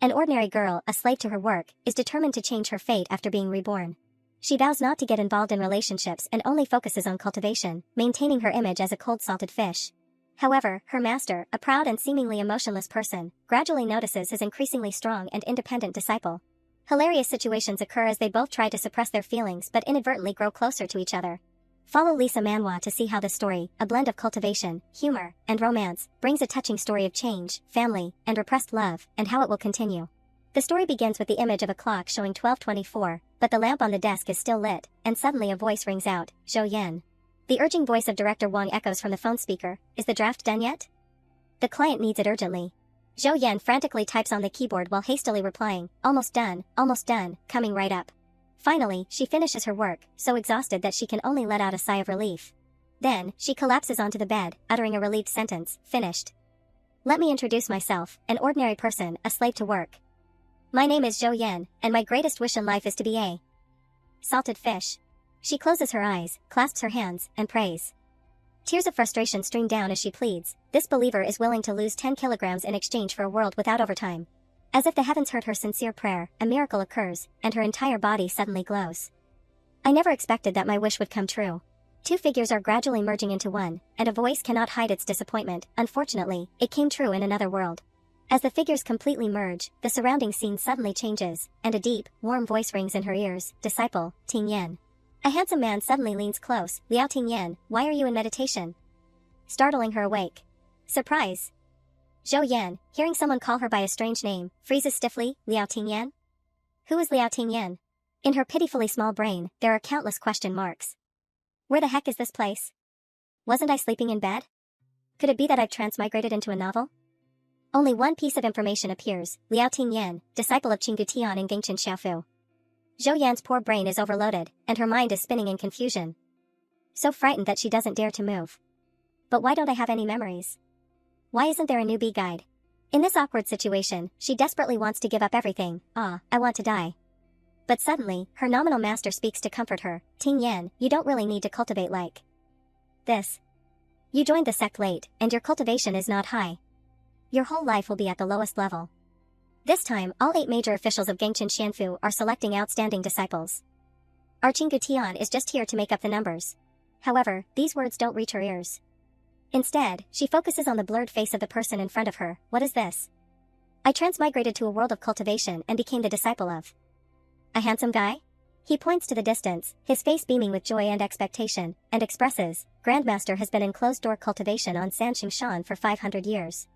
An ordinary girl, a slave to her work, is determined to change her fate after being reborn. She vows not to get involved in relationships and only focuses on cultivation, maintaining her image as a cold-salted fish. However, her master, a proud and seemingly emotionless person, gradually notices his increasingly strong and independent disciple. Hilarious situations occur as they both try to suppress their feelings but inadvertently grow closer to each other. Follow Lisa Manhwa to see how the story, a blend of cultivation, humor, and romance, brings a touching story of change, family, and repressed love, and how it will continue. The story begins with the image of a clock showing 12:24, but the lamp on the desk is still lit, and suddenly a voice rings out, "Zhou Yan." The urging voice of director Wang echoes from the phone speaker, "Is the draft done yet?" The client needs it urgently. Zhou Yan frantically types on the keyboard while hastily replying, almost done, coming right up." Finally, she finishes her work, so exhausted that she can only let out a sigh of relief. Then, she collapses onto the bed, uttering a relieved sentence, "Finished. Let me introduce myself, an ordinary person, a slave to work. My name is Zhou Yan, and my greatest wish in life is to be a salted fish." She closes her eyes, clasps her hands, and prays. Tears of frustration stream down as she pleads. This believer is willing to lose 10 kilograms in exchange for a world without overtime. As if the heavens heard her sincere prayer, a miracle occurs, and her entire body suddenly glows. "I never expected that my wish would come true." Two figures are gradually merging into one, and a voice cannot hide its disappointment. Unfortunately, it came true in another world. As the figures completely merge, the surrounding scene suddenly changes, and a deep, warm voice rings in her ears, "Disciple, Ting Yan." A handsome man suddenly leans close, "Liao Ting Yan, why are you in meditation?" Startling her awake. Surprise! Zhou Yan, hearing someone call her by a strange name, freezes stiffly, "Liao Ting Yan? Who is Liao Ting Yan?" In her pitifully small brain, there are countless question marks. Where the heck is this place? Wasn't I sleeping in bed? Could it be that I've transmigrated into a novel? Only one piece of information appears, Liao Ting Yan, disciple of Qinggu Tian and Gengchen Xiaofu. Zhou Yan's poor brain is overloaded, and her mind is spinning in confusion. So frightened that she doesn't dare to move. But why don't I have any memories? Why isn't there a newbie guide? In this awkward situation, she desperately wants to give up everything. I want to die. But suddenly, her nominal master speaks to comfort her, "Ting Yan, you don't really need to cultivate like this. You joined the sect late, and your cultivation is not high. Your whole life will be at the lowest level. This time, all 8 major officials of Gengchen Xianfu are selecting outstanding disciples. Our Qinggu Tian is just here to make up the numbers." However, these words don't reach her ears. Instead, she focuses on the blurred face of the person in front of her. "What is this? I transmigrated to a world of cultivation and became the disciple of a handsome guy?" He points to the distance, his face beaming with joy and expectation, and expresses, "Grandmaster has been in closed-door cultivation on Sanxing Shan for 500 years.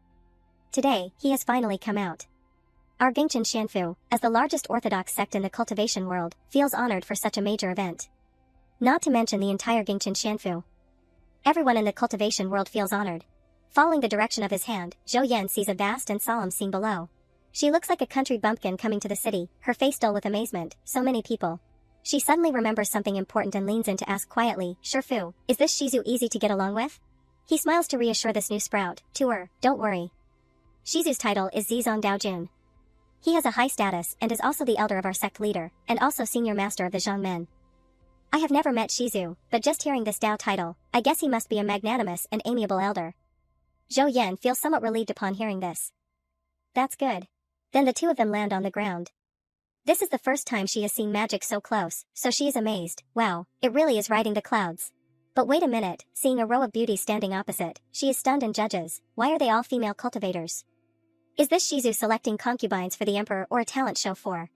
Today, he has finally come out. Our Gengchen Xianfu, as the largest orthodox sect in the cultivation world, feels honored for such a major event. Not to mention the entire Gengchen Xianfu. Everyone in the cultivation world feels honored." Following the direction of his hand, Zhou Yan sees a vast and solemn scene below. She looks like a country bumpkin coming to the city, her face dull with amazement, so many people. She suddenly remembers something important and leans in to ask quietly, "Shifu, is this Shizu easy to get along with?" He smiles to reassure this new sprout, "To her, don't worry. Shizu's title is Zizong Daojun. He has a high status and is also the elder of our sect leader, and also senior master of the Zhangmen. I have never met Shizu, but just hearing this Dao title, I guess he must be a magnanimous and amiable elder." Zhou Yan feels somewhat relieved upon hearing this. That's good. Then the two of them land on the ground. This is the first time she has seen magic so close, so she is amazed. Wow, it really is riding the clouds. But wait a minute, seeing a row of beauties standing opposite, she is stunned and judges, why are they all female cultivators? Is this Shizu selecting concubines for the emperor or a talent show for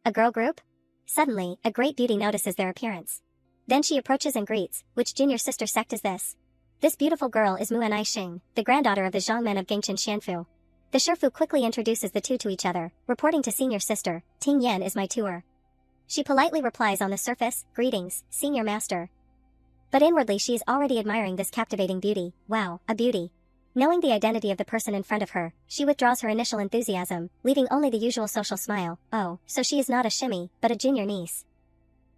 a girl group? Suddenly, a great beauty notices their appearance. Then she approaches and greets, "Which junior sister sect is this?" This beautiful girl is Muan Aixing, the granddaughter of the Zhangmen of Gengchen Xianfu. The Shifu quickly introduces the two to each other, reporting to senior sister, "Ting Yan is my tutor." She politely replies on the surface, "Greetings, senior master." But inwardly she is already admiring this captivating beauty. Wow, a beauty. Knowing the identity of the person in front of her, she withdraws her initial enthusiasm, leaving only the usual social smile. Oh, so she is not a shimmy, but a junior niece.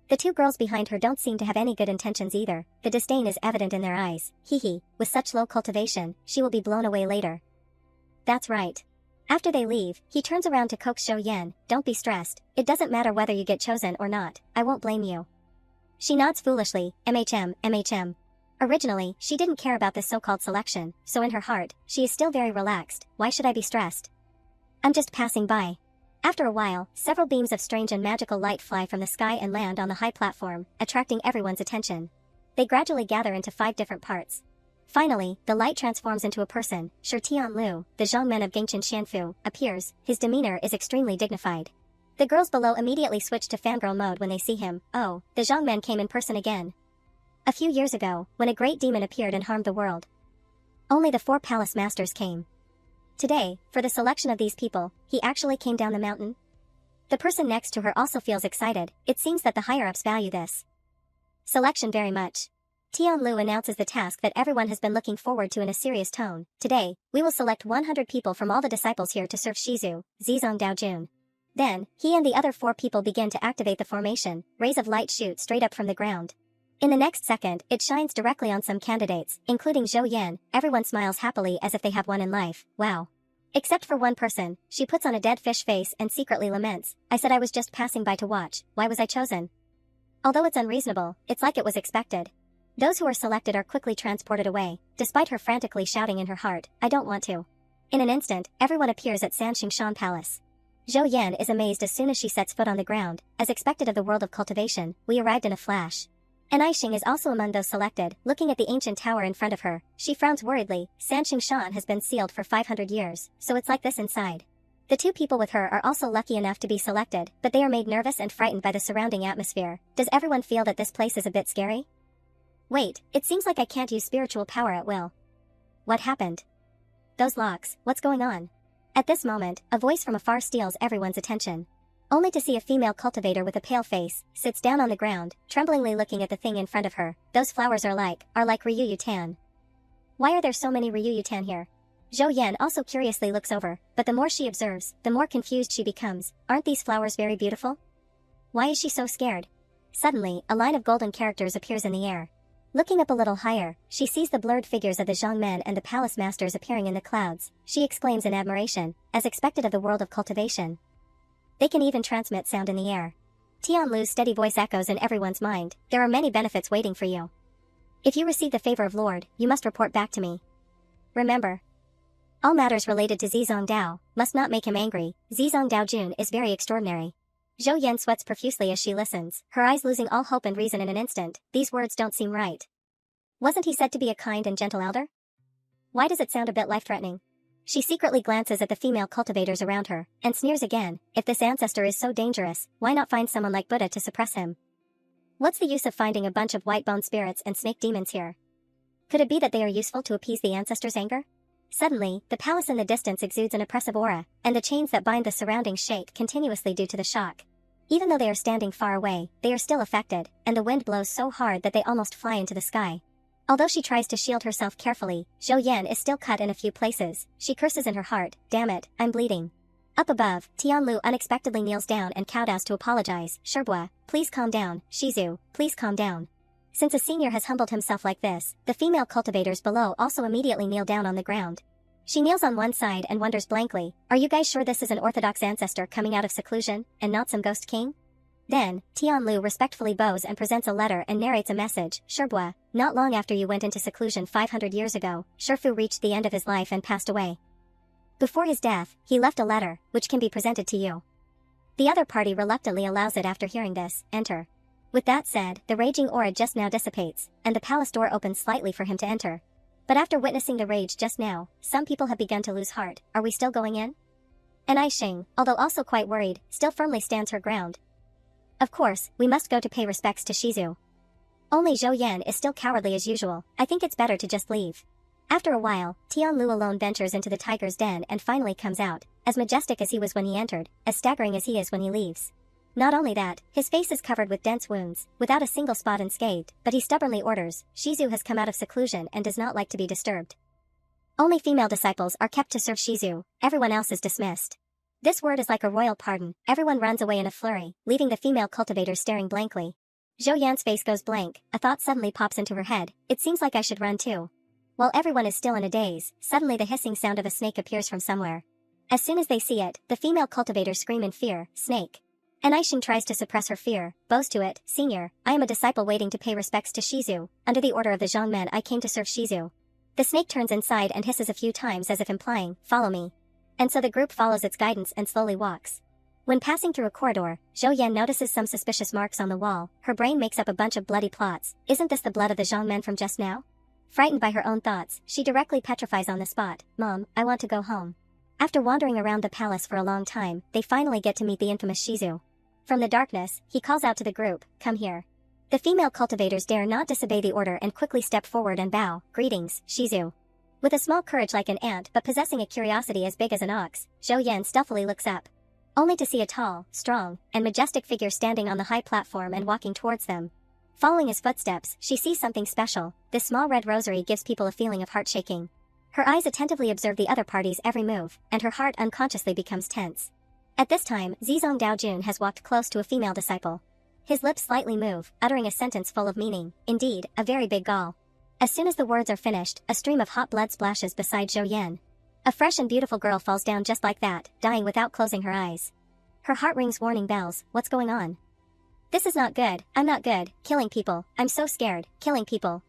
The two girls behind her don't seem to have any good intentions either. The disdain is evident in their eyes. Hee, with such low cultivation, she will be blown away later. That's right. After they leave, he turns around to coax Zhou Yan, "Don't be stressed, it doesn't matter whether you get chosen or not, I won't blame you." She nods foolishly, MHM. Originally, she didn't care about this so-called selection, so in her heart, she is still very relaxed. Why should I be stressed? I'm just passing by. After a while, several beams of strange and magical light fly from the sky and land on the high platform, attracting everyone's attention. They gradually gather into 5 different parts. Finally, the light transforms into a person. Shi Tianlu, the Zhongmen of Gingchen Xianfu, appears. His demeanor is extremely dignified. The girls below immediately switch to fangirl mode when they see him. Oh, the Zhongmen came in person again. A few years ago, when a great demon appeared and harmed the world, only the 4 palace masters came. Today, for the selection of these people, he actually came down the mountain. The person next to her also feels excited. It seems that the higher-ups value this selection very much. Tianlu announces the task that everyone has been looking forward to in a serious tone. Today, we will select 100 people from all the disciples here to serve Shizu, Zizong Daojun. Then, he and the other 4 people begin to activate the formation. Rays of light shoot straight up from the ground. In the next second, it shines directly on some candidates, including Zhou Yan. Everyone smiles happily as if they have won in life. Wow. Except for one person. She puts on a dead fish face and secretly laments. I said I was just passing by to watch. Why was I chosen? Although it's unreasonable, it's like it was expected. Those who are selected are quickly transported away, despite her frantically shouting in her heart, I don't want to. In an instant, everyone appears at Sanxingshan Palace. Zhou Yan is amazed as soon as she sets foot on the ground. As expected of the world of cultivation, we arrived in a flash. And Aishing is also among those selected. Looking at the ancient tower in front of her, she frowns worriedly. Sanxingshan has been sealed for 500 years, so it's like this inside. The 2 people with her are also lucky enough to be selected, but they are made nervous and frightened by the surrounding atmosphere. Does everyone feel that this place is a bit scary? Wait, it seems like I can't use spiritual power at will. What happened? Those locks, what's going on? At this moment, a voice from afar steals everyone's attention. Only to see a female cultivator with a pale face, sits down on the ground, tremblingly looking at the thing in front of her. Those flowers are like Ryu Yutan. Why are there so many Ryu Yutan here? Zhou Yan also curiously looks over, but the more she observes, the more confused she becomes. Aren't these flowers very beautiful? Why is she so scared? Suddenly, a line of golden characters appears in the air. Looking up a little higher, she sees the blurred figures of the Zhongmen and the palace masters appearing in the clouds. She exclaims in admiration, as expected of the world of cultivation. They can even transmit sound in the air. Tianlu's steady voice echoes in everyone's mind. There are many benefits waiting for you. If you receive the favor of Lord, you must report back to me. Remember, all matters related to Zizong Dao must not make him angry. Zizong Daojun is very extraordinary. Zhou Yan sweats profusely as she listens, her eyes losing all hope and reason in an instant. These words don't seem right. Wasn't he said to be a kind and gentle elder? Why does it sound a bit life-threatening? She secretly glances at the female cultivators around her, and sneers again. If this ancestor is so dangerous, why not find someone like Buddha to suppress him? What's the use of finding a bunch of white-bone spirits and snake demons here? Could it be that they are useful to appease the ancestors' anger? Suddenly, the palace in the distance exudes an oppressive aura, and the chains that bind the surroundings shake continuously due to the shock. Even though they are standing far away, they are still affected, and the wind blows so hard that they almost fly into the sky. Although she tries to shield herself carefully, Zhou Yan is still cut in a few places. She curses in her heart, damn it, I'm bleeding. Up above, Tianlu unexpectedly kneels down and kowtows to apologize. Sherbua, please calm down. Shizu, please calm down. Since a senior has humbled himself like this, the female cultivators below also immediately kneel down on the ground. She kneels on one side and wonders blankly, are you guys sure this is an orthodox ancestor coming out of seclusion, and not some ghost king? Then, Tianlu respectfully bows and presents a letter and narrates a message. Sherbua, not long after you went into seclusion 500 years ago, Shifu reached the end of his life and passed away. Before his death, he left a letter, which can be presented to you. The other party reluctantly allows it after hearing this. Enter. With that said, the raging aura just now dissipates, and the palace door opens slightly for him to enter. But after witnessing the rage just now, some people have begun to lose heart. Are we still going in? And Aishing, although also quite worried, still firmly stands her ground. Of course, we must go to pay respects to Shizu. Only Zhou Yan is still cowardly as usual. I think it's better to just leave. After a while, Tianlu alone ventures into the tiger's den and finally comes out, as majestic as he was when he entered, as staggering as he is when he leaves. Not only that, his face is covered with dense wounds, without a single spot unscathed, but he stubbornly orders, Shizu has come out of seclusion and does not like to be disturbed. Only female disciples are kept to serve Shizu, everyone else is dismissed. This word is like a royal pardon. Everyone runs away in a flurry, leaving the female cultivators staring blankly. Zhou Yan's face goes blank. A thought suddenly pops into her head. It seems like I should run too. While everyone is still in a daze, suddenly the hissing sound of a snake appears from somewhere. As soon as they see it, the female cultivators scream in fear, snake. And Aishin tries to suppress her fear, bows to it, Senior, I am a disciple waiting to pay respects to Shizu. Under the order of the Zhongmen I came to serve Shizu. The snake turns inside and hisses a few times as if implying, follow me. And so the group follows its guidance and slowly walks. When passing through a corridor, Zhou Yan notices some suspicious marks on the wall. Her brain makes up a bunch of bloody plots. Isn't this the blood of the Zhang men from just now? Frightened by her own thoughts, she directly petrifies on the spot. Mom, I want to go home. After wandering around the palace for a long time, they finally get to meet the infamous Shizu. From the darkness, he calls out to the group, come here. The female cultivators dare not disobey the order and quickly step forward and bow. Greetings, Shizu. With a small courage like an ant but possessing a curiosity as big as an ox, Zhou Yan stealthily looks up. Only to see a tall, strong, and majestic figure standing on the high platform and walking towards them. Following his footsteps, she sees something special. This small red rosary gives people a feeling of heart shaking. Her eyes attentively observe the other party's every move, and her heart unconsciously becomes tense. At this time, Zizong Daojun has walked close to a female disciple. His lips slightly move, uttering a sentence full of meaning. Indeed, a very big gall. As soon as the words are finished, a stream of hot blood splashes beside Zhou Yan. A fresh and beautiful girl falls down just like that, dying without closing her eyes. Her heart rings warning bells. What's going on? This is not good. I'm not good. Killing people. I'm so scared. Killing people.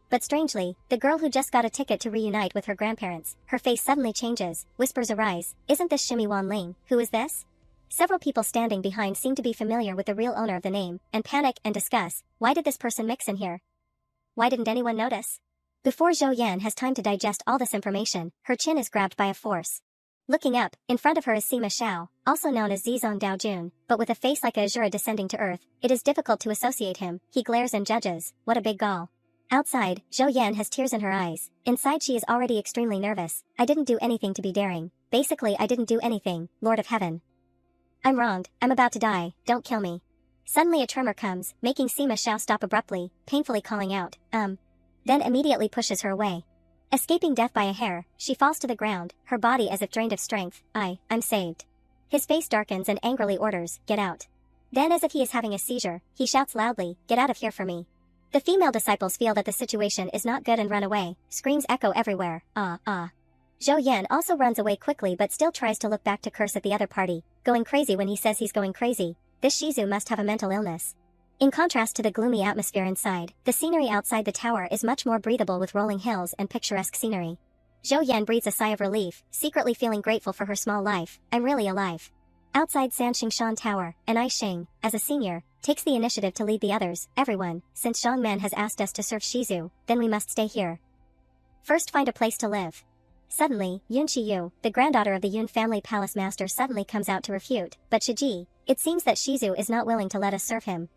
But strangely, the girl who just got a ticket to reunite with her grandparents, her face suddenly changes, whispers arise. Isn't this Shimi Wanling? Who is this? Several people standing behind seem to be familiar with the real owner of the name, and panic and discuss. Why did this person mix in here? Why didn't anyone notice? Before Zhou Yan has time to digest all this information, her chin is grabbed by a force. Looking up, in front of her is Sima Xiao, also known as Zizong Daojun, but with a face like a Azura descending to earth, it is difficult to associate him. He glares and judges. What a big gall. Outside, Zhou Yan has tears in her eyes. Inside she is already extremely nervous. I didn't do anything to be daring. Basically I didn't do anything, Lord of Heaven. I'm wronged. I'm about to die. Don't kill me. Suddenly a tremor comes, making Sima Xiao stop abruptly, painfully calling out, then immediately pushes her away. Escaping death by a hair, she falls to the ground, her body as if drained of strength. I'm saved. His face darkens and angrily orders, get out. Then as if he is having a seizure, he shouts loudly, get out of here for me. The female disciples feel that the situation is not good and run away. Screams echo everywhere. Zhou Yan also runs away quickly but still tries to look back to curse at the other party, going crazy when he says he's going crazy. This Shizu must have a mental illness. In contrast to the gloomy atmosphere inside, the scenery outside the tower is much more breathable with rolling hills and picturesque scenery. Zhou Yan breathes a sigh of relief, secretly feeling grateful for her small life. I'm really alive. Outside Sanxingshan Tower, and I Xing, as a senior, takes the initiative to lead the others. Everyone, since Zhangman has asked us to serve Shizu, then we must stay here. First find a place to live. Suddenly, Yun Shiyu, the granddaughter of the Yun family palace master suddenly comes out to refute, but Shiji, it seems that Shizu is not willing to let us serve him.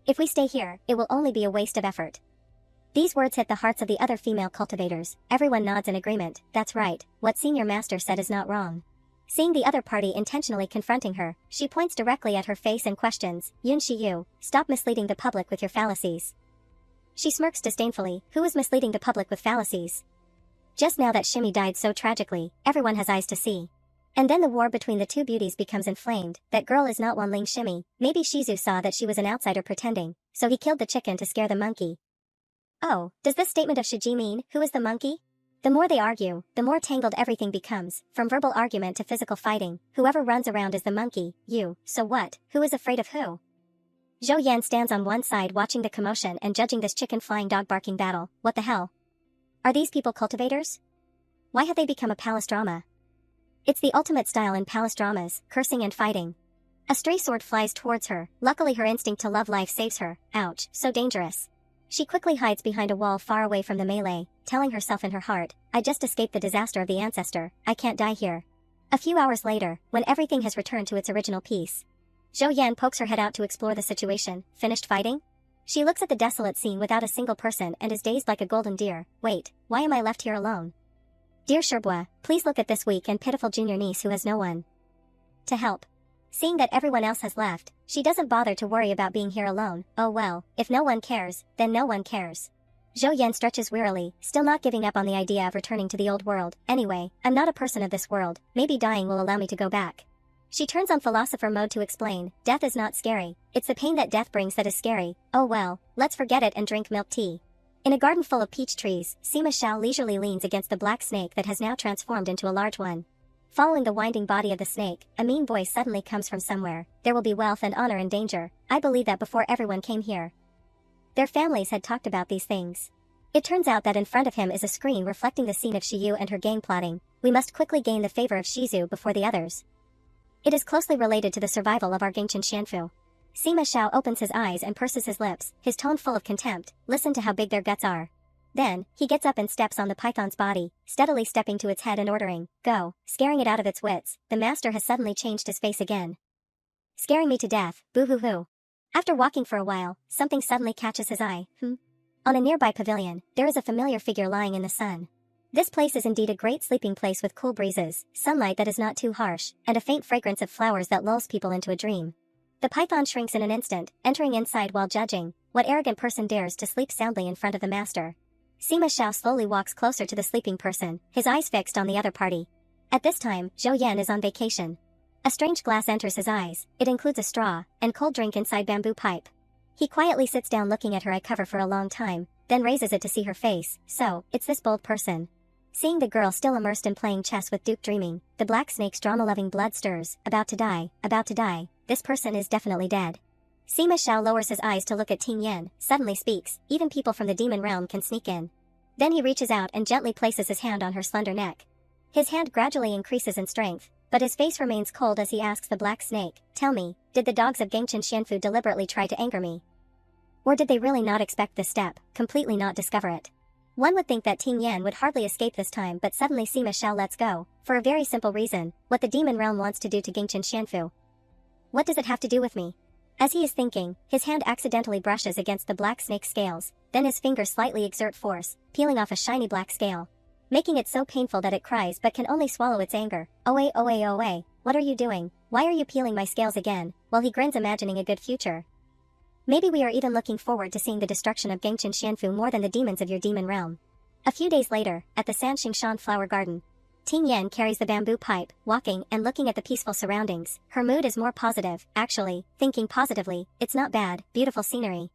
If we stay here, it will only be a waste of effort. These words hit the hearts of the other female cultivators. Everyone nods in agreement. That's right, what senior master said is not wrong. Seeing the other party intentionally confronting her, she points directly at her face and questions, Yun Shiyu, stop misleading the public with your fallacies. She smirks disdainfully. Who is misleading the public with fallacies? Just now that Shimi died so tragically, everyone has eyes to see. And then the war between the two beauties becomes inflamed. That girl is not Wanling Shimi. Maybe Shizu saw that she was an outsider pretending, so he killed the chicken to scare the monkey. Oh, does this statement of Shiji mean, who is the monkey? The more they argue, the more tangled everything becomes, from verbal argument to physical fighting. Whoever runs around is the monkey. You, so what? Who is afraid of who? Zhou Yan stands on one side watching the commotion and judging this chicken flying dog barking battle. What the hell? Are these people cultivators? Why have they become a palace drama? It's the ultimate style in palace dramas, cursing and fighting. A stray sword flies towards her. Luckily her instinct to love life saves her. Ouch, so dangerous. She quickly hides behind a wall far away from the melee, telling herself in her heart, I just escaped the disaster of the ancestor, I can't die here. A few hours later, when everything has returned to its original peace, Zhou Yan pokes her head out to explore the situation. Finished fighting? She looks at the desolate scene without a single person and is dazed like a golden deer. Wait, why am I left here alone? Dear Sherbois, please look at this weak and pitiful junior niece who has no one to help. Seeing that everyone else has left, she doesn't bother to worry about being here alone. Oh well, if no one cares, then no one cares. Zhou Yan stretches wearily, still not giving up on the idea of returning to the old world. Anyway, I'm not a person of this world, maybe dying will allow me to go back. She turns on philosopher mode to explain, death is not scary, it's the pain that death brings that is scary. Oh well, let's forget it and drink milk tea. In a garden full of peach trees, Sima Xiao leisurely leans against the black snake that has now transformed into a large one. Following the winding body of the snake, a mean voice suddenly comes from somewhere. There will be wealth and honor in danger. I believe that before everyone came here. Their families had talked about these things. It turns out that in front of him is a screen reflecting the scene of Shiyu and her gang plotting. We must quickly gain the favor of Shizu before the others. It is closely related to the survival of our Gangchen Xianfu. Sima Xiao opens his eyes and purses his lips, his tone full of contempt. Listen to how big their guts are. Then, he gets up and steps on the python's body, steadily stepping to its head and ordering, "Go," scaring it out of its wits. The master has suddenly changed his face again. "Scaring me to death, boo-hoo-hoo." After walking for a while, something suddenly catches his eye. On a nearby pavilion, there is a familiar figure lying in the sun. This place is indeed a great sleeping place with cool breezes, sunlight that is not too harsh, and a faint fragrance of flowers that lulls people into a dream. The python shrinks in an instant, entering inside while judging. What arrogant person dares to sleep soundly in front of the master? Sima Xiao slowly walks closer to the sleeping person, his eyes fixed on the other party. At this time, Zhou Yan is on vacation. A strange glass enters his eyes. It includes a straw and cold drink inside bamboo pipe. He quietly sits down looking at her eye cover for a long time, then raises it to see her face. So, it's this bold person. Seeing the girl still immersed in playing chess with Duke dreaming, the black snake's drama-loving blood stirs. About to die, about to die. This person is definitely dead. Sima Xiao lowers his eyes to look at Ting Yan, suddenly speaks, "Even people from the demon realm can sneak in." Then he reaches out and gently places his hand on her slender neck. His hand gradually increases in strength, but his face remains cold as he asks the black snake, "Tell me, did the dogs of Gangchen Xianfu deliberately try to anger me? Or did they really not expect this step, completely not discover it?" One would think that Ting Yan would hardly escape this time, but suddenly Sima Xiao lets go, for a very simple reason: what the demon realm wants to do to Gangchen Xianfu. What does it have to do with me? As he is thinking, his hand accidentally brushes against the black snake's scales, then his fingers slightly exert force, peeling off a shiny black scale, making it so painful that it cries but can only swallow its anger. "Oe, oe, oe, what are you doing? Why are you peeling my scales again?" While he grins, imagining a good future. Maybe we are even looking forward to seeing the destruction of Gangchen Xianfu more than the demons of your demon realm. A few days later, at the Sanxingshan flower garden, Ting Yan carries the bamboo pipe, walking and looking at the peaceful surroundings. Her mood is more positive, actually, thinking positively. It's not bad, beautiful scenery.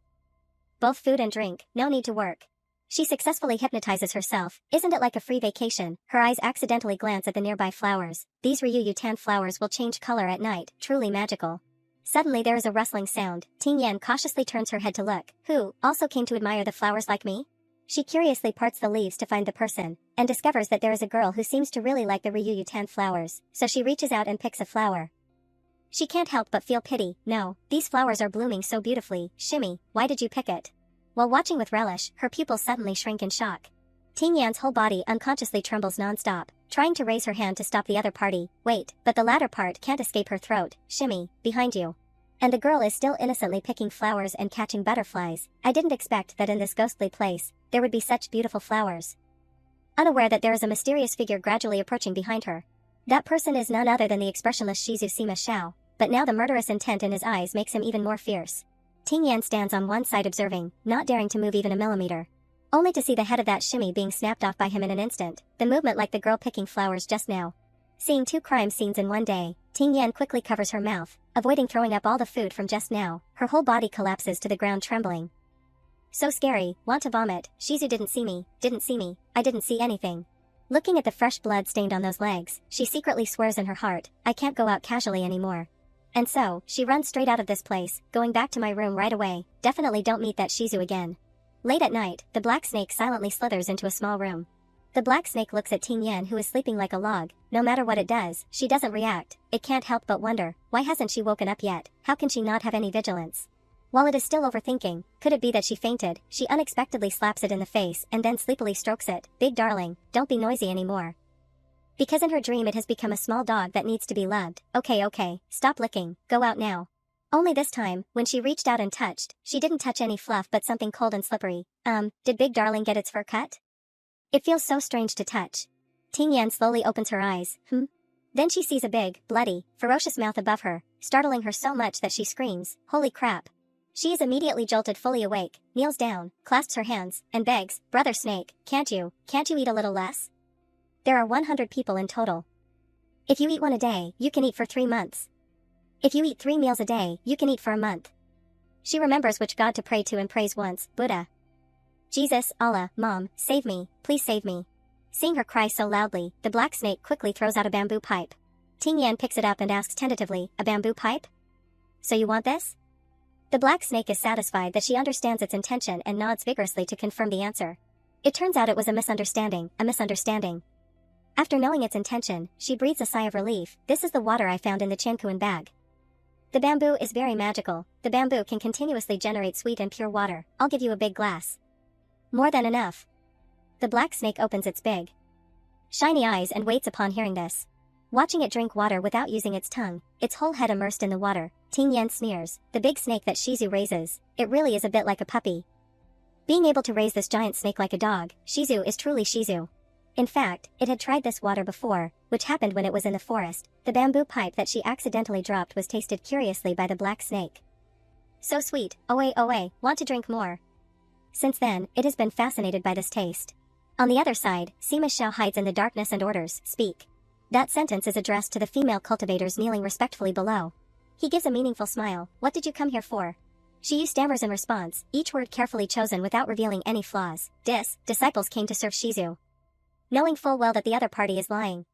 Both food and drink, no need to work. She successfully hypnotizes herself. Isn't it like a free vacation? Her eyes accidentally glance at the nearby flowers. These Ryu Tan flowers will change color at night, truly magical. Suddenly there is a rustling sound. Ting Yan cautiously turns her head to look. Who also came to admire the flowers like me? She curiously parts the leaves to find the person, and discovers that there is a girl who seems to really like the Ryu Tan flowers, so she reaches out and picks a flower. She can't help but feel pity. "No, these flowers are blooming so beautifully. Shimmy, why did you pick it?" While watching with relish, her pupils suddenly shrink in shock. Ting Yan's whole body unconsciously trembles non-stop, trying to raise her hand to stop the other party. Wait, but the latter part can't escape her throat. "Shimmy, behind you." And the girl is still innocently picking flowers and catching butterflies. I didn't expect that in this ghostly place, there would be such beautiful flowers. Unaware that there is a mysterious figure gradually approaching behind her. That person is none other than the expressionless Shizu Sima Xiao, but now the murderous intent in his eyes makes him even more fierce. Ting Yan stands on one side observing, not daring to move even a millimeter. Only to see the head of that shimmy being snapped off by him in an instant, the movement like the girl picking flowers just now. Seeing two crime scenes in one day, Ting Yan quickly covers her mouth, avoiding throwing up all the food from just now. Her whole body collapses to the ground trembling. So scary, want to vomit. Shizu didn't see me, I didn't see anything. Looking at the fresh blood stained on those legs, she secretly swears in her heart, I can't go out casually anymore. And so, she runs straight out of this place, going back to my room right away. Definitely don't meet that Shizu again. Late at night, the black snake silently slithers into a small room. The black snake looks at Ting Yan, who is sleeping like a log. No matter what it does, she doesn't react. It can't help but wonder, why hasn't she woken up yet? How can she not have any vigilance? While it is still overthinking, could it be that she fainted? She unexpectedly slaps it in the face and then sleepily strokes it. Big darling, don't be noisy anymore. Because in her dream it has become a small dog that needs to be loved. Okay, stop licking, go out now. Only this time, when she reached out and touched, she didn't touch any fluff but something cold and slippery. Did Big Darling get its fur cut? It feels so strange to touch. Ting Yan slowly opens her eyes. Then she sees a big, bloody, ferocious mouth above her, startling her so much that she screams, holy crap. She is immediately jolted fully awake, kneels down, clasps her hands, and begs, Brother Snake, can't you eat a little less? There are 100 people in total. If you eat one a day, you can eat for 3 months. If you eat 3 meals a day, you can eat for a month. She remembers which god to pray to and prays once, Buddha. Jesus, Allah, Mom, save me, please save me. Seeing her cry so loudly, the black snake quickly throws out a bamboo pipe. Ting Yan picks it up and asks tentatively, a bamboo pipe? So you want this? The black snake is satisfied that she understands its intention and nods vigorously to confirm the answer. It turns out it was a misunderstanding, a misunderstanding. After knowing its intention, she breathes a sigh of relief. This is the water I found in the Chankuan bag. The bamboo is very magical. The bamboo can continuously generate sweet and pure water. I'll give you a big glass. More than enough. The black snake opens its big, shiny eyes and waits upon hearing this. Watching it drink water without using its tongue, its whole head immersed in the water, Ting Yan sneers. The big snake that Shizu raises, it really is a bit like a puppy. Being able to raise this giant snake like a dog, Shizu is truly Shizu. In fact, it had tried this water before, which happened when it was in the forest. The bamboo pipe that she accidentally dropped was tasted curiously by the black snake. So sweet, oe, want to drink more. Since then, it has been fascinated by this taste. On the other side, Sima Xiao hides in the darkness and orders, speak. That sentence is addressed to the female cultivators kneeling respectfully below. He gives a meaningful smile. What did you come here for? Shiyu stammers in response, each word carefully chosen without revealing any flaws. Disciples came to serve Shizu. Knowing full well that the other party is lying,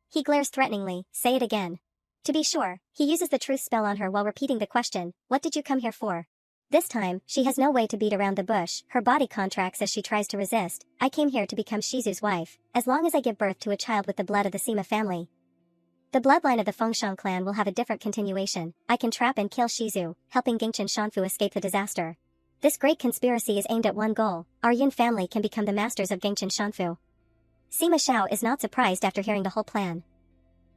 he glares threateningly. Say it again. To be sure, he uses the truth spell on her while repeating the question, what did you come here for? This time, she has no way to beat around the bush. Her body contracts as she tries to resist. I came here to become Shizu's wife, as long as I give birth to a child with the blood of the Sima family. The bloodline of the Fengshan clan will have a different continuation. I can trap and kill Shizu, helping Gingchen Shanfu escape the disaster. This great conspiracy is aimed at one goal. Our Yun family can become the masters of Gingchen Shanfu. Sima Xiao is not surprised after hearing the whole plan.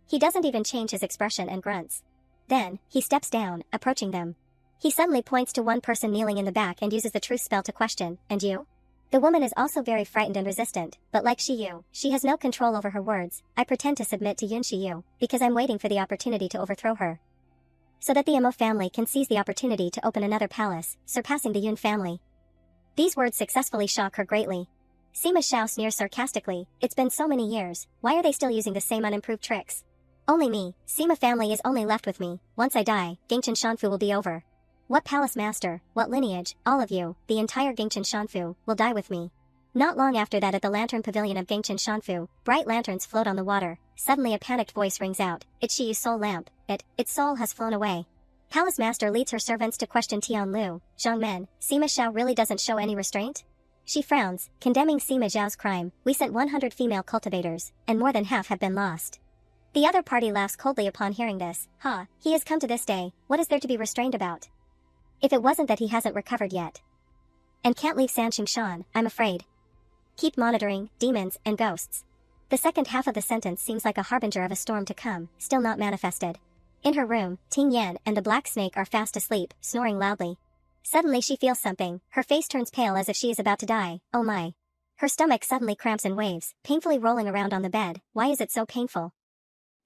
He doesn't even change his expression and grunts. Then, he steps down, approaching them. He suddenly points to one person kneeling in the back and uses the truth spell to question, and you? The woman is also very frightened and resistant, but like Shiyu, she has no control over her words. I pretend to submit to Yun Shiyu, because I'm waiting for the opportunity to overthrow her. So that the Emo family can seize the opportunity to open another palace, surpassing the Yun family. These words successfully shock her greatly. Sima Xiao sneers sarcastically, it's been so many years, why are they still using the same unimproved tricks? Only me, Sima family is only left with me. Once I die, Gingchen Shanfu will be over. What palace master, what lineage, all of you, the entire Gingchen Shanfu, will die with me. Not long after that at the lantern pavilion of Gingchen Shanfu, bright lanterns float on the water. Suddenly a panicked voice rings out, it's Shiyu's soul lamp, its soul has flown away. Palace master leads her servants to question Tian Lu, Zhang Men, Sima Xiao really doesn't show any restraint? She frowns, condemning Sima Zhao's crime. We sent 100 female cultivators, and more than half have been lost. The other party laughs coldly upon hearing this. He has come to this day, what is there to be restrained about? If it wasn't that he hasn't recovered yet. And can't leave Sanqing Shan, I'm afraid. Keep monitoring, demons, and ghosts. The second half of the sentence seems like a harbinger of a storm to come, still not manifested. In her room, Ting Yan and the black snake are fast asleep, snoring loudly. Suddenly she feels something, her face turns pale as if she is about to die, oh my. Her stomach suddenly cramps in waves, painfully rolling around on the bed. Why is it so painful?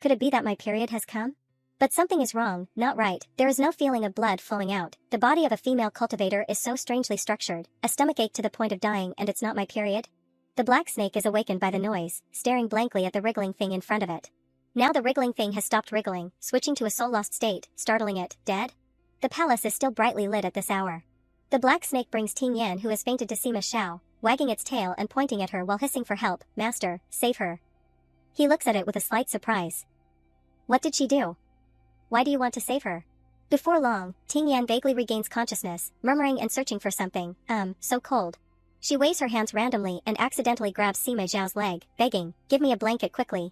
Could it be that my period has come? But something is wrong, not right. There is no feeling of blood flowing out. The body of a female cultivator is so strangely structured, a stomachache to the point of dying, and it's not my period? The black snake is awakened by the noise, staring blankly at the wriggling thing in front of it. Now the wriggling thing has stopped wriggling, switching to a soul-lost state, startling it. Dead? The palace is still brightly lit at this hour. The black snake brings Ting Yan, who has fainted, to Sima Xiao, wagging its tail and pointing at her while hissing for help. Master, save her. He looks at it with a slight surprise. What did she do? Why do you want to save her? Before long, Ting Yan vaguely regains consciousness, murmuring and searching for something. So cold. She waves her hands randomly and accidentally grabs Sima Zhao's leg, begging, give me a blanket quickly.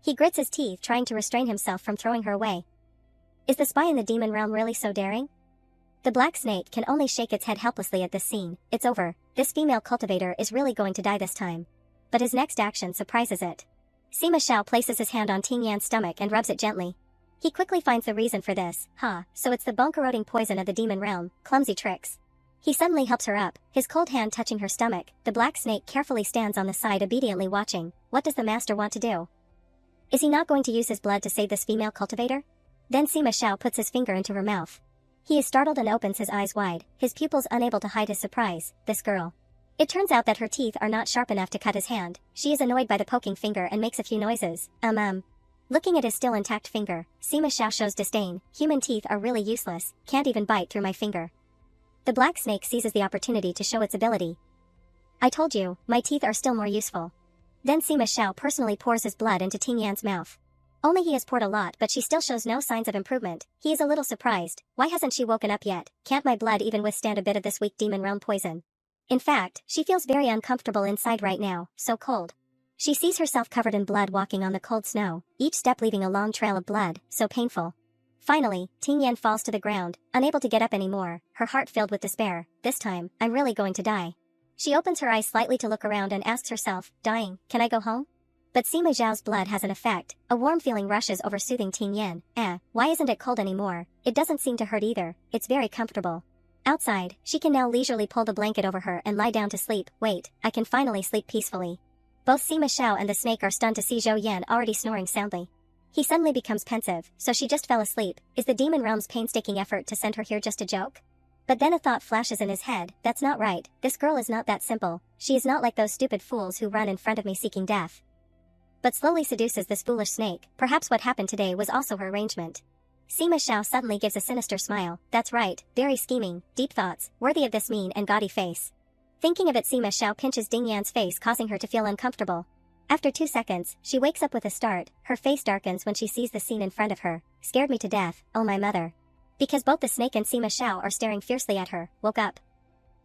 He grits his teeth, trying to restrain himself from throwing her away. Is the spy in the demon realm really so daring? The black snake can only shake its head helplessly at this scene. It's over. This female cultivator is really going to die this time. But his next action surprises it. Sima Xiao places his hand on Ting Yan's stomach and rubs it gently. He quickly finds the reason for this. So it's the bone-corroding poison of the demon realm. Clumsy tricks. He suddenly helps her up, his cold hand touching her stomach. The black snake carefully stands on the side, obediently watching. What does the master want to do? Is he not going to use his blood to save this female cultivator? Then Sima Xiao puts his finger into her mouth. He is startled and opens his eyes wide, his pupils unable to hide his surprise. This girl. It turns out that her teeth are not sharp enough to cut his hand. She is annoyed by the poking finger and makes a few noises. Looking at his still intact finger, Sima Xiao shows disdain. Human teeth are really useless, can't even bite through my finger. The black snake seizes the opportunity to show its ability. I told you, my teeth are still more useful. Then Sima Xiao personally pours his blood into Ting Yan's mouth. Only he has poured a lot, but she still shows no signs of improvement. He is a little surprised. Why hasn't she woken up yet? Can't my blood even withstand a bit of this weak demon realm poison? In fact, she feels very uncomfortable inside right now, so cold. She sees herself covered in blood walking on the cold snow, each step leaving a long trail of blood, so painful. Finally, Ting Yan falls to the ground, unable to get up anymore, her heart filled with despair. This time, I'm really going to die. She opens her eyes slightly to look around and asks herself, dying, can I go home? But Sima Zhao's blood has an effect. A warm feeling rushes over soothing Ting Yan. Why isn't it cold anymore? It doesn't seem to hurt either. It's very comfortable. Outside, she can now leisurely pull the blanket over her and lie down to sleep. Wait, I can finally sleep peacefully. Both Sima Zhao and the snake are stunned to see Zhou Yan already snoring soundly. He suddenly becomes pensive, so she just fell asleep. Is the demon realm's painstaking effort to send her here just a joke? But then a thought flashes in his head. That's not right. This girl is not that simple. She is not like those stupid fools who run in front of me seeking death. But slowly seduces this foolish snake. Perhaps what happened today was also her arrangement. Sima Zhao suddenly gives a sinister smile. That's right, very scheming, deep thoughts, worthy of this mean and gaudy face. Thinking of it, Sima Zhao pinches Ding Yan's face, causing her to feel uncomfortable. After 2 seconds, she wakes up with a start. Her face darkens when she sees the scene in front of her. Scared me to death, oh my mother. Because both the snake and Sima Zhao are staring fiercely at her. Woke up.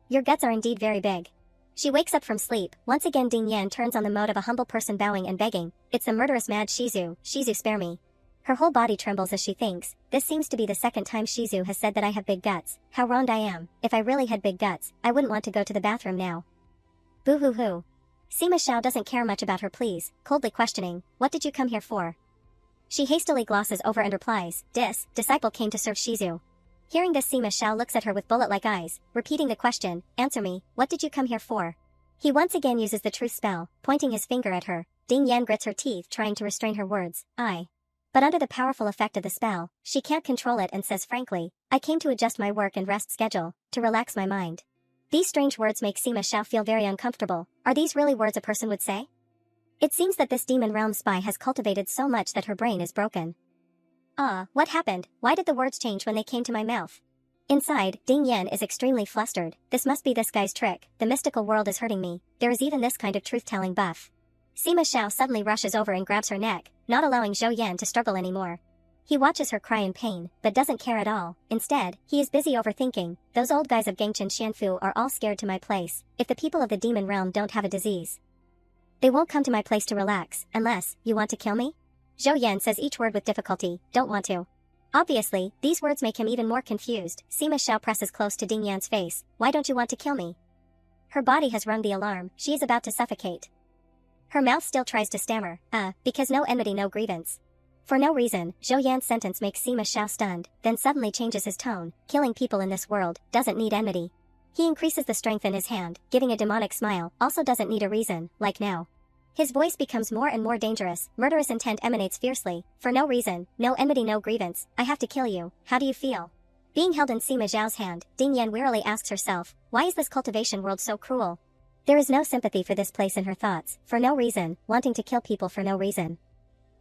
Your guts are indeed very big. She wakes up from sleep. Once again Ding Yan turns on the mode of a humble person bowing and begging. It's the murderous mad Shizu. Shizu, spare me. Her whole body trembles as she thinks. This seems to be the second time Shizu has said that I have big guts. How wronged I am. If I really had big guts, I wouldn't want to go to the bathroom now. Boo hoo hoo. Sima Zhao doesn't care much about her pleas, coldly questioning, what did you come here for? She hastily glosses over and replies, disciple came to serve Shizu. Hearing this, Sima Zhao looks at her with bullet-like eyes, repeating the question, answer me, what did you come here for? He once again uses the truth spell, pointing his finger at her. Ding Yan grits her teeth, trying to restrain her words, But under the powerful effect of the spell, she can't control it and says frankly, I came to adjust my work and rest schedule, to relax my mind. These strange words make Sima Zhao feel very uncomfortable. Are these really words a person would say? It seems that this demon realm spy has cultivated so much that her brain is broken. What happened? Why did the words change when they came to my mouth? Inside, Ding Yan is extremely flustered. This must be this guy's trick. The mystical world is hurting me. There is even this kind of truth-telling buff. Sima Zhao suddenly rushes over and grabs her neck, not allowing Zhou Yan to struggle anymore. He watches her cry in pain, but doesn't care at all. Instead, he is busy overthinking. Those old guys of Gangchen Xianfu are all scared to my place. If the people of the demon realm don't have a disease, they won't come to my place to relax, unless, you want to kill me? Zhou Yan says each word with difficulty, don't want to. Obviously, these words make him even more confused. Sima Zhao presses close to Ding Yan's face. Why don't you want to kill me? Her body has rung the alarm. She is about to suffocate. Her mouth still tries to stammer. Because no enmity, no grievance. For no reason, Zhou Yan's sentence makes Sima Zhao stunned, then suddenly changes his tone. Killing people in this world doesn't need enmity. He increases the strength in his hand, giving a demonic smile, also doesn't need a reason, like now. His voice becomes more and more dangerous, murderous intent emanates fiercely. For no reason, no enmity, no grievance, I have to kill you. How do you feel? Being held in Sima Zhao's hand, Ding Yan wearily asks herself, why is this cultivation world so cruel? There is no sympathy for this place in her thoughts, for no reason, wanting to kill people for no reason.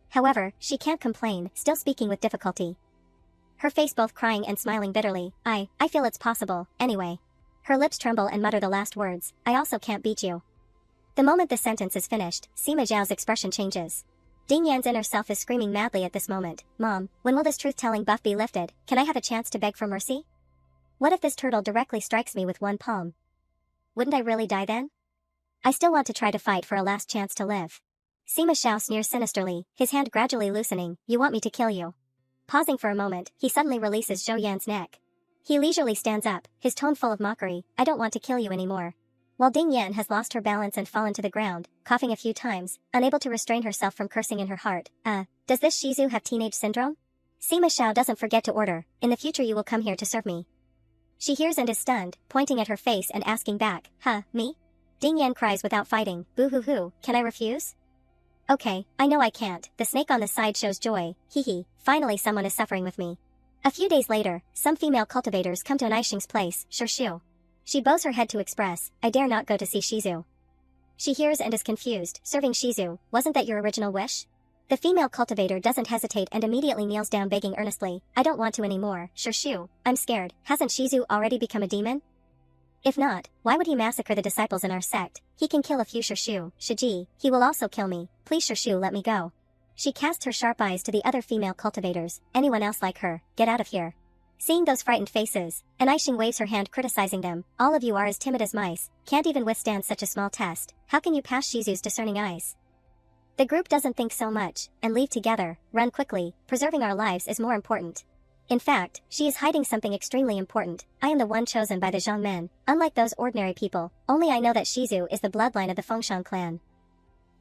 However, she can't complain, still speaking with difficulty. Her face both crying and smiling bitterly. I feel it's possible, anyway. Her lips tremble and mutter the last words, I also can't beat you. The moment the sentence is finished, Sima Zhao's expression changes. Ding Yan's inner self is screaming madly at this moment. Mom, when will this truth-telling buff be lifted? Can I have a chance to beg for mercy? What if this turtle directly strikes me with one palm? Wouldn't I really die then? I still want to try to fight for a last chance to live. Sima Zhao sneers sinisterly, his hand gradually loosening. You want me to kill you? Pausing for a moment, he suddenly releases Zhou Yan's neck. He leisurely stands up, his tone full of mockery. I don't want to kill you anymore. While Ding Yan has lost her balance and fallen to the ground, coughing a few times, unable to restrain herself from cursing in her heart. Does this Shizu have teenage syndrome? Sima Zhao doesn't forget to order, in the future you will come here to serve me. She hears and is stunned, pointing at her face and asking back, me? Ding Yan cries without fighting, boo hoo hoo, can I refuse? Okay, I know I can't. The snake on the side shows joy, hee, finally someone is suffering with me. A few days later, some female cultivators come to Naixing's place, Shirshu. She bows her head to express, I dare not go to see Shizu. She hears and is confused, serving Shizu, wasn't that your original wish? The female cultivator doesn't hesitate and immediately kneels down begging earnestly, I don't want to anymore, Shirshu, I'm scared, hasn't Shizu already become a demon? If not, why would he massacre the disciples in our sect? He can kill a few Shirshu, Shiji, he will also kill me, please Shirshu let me go. She casts her sharp eyes to the other female cultivators, anyone else like her, get out of here. Seeing those frightened faces, Anishing waves her hand criticizing them. All of you are as timid as mice, can't even withstand such a small test. How can you pass Shizu's discerning eyes? The group doesn't think so much, and leave together, run quickly, preserving our lives is more important. In fact, she is hiding something extremely important. I am the one chosen by the Zhang men, unlike those ordinary people, only I know that Shizu is the bloodline of the Fengshan clan.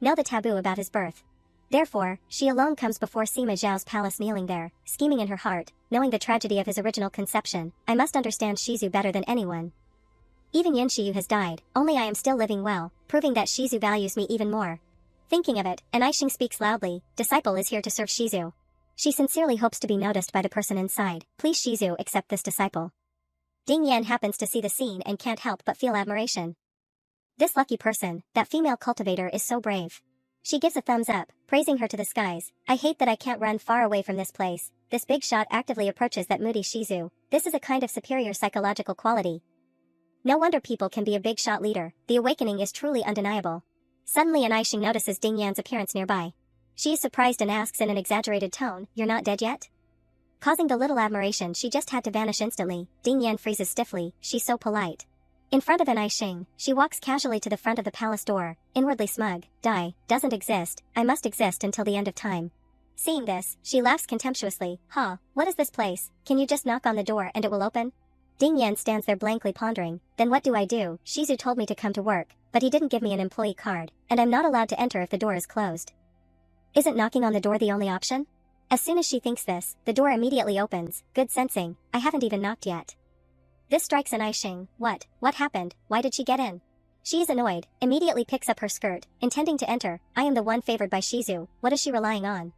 Know the taboo about his birth. Therefore, she alone comes before Sima Zhao's palace kneeling there, scheming in her heart, knowing the tragedy of his original conception. I must understand Shizu better than anyone. Even Yin Shiyu has died, only I am still living well, proving that Shizu values me even more. Thinking of it, Anishing speaks loudly, disciple is here to serve Shizu. She sincerely hopes to be noticed by the person inside. Please Shizu accept this disciple. Ding Yan happens to see the scene and can't help but feel admiration. This lucky person, that female cultivator is so brave. She gives a thumbs up, praising her to the skies. I hate that I can't run far away from this place. This big shot actively approaches that moody Shizu. This is a kind of superior psychological quality. No wonder people can be a big shot leader. The awakening is truly undeniable. Suddenly Anishing notices Ding Yan's appearance nearby. She is surprised and asks in an exaggerated tone, "You're not dead yet?" Causing the little admiration she just had to vanish instantly, Ding Yan freezes stiffly, she's so polite. In front of Anishing, she walks casually to the front of the palace door, inwardly smug. Doesn't exist, I must exist until the end of time. Seeing this, she laughs contemptuously. What is this place? Can you just knock on the door and it will open? Ding Yan stands there blankly pondering. Then what do? Shizu told me to come to work, but he didn't give me an employee card, and I'm not allowed to enter if the door is closed. Isn't knocking on the door the only option? As soon as she thinks this, the door immediately opens. Good sensing, I haven't even knocked yet. This strikes Anishing. What happened? Why did she get in? She is annoyed, immediately picks up her skirt, intending to enter. I am the one favored by Shizu, what is she relying on?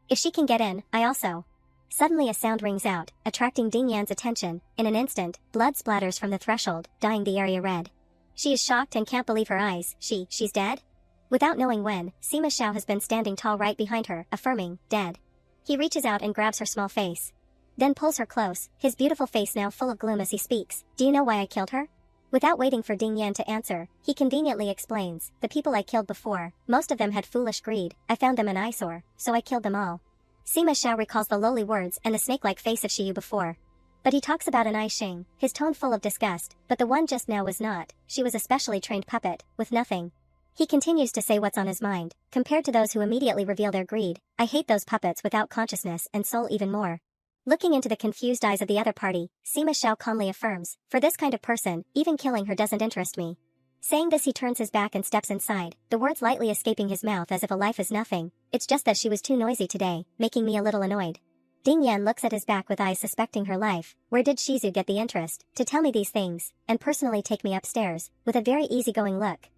If she can get in, I also. Suddenly a sound rings out, attracting Ding Yan's attention. In an instant, blood splatters from the threshold, dyeing the area red. She is shocked and can't believe her eyes. She's dead? Without knowing when, Sima Xiao has been standing tall right behind her, affirming, dead. He reaches out and grabs her small face. Then pulls her close, his beautiful face now full of gloom as he speaks. Do you know why I killed her? Without waiting for Ding Yan to answer, he conveniently explains. The people I killed before, most of them had foolish greed. I found them an eyesore, so I killed them all. Sima Xiao recalls the lowly words and the snake-like face of Shiyu before. But he talks about Anishing, his tone full of disgust, but the one just now was not. She was a specially trained puppet, with nothing. He continues to say what's on his mind. Compared to those who immediately reveal their greed, I hate those puppets without consciousness and soul even more. Looking into the confused eyes of the other party, Sima Xiao calmly affirms, for this kind of person, even killing her doesn't interest me. Saying this he turns his back and steps inside, the words lightly escaping his mouth as if a life is nothing. It's just that she was too noisy today, making me a little annoyed. Ding Yan looks at his back with eyes suspecting her life. Where did Shizu get the interest to tell me these things, and personally take me upstairs, with a very easygoing look?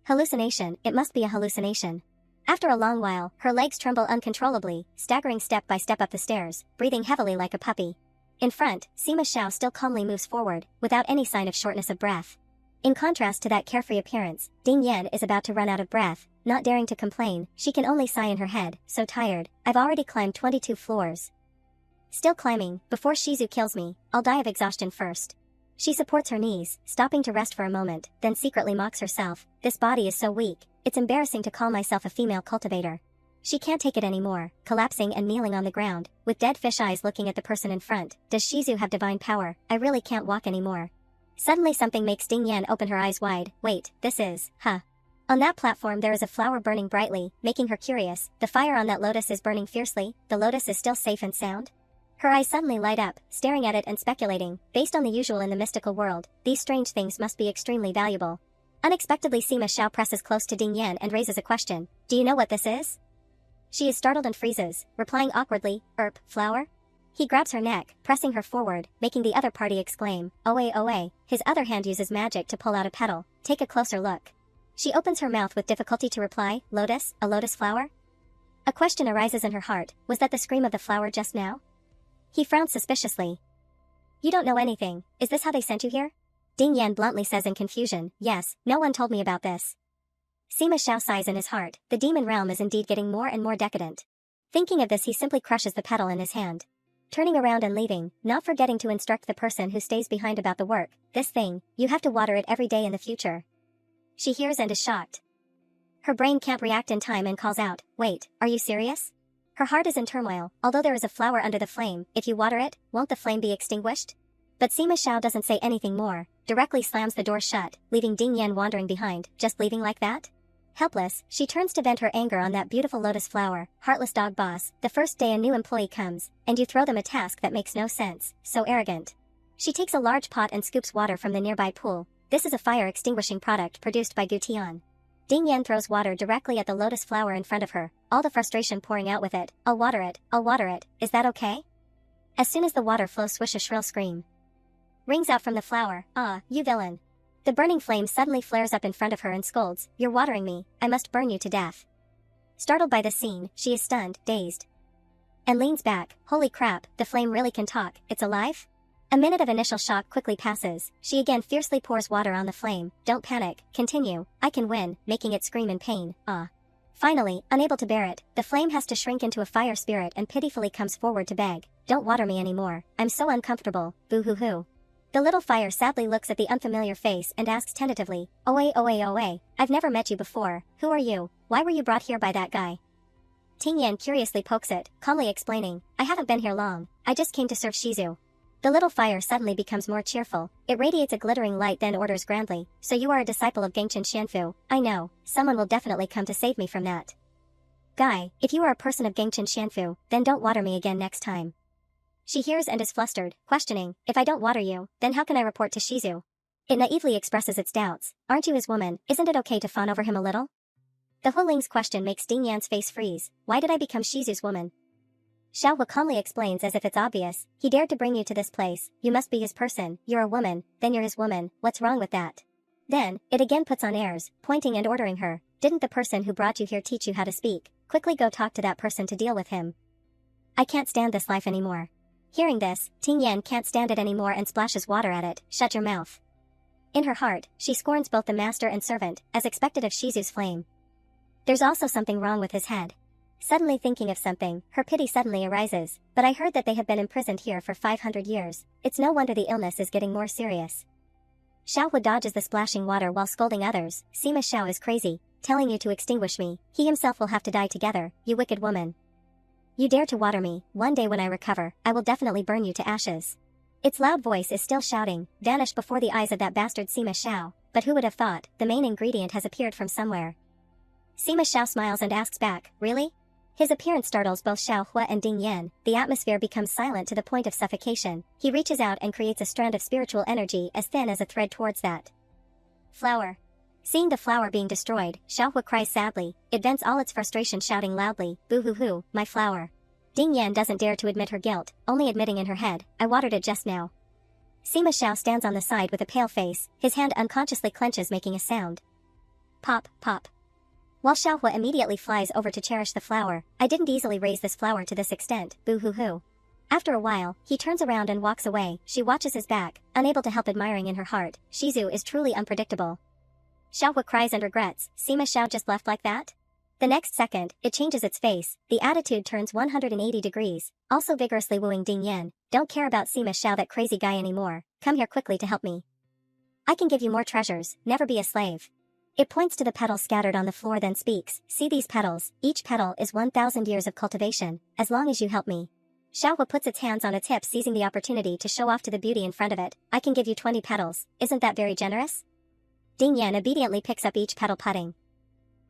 Hallucination, it must be a hallucination. After a long while, her legs tremble uncontrollably, staggering step by step up the stairs, breathing heavily like a puppy. In front, Sima Xiao still calmly moves forward, without any sign of shortness of breath. In contrast to that carefree appearance, Ding Yan is about to run out of breath, not daring to complain. She can only sigh in her head, so tired. I've already climbed 22 floors. Still climbing, before Shizu kills me, I'll die of exhaustion first. She supports her knees, stopping to rest for a moment, then secretly mocks herself. This body is so weak, it's embarrassing to call myself a female cultivator. She can't take it anymore, collapsing and kneeling on the ground, with dead fish eyes looking at the person in front. Does Shizu have divine power? I really can't walk anymore. Suddenly something makes Ding Yan open her eyes wide. Wait, this is, On that platform there is a flower burning brightly, making her curious. The fire on that lotus is burning fiercely. The lotus is still safe and sound? Her eyes suddenly light up, staring at it and speculating. Based on the usual in the mystical world, these strange things must be extremely valuable. Unexpectedly Sima Xiao presses close to Ding Yan and raises a question. Do you know what this is? She is startled and freezes, replying awkwardly, flower? He grabs her neck, pressing her forward, making the other party exclaim, Oe. His other hand uses magic to pull out a petal. Take a closer look. She opens her mouth with difficulty to reply, lotus, a lotus flower? A question arises in her heart. Was that the scream of the flower just now? He frowns suspiciously. You don't know anything, is this how they sent you here? Ding Yan bluntly says in confusion, yes, no one told me about this. Sima Xiao sighs in his heart, the demon realm is indeed getting more and more decadent. Thinking of this he simply crushes the petal in his hand. Turning around and leaving, not forgetting to instruct the person who stays behind about the work. This thing, you have to water it every day in the future. She hears and is shocked. Her brain can't react in time and calls out, wait, are you serious? Her heart is in turmoil. Although there is a flower under the flame, if you water it, won't the flame be extinguished? But Sima Xiao doesn't say anything more, directly slams the door shut, leaving Ding Yan wandering behind. Just leaving like that? Helpless, she turns to vent her anger on that beautiful lotus flower. Heartless dog boss, the first day a new employee comes, and you throw them a task that makes no sense, so arrogant. She takes a large pot and scoops water from the nearby pool. This is a fire-extinguishing product produced by Gutian. Ding Yan throws water directly at the lotus flower in front of her, all the frustration pouring out with it. I'll water it, is that okay? As soon as the water flows, swish, a shrill scream rings out from the flower. Ah, you villain. The burning flame suddenly flares up in front of her and scolds, "You're watering me, I must burn you to death." Startled by the scene, she is stunned, dazed, and leans back. Holy crap, the flame really can talk, it's alive? A minute of initial shock quickly passes. She again fiercely pours water on the flame. Don't panic, continue, I can win, making it scream in pain. Ah. Finally, unable to bear it, the flame has to shrink into a fire spirit and pitifully comes forward to beg, "Don't water me anymore, I'm so uncomfortable, boo-hoo-hoo." The little fire sadly looks at the unfamiliar face and asks tentatively, "Oe, I've never met you before, who are you, why were you brought here by that guy?" Ting Yan curiously pokes it, calmly explaining, "I haven't been here long, I just came to serve Shizu." The little fire suddenly becomes more cheerful, it radiates a glittering light, then orders grandly, "So you are a disciple of Gengchen Xianfu, I know, someone will definitely come to save me from that guy. If you are a person of Gengchen Xianfu, then don't water me again next time." She hears and is flustered, questioning, "If I don't water you, then how can I report to Shizu?" It naively expresses its doubts, "Aren't you his woman, isn't it okay to fawn over him a little?" The Huling's question makes Ding Yan's face freeze. "Why did I become Shizu's woman?" Xiao Hu calmly explains as if it's obvious, "He dared to bring you to this place, you must be his person, you're a woman, then you're his woman, what's wrong with that?" Then, it again puts on airs, pointing and ordering her, "Didn't the person who brought you here teach you how to speak? Quickly go talk to that person to deal with him. I can't stand this life anymore." Hearing this, Ting Yan can't stand it anymore and splashes water at it. "Shut your mouth." In her heart, she scorns both the master and servant, as expected of Shizu's flame. There's also something wrong with his head. Suddenly thinking of something, her pity suddenly arises, "But I heard that they have been imprisoned here for 500 years, it's no wonder the illness is getting more serious." Xiao Hu dodges the splashing water while scolding others, "Sima Xiao is crazy, telling you to extinguish me, he himself will have to die together, you wicked woman. You dare to water me, one day when I recover, I will definitely burn you to ashes." Its loud voice is still shouting, "Vanish before the eyes of that bastard Sima Xiao," but who would have thought, the main ingredient has appeared from somewhere. Sima Xiao smiles and asks back, "Really?" His appearance startles both Xiao Hua and Ding Yan. The atmosphere becomes silent to the point of suffocation. He reaches out and creates a strand of spiritual energy as thin as a thread towards that flower. Seeing the flower being destroyed, Xiao Hua cries sadly, it vents all its frustration shouting loudly, "Boo-hoo-hoo, my flower." Ding Yan doesn't dare to admit her guilt, only admitting in her head, "I watered it just now." Sima Xiao stands on the side with a pale face, his hand unconsciously clenches making a sound. Pop, pop. While Xiao Hua immediately flies over to cherish the flower, "I didn't easily raise this flower to this extent, boo-hoo-hoo." After a while, he turns around and walks away. She watches his back, unable to help admiring in her heart, Shizu is truly unpredictable. Xiao Hua cries and regrets, Sima Xiao just left like that? The next second, it changes its face, the attitude turns 180 degrees, also vigorously wooing Ding Yan, "Don't care about Sima Xiao, that crazy guy, anymore, come here quickly to help me. I can give you more treasures, never be a slave." It points to the petals scattered on the floor, then speaks, "See these petals, each petal is 1,000 years of cultivation, as long as you help me." Xiao Hua puts its hands on its hips, seizing the opportunity to show off to the beauty in front of it, "I can give you 20 petals, isn't that very generous?" Ding Yan obediently picks up each petal, putting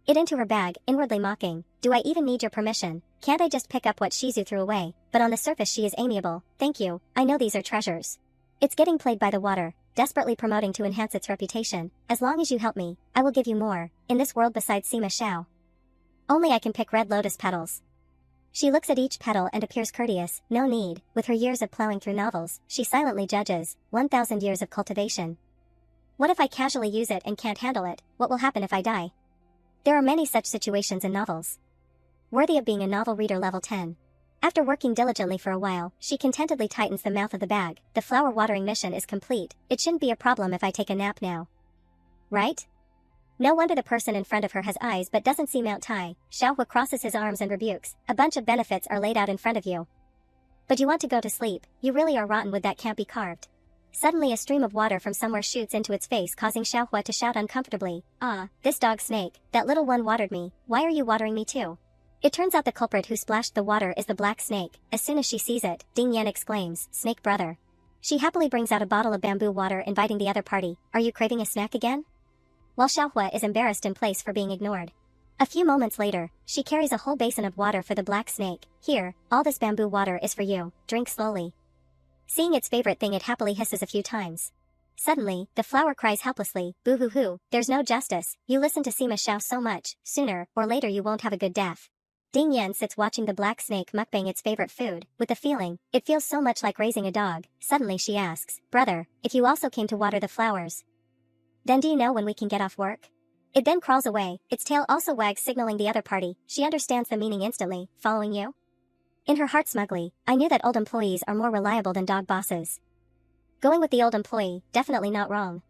it into her bag, inwardly mocking, "Do I even need your permission? Can't I just pick up what Shizu threw away?" But on the surface she is amiable, "Thank you, I know these are treasures." It's getting played by the water, desperately promoting to enhance its reputation, "As long as you help me, I will give you more, in this world besides Sima Xiao. Only I can pick red lotus petals." She looks at each petal and appears courteous, "No need, with her years of plowing through novels," she silently judges, 1,000 years of cultivation. What if I casually use it and can't handle it? What will happen if I die? There are many such situations in novels. Worthy of being a novel reader level 10. After working diligently for a while, she contentedly tightens the mouth of the bag. The flower watering mission is complete. It shouldn't be a problem if I take a nap now. Right? No wonder the person in front of her has eyes but doesn't see Mount Tai. Xiao Hua crosses his arms and rebukes, "A bunch of benefits are laid out in front of you. But you want to go to sleep, you really are rotten, would that can't be carved." Suddenly a stream of water from somewhere shoots into its face, causing Xiao Hua to shout uncomfortably, "Ah, this dog snake, that little one watered me, why are you watering me too?" It turns out the culprit who splashed the water is the black snake. As soon as she sees it, Ding Yan exclaims, "Snake brother." She happily brings out a bottle of bamboo water, inviting the other party. "Are you craving a snack again?" While Xiaohua is embarrassed in place for being ignored. A few moments later, she carries a whole basin of water for the black snake. "Here, all this bamboo water is for you, drink slowly." Seeing its favorite thing, it happily hisses a few times. Suddenly, the flower cries helplessly, "Boo-hoo-hoo, there's no justice, you listen to Sima Xiao so much, sooner or later you won't have a good death." Ding Yan sits watching the black snake mukbang its favorite food, with the feeling, it feels so much like raising a dog. Suddenly she asks, "Brother, if you also came to water the flowers, then do you know when we can get off work?" It then crawls away, its tail also wags, signaling the other party. She understands the meaning instantly. "Following you?" In her heart smugly, I knew that old employees are more reliable than dog bosses. Going with the old employee, definitely not wrong.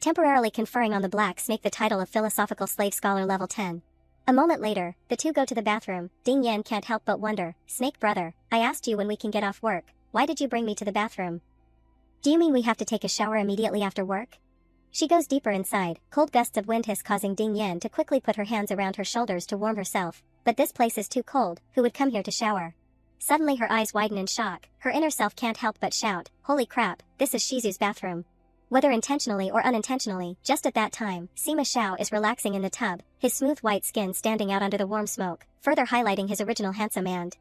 Temporarily conferring on the black snake the title of Philosophical Slave Scholar level 10. A moment later, the two go to the bathroom. Ding Yan can't help but wonder, "Snake brother, I asked you when we can get off work, why did you bring me to the bathroom? Do you mean we have to take a shower immediately after work?" She goes deeper inside, cold gusts of wind hiss, causing Ding Yan to quickly put her hands around her shoulders to warm herself. But this place is too cold, who would come here to shower? Suddenly her eyes widen in shock, her inner self can't help but shout, "Holy crap, this is Shizu's bathroom." Whether intentionally or unintentionally, just at that time, Sima Xiao is relaxing in the tub, his smooth white skin standing out under the warm smoke, further highlighting his original handsome and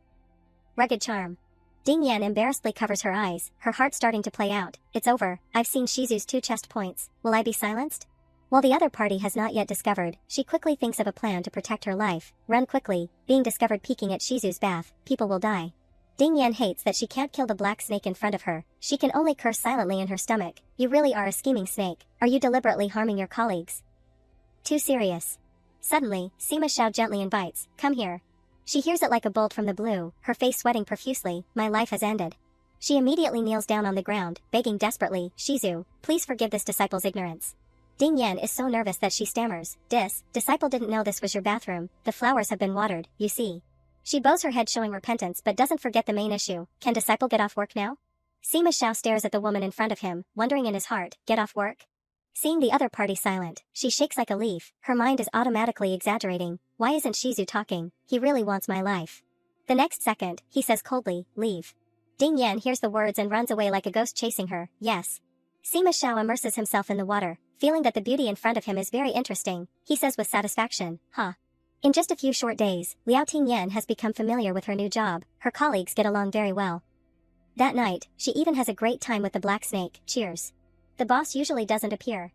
rugged charm. Ding Yan embarrassedly covers her eyes, her heart starting to play out. "It's over, I've seen Shizu's 2 chest points, will I be silenced?" While the other party has not yet discovered, she quickly thinks of a plan to protect her life. Run quickly, being discovered peeking at Shizu's bath, people will die. Ding Yan hates that she can't kill the black snake in front of her, she can only curse silently in her stomach. "You really are a scheming snake, are you deliberately harming your colleagues? Too serious." Suddenly, Sima Xiao gently invites, "Come here." She hears it like a bolt from the blue, her face sweating profusely. "My life has ended." She immediately kneels down on the ground, begging desperately, "Shizu, please forgive this disciple's ignorance." Ding Yan is so nervous that she stammers, Disciple didn't know this was your bathroom, the flowers have been watered, you see." She bows her head showing repentance but doesn't forget the main issue. Can disciple get off work now? Sima Xiao stares at the woman in front of him, wondering in his heart, get off work? Seeing the other party silent, she shakes like a leaf, her mind is automatically exaggerating. Why isn't Shizu talking? He really wants my life. The next second, he says coldly, leave. Ding Yan hears the words and runs away like a ghost chasing her. Yes. Sima Xiao immerses himself in the water, feeling that the beauty in front of him is very interesting. He says with satisfaction, huh. In just a few short days, Liao Tingyan has become familiar with her new job, her colleagues get along very well. That night, she even has a great time with the black snake. Cheers. The boss usually doesn't appear.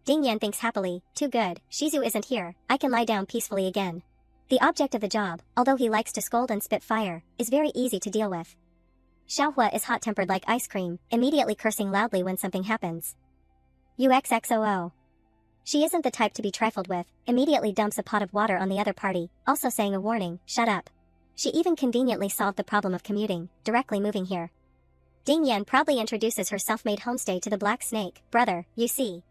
Ding Yan thinks happily, too good, Shizu isn't here, I can lie down peacefully again. The object of the job, although he likes to scold and spit fire, is very easy to deal with. Xiaohua is hot-tempered like ice cream, immediately cursing loudly when something happens. UXXOO. She isn't the type to be trifled with, immediately dumps a pot of water on the other party, also saying a warning, shut up. She even conveniently solved the problem of commuting, directly moving here. Ding Yan proudly introduces her self-made homestay to the black snake. Brother, you see.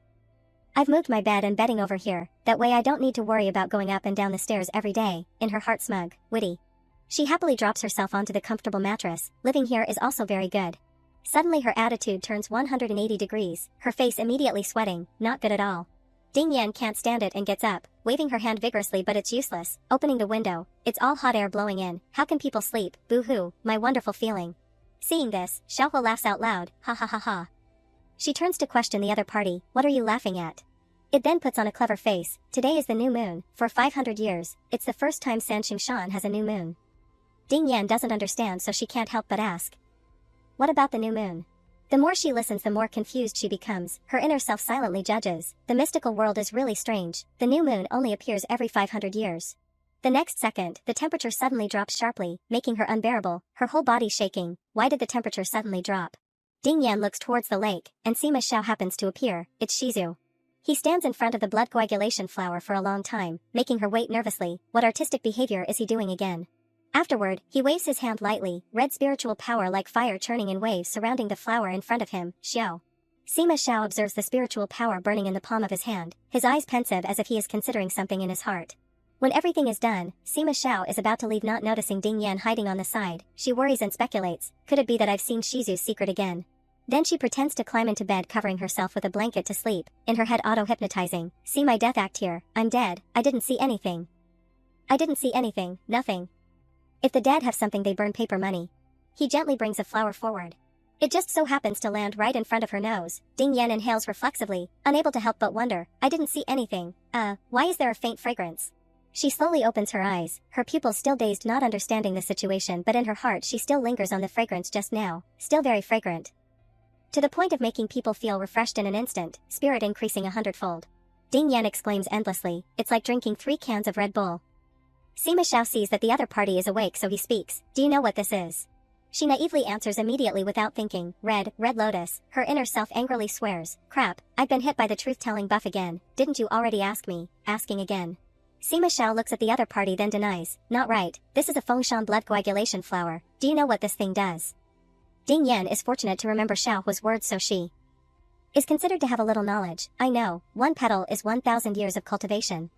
I've moved my bed and bedding over here, that way I don't need to worry about going up and down the stairs every day, in her heart smug, witty. She happily drops herself onto the comfortable mattress, living here is also very good. Suddenly her attitude turns 180 degrees, her face immediately sweating, not good at all. Ding Yan can't stand it and gets up, waving her hand vigorously but it's useless, opening the window, it's all hot air blowing in, how can people sleep, boo-hoo, my wonderful feeling. Seeing this, Xiaohua laughs out loud, ha ha ha ha. She turns to question the other party, what are you laughing at? It then puts on a clever face, today is the new moon, for 500 years, it's the first time Sanxingshan has a new moon. Ding Yan doesn't understand so she can't help but ask. What about the new moon? The more she listens the more confused she becomes, her inner self silently judges, the mystical world is really strange, the new moon only appears every 500 years. The next second, the temperature suddenly drops sharply, making her unbearable, her whole body shaking. Why did the temperature suddenly drop? Ding Yan looks towards the lake, and Sima Xiao happens to appear, it's Shizu. He stands in front of the blood coagulation flower for a long time, making her wait nervously, what artistic behavior is he doing again? Afterward, he waves his hand lightly, red spiritual power like fire churning in waves surrounding the flower in front of him, Xiao. Sima Xiao observes the spiritual power burning in the palm of his hand, his eyes pensive as if he is considering something in his heart. When everything is done, Sima Xiao is about to leave not noticing Ding Yan hiding on the side, she worries and speculates, could it be that I've seen Shizu's secret again? Then she pretends to climb into bed covering herself with a blanket to sleep, in her head auto-hypnotizing, see my death act here, I'm dead, I didn't see anything. I didn't see anything, nothing. If the dead have something they burn paper money. He gently brings a flower forward. It just so happens to land right in front of her nose. Ding Yan inhales reflexively, unable to help but wonder, I didn't see anything. Why is there a faint fragrance? She slowly opens her eyes, her pupils still dazed, not understanding the situation, but in her heart she still lingers on the fragrance just now, still very fragrant. To the point of making people feel refreshed in an instant, spirit increasing 100-fold. Ding Yan exclaims endlessly, it's like drinking 3 cans of Red Bull. Sima Xiao sees that the other party is awake, so he speaks, do you know what this is? She naively answers immediately without thinking, red lotus. Her inner self angrily swears, crap, I've been hit by the truth-telling buff again, didn't you already ask me, asking again. Sima Xiao looks at the other party then denies, not right, this is a Fengshan blood coagulation flower, do you know what this thing does? Ding Yan is fortunate to remember Xiao Hua's words, so she is considered to have a little knowledge. I know, 1 petal is 1,000 years of cultivation.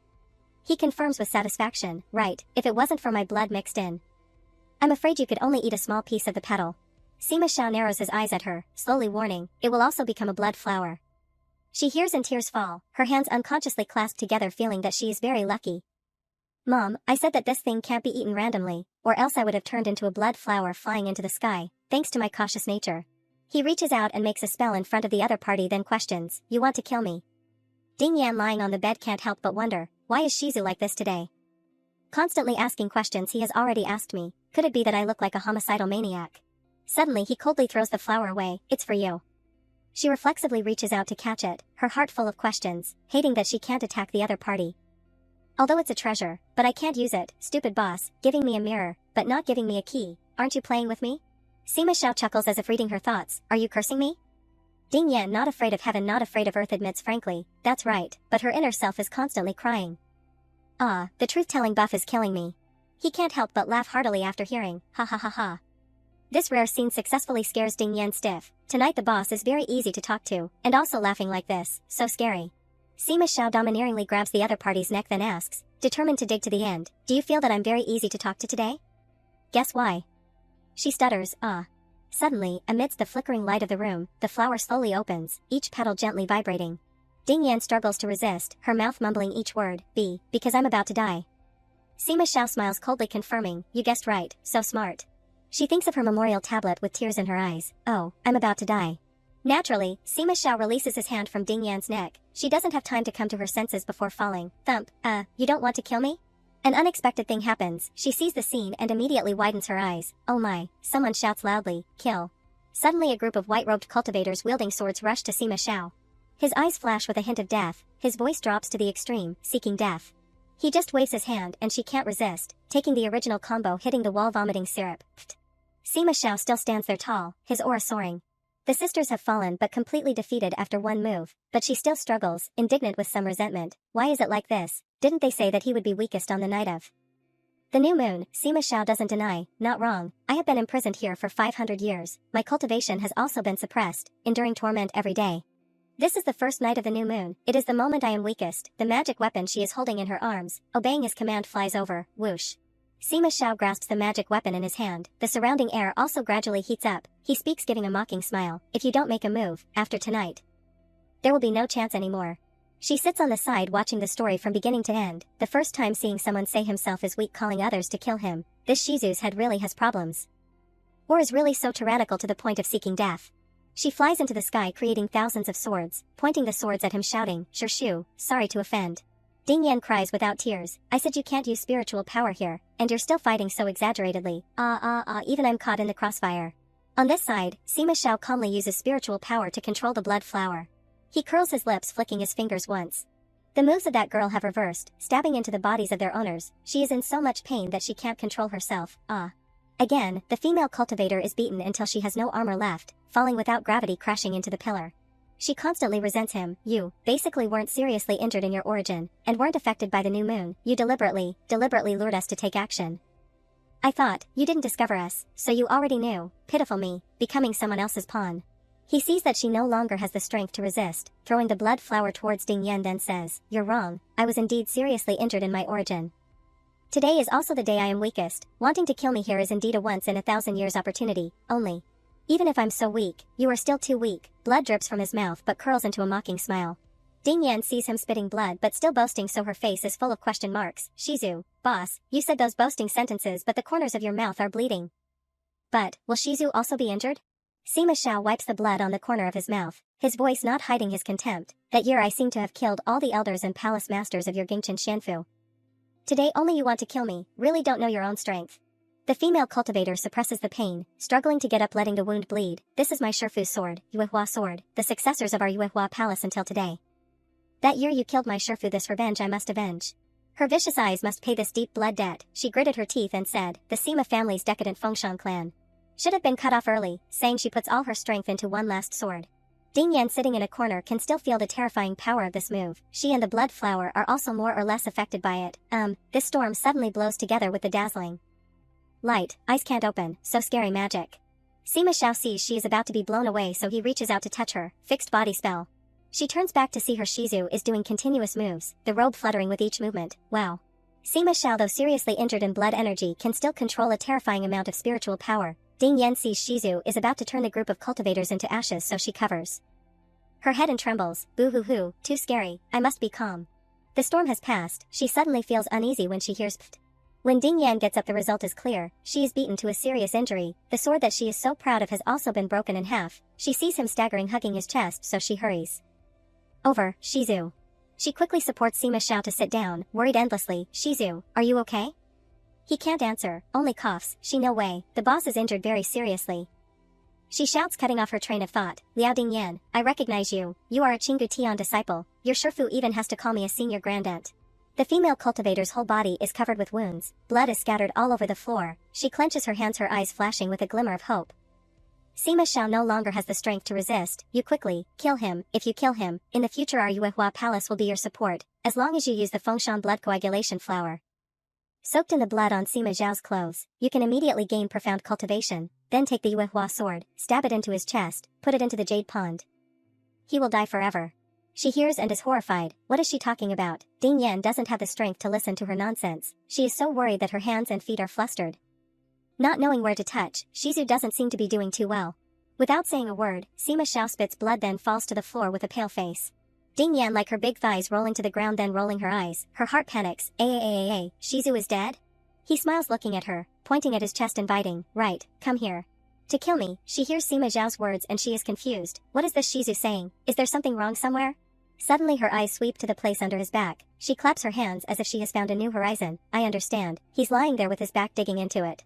He confirms with satisfaction, right, if it wasn't for my blood mixed in. I'm afraid you could only eat a small piece of the petal. Sima Xiao narrows his eyes at her, slowly warning, it will also become a blood flower. She hears and tears fall, her hands unconsciously clasped together, feeling that she is very lucky. Mom, I said that this thing can't be eaten randomly, or else I would have turned into a blood flower flying into the sky, thanks to my cautious nature. He reaches out and makes a spell in front of the other party then questions, you want to kill me? Ding Yan lying on the bed can't help but wonder, why is Shizu like this today? Constantly asking questions he has already asked me, could it be that I look like a homicidal maniac? Suddenly he coldly throws the flower away, it's for you. She reflexively reaches out to catch it, her heart full of questions, hating that she can't attack the other party. Although it's a treasure, but I can't use it, stupid boss, giving me a mirror, but not giving me a key, aren't you playing with me? Sima Xiao chuckles as if reading her thoughts, are you cursing me? Ding Yan, not afraid of heaven, not afraid of earth, admits frankly, that's right, but her inner self is constantly crying. The truth-telling buff is killing me. He can't help but laugh heartily after hearing, ha ha ha ha. This rare scene successfully scares Ding Yan stiff. Tonight the boss is very easy to talk to, and also laughing like this, so scary. Sima Xiao domineeringly grabs the other party's neck then asks, determined to dig to the end, do you feel that I'm very easy to talk to today? Guess why? She stutters, Suddenly, amidst the flickering light of the room, the flower slowly opens, each petal gently vibrating. Ding Yan struggles to resist, her mouth mumbling each word, because I'm about to die. Sima Xiao smiles coldly confirming, you guessed right, so smart. She thinks of her memorial tablet with tears in her eyes, oh, I'm about to die. Naturally, Sima Xiao releases his hand from Ding Yan's neck, she doesn't have time to come to her senses before falling, thump, you don't want to kill me? An unexpected thing happens, she sees the scene and immediately widens her eyes, oh my, someone shouts loudly, kill. Suddenly a group of white-robed cultivators wielding swords rush to Sima Xiao. His eyes flash with a hint of death, his voice drops to the extreme, seeking death. He just waves his hand and she can't resist, taking the original combo, hitting the wall, vomiting syrup. Pfft. Sima Xiao still stands there tall, his aura soaring. The sisters have fallen but completely defeated after one move, but she still struggles, indignant with some resentment. Why is it like this? Didn't they say that he would be weakest on the night of the new moon? Sima Xiao doesn't deny, not wrong, I have been imprisoned here for 500 years, my cultivation has also been suppressed, enduring torment every day. This is the first night of the new moon, it is the moment I am weakest, the magic weapon she is holding in her arms, obeying his command flies over, whoosh. Sima Xiao grasps the magic weapon in his hand, the surrounding air also gradually heats up, he speaks giving a mocking smile, if you don't make a move, after tonight, there will be no chance anymore. She sits on the side watching the story from beginning to end, the first time seeing someone say himself is weak calling others to kill him, this Shizu's head really has problems. Or is really so tyrannical to the point of seeking death. She flies into the sky creating thousands of swords, pointing the swords at him shouting, Shirshu, sorry to offend. Ding Yan cries without tears, I said you can't use spiritual power here, and you're still fighting so exaggeratedly, even I'm caught in the crossfire. On this side, Sima Xiao calmly uses spiritual power to control the blood flower. He curls his lips flicking his fingers once. The moves of that girl have reversed, stabbing into the bodies of their owners, she is in so much pain that she can't control herself, Again, the female cultivator is beaten until she has no armor left, falling without gravity crashing into the pillar. She constantly resents him, you, basically weren't seriously injured in your origin, and weren't affected by the new moon, you deliberately lured us to take action. I thought, you didn't discover us, so you already knew, pitiful me, becoming someone else's pawn. He sees that she no longer has the strength to resist, throwing the blood flower towards Ding Yan then says, you're wrong, I was indeed seriously injured in my origin. Today is also the day I am weakest, wanting to kill me here is indeed a once in 1,000 years opportunity, only. Even if I'm so weak, you are still too weak, blood drips from his mouth but curls into a mocking smile. Ding Yan sees him spitting blood but still boasting, so her face is full of question marks. Shizu, boss, you said those boasting sentences but the corners of your mouth are bleeding. But, will Shizu also be injured? Sima Xiao wipes the blood on the corner of his mouth, his voice not hiding his contempt. That year I seem to have killed all the elders and palace masters of your Gingchen Xianfu. Today only you want to kill me, really don't know your own strength. The female cultivator suppresses the pain, struggling to get up, letting the wound bleed. This is my Shifu sword, Yuehua sword, the successors of our Yuehua palace until today. That year you killed my Shifu, this revenge I must avenge. Her vicious eyes must pay this deep blood debt. She gritted her teeth and said, the Sima family's decadent Fengshan clan should have been cut off early, saying she puts all her strength into one last sword. Ding Yan sitting in a corner can still feel the terrifying power of this move. She and the blood flower are also more or less affected by it. This storm suddenly blows together with the dazzling light. Eyes can't open, so scary magic. Sima Xiao sees she is about to be blown away, so he reaches out to touch her. Fixed body spell. She turns back to see her Shizu is doing continuous moves, the robe fluttering with each movement. Wow. Sima Xiao, though seriously injured in blood energy, can still control a terrifying amount of spiritual power. Ding Yan sees Shizu is about to turn the group of cultivators into ashes, so she covers her head and trembles. Boo-hoo-hoo, too scary, I must be calm. The storm has passed. She suddenly feels uneasy when she hears pfft. When Ding Yan gets up, the result is clear. She is beaten to a serious injury. The sword that she is so proud of has also been broken in half. She sees him staggering, hugging his chest, so she hurries over. Shizu. She quickly supports Sima Xiao to sit down, worried endlessly. Shizu, are you okay? He can't answer, only coughs. She, no way, the boss is injured very seriously. She shouts, cutting off her train of thought. Liao Dingyan, I recognize you. You are a Qinggu Tian disciple. Your Shifu even has to call me a senior grandaunt. The female cultivator's whole body is covered with wounds. Blood is scattered all over the floor. She clenches her hands, her eyes flashing with a glimmer of hope. Sima Xiao no longer has the strength to resist. You quickly kill him. If you kill him, in the future our Yuehua palace will be your support, as long as you use the Fengshan blood coagulation flower. Soaked in the blood on Sima Xiao's clothes, you can immediately gain profound cultivation. Then take the Yuehua sword, stab it into his chest, put it into the jade pond. He will die forever. She hears and is horrified. What is she talking about? Ding Yan doesn't have the strength to listen to her nonsense. She is so worried that her hands and feet are flustered. Not knowing where to touch, Shizu doesn't seem to be doing too well. Without saying a word, Sima Xiao spits blood, then falls to the floor with a pale face. Ding Yan, like her big thighs rolling to the ground, then rolling her eyes. Her heart panics. Shizu is dead? He smiles, looking at her, pointing at his chest, inviting. Right, come here. To kill me. She hears Sima Xiao's words and she is confused. What is this Shizu saying? Is there something wrong somewhere? Suddenly her eyes sweep to the place under his back. She claps her hands as if she has found a new horizon. I understand. He's lying there with his back digging into it.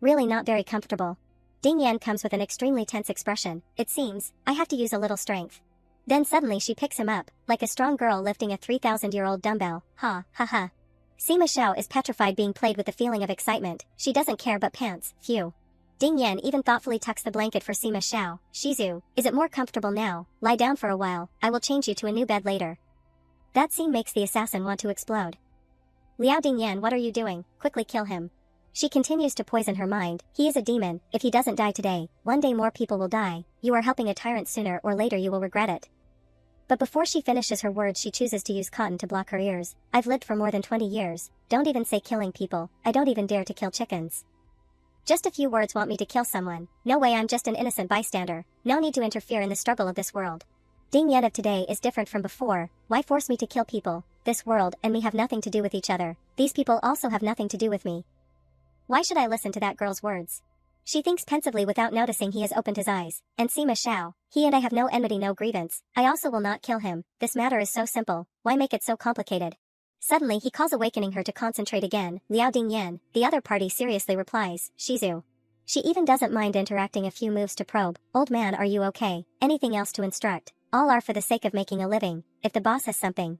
Really not very comfortable. Ding Yan comes with an extremely tense expression. It seems, I have to use a little strength. Then suddenly she picks him up, like a strong girl lifting a 3,000-year-old dumbbell. Ha ha. Sima Xiao is petrified, being played with the feeling of excitement. She doesn't care but pants. Phew. Ding Yan even thoughtfully tucks the blanket for Sima Xiao. Shizu, is it more comfortable now? Lie down for a while, I will change you to a new bed later. That scene makes the assassin want to explode. Liao Dingyan, what are you doing? Quickly kill him. She continues to poison her mind. He is a demon. If he doesn't die today, one day more people will die. You are helping a tyrant. Sooner or later you will regret it. But before she finishes her words, she chooses to use cotton to block her ears. I've lived for more than 20 years. Don't even say killing people. I don't even dare to kill chickens. Just a few words want me to kill someone. No way, I'm just an innocent bystander. No need to interfere in the struggle of this world. Ding Yan of today is different from before. Why force me to kill people? This world and me have nothing to do with each other. These people also have nothing to do with me. Why should I listen to that girl's words? She thinks pensively without noticing he has opened his eyes. And Sima Xiao, he and I have no enmity, no grievance. I also will not kill him. This matter is so simple. Why make it so complicated? Suddenly he calls, awakening her to concentrate again. Liao Dingyan, the other party seriously replies. Shizu. She even doesn't mind interacting a few moves to probe. Old man, are you okay? Anything else to instruct? All are for the sake of making a living. If the boss has something,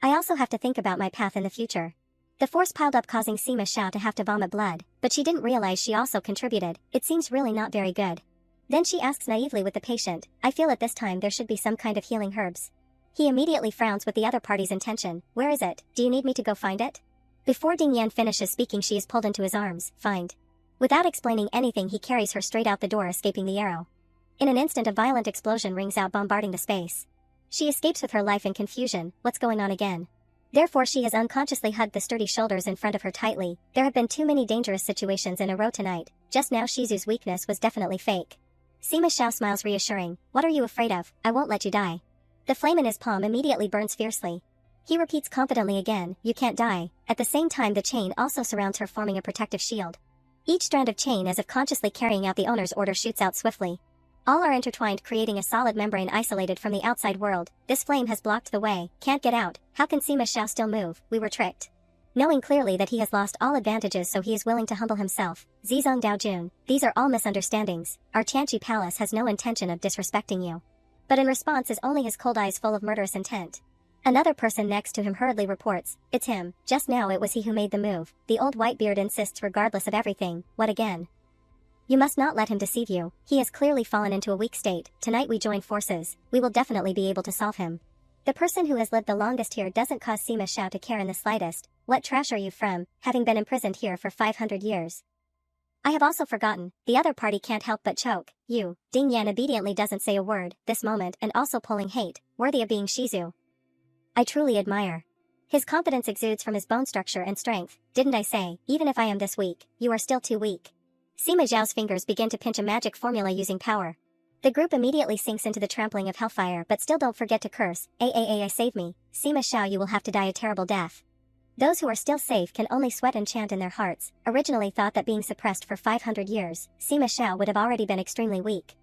I also have to think about my path in the future. The force piled up, causing Sima Xiao to have to vomit blood, but she didn't realize she also contributed. It seems really not very good. Then she asks naively with the patient, I feel at this time there should be some kind of healing herbs. He immediately frowns with the other party's intention. Where is it? Do you need me to go find it? Before Ding Yan finishes speaking, she is pulled into his arms. Find. Without explaining anything, he carries her straight out the door, escaping the arrow. In an instant a violent explosion rings out, bombarding the space. She escapes with her life in confusion. What's going on again? Therefore she has unconsciously hugged the sturdy shoulders in front of her tightly. There have been too many dangerous situations in a row tonight. Just now Shizu's weakness was definitely fake. Sima Xiao smiles reassuring. What are you afraid of? I won't let you die. The flame in his palm immediately burns fiercely. He repeats confidently again, "You can't die." At the same time the chain also surrounds her, forming a protective shield. Each strand of chain, as if consciously carrying out the owner's order, shoots out swiftly. All are intertwined, creating a solid membrane isolated from the outside world. This flame has blocked the way. Can't get out. How can Sima Xiao still move? We were tricked. Knowing clearly that he has lost all advantages, so he is willing to humble himself. Zizong Daojun, these are all misunderstandings. Our Tianqi palace has no intention of disrespecting you. But in response is only his cold eyes full of murderous intent. Another person next to him hurriedly reports, "It's him. Just now it was he who made the move." The old whitebeard insists regardless of everything. "What again?" "You must not let him deceive you. He has clearly fallen into a weak state. Tonight we join forces. We will definitely be able to solve him." The person who has lived the longest here doesn't cause Sima Xiao to care in the slightest. "What trash are you from, having been imprisoned here for 500 years? I have also forgotten." The other party can't help but choke. "You." Ding Yan obediently doesn't say a word, this moment, and also pulling hate, worthy of being Shizu. I truly admire. His confidence exudes from his bone structure and strength. "Didn't I say, even if I am this weak, you are still too weak?" Sima Zhao's fingers begin to pinch a magic formula using power. The group immediately sinks into the trampling of hellfire, but still don't forget to curse, "Aaa, save me. Sima Xiao, you will have to die a terrible death." Those who are still safe can only sweat and chant in their hearts. Originally thought that being suppressed for 500 years, Sima Xiao would have already been extremely weak.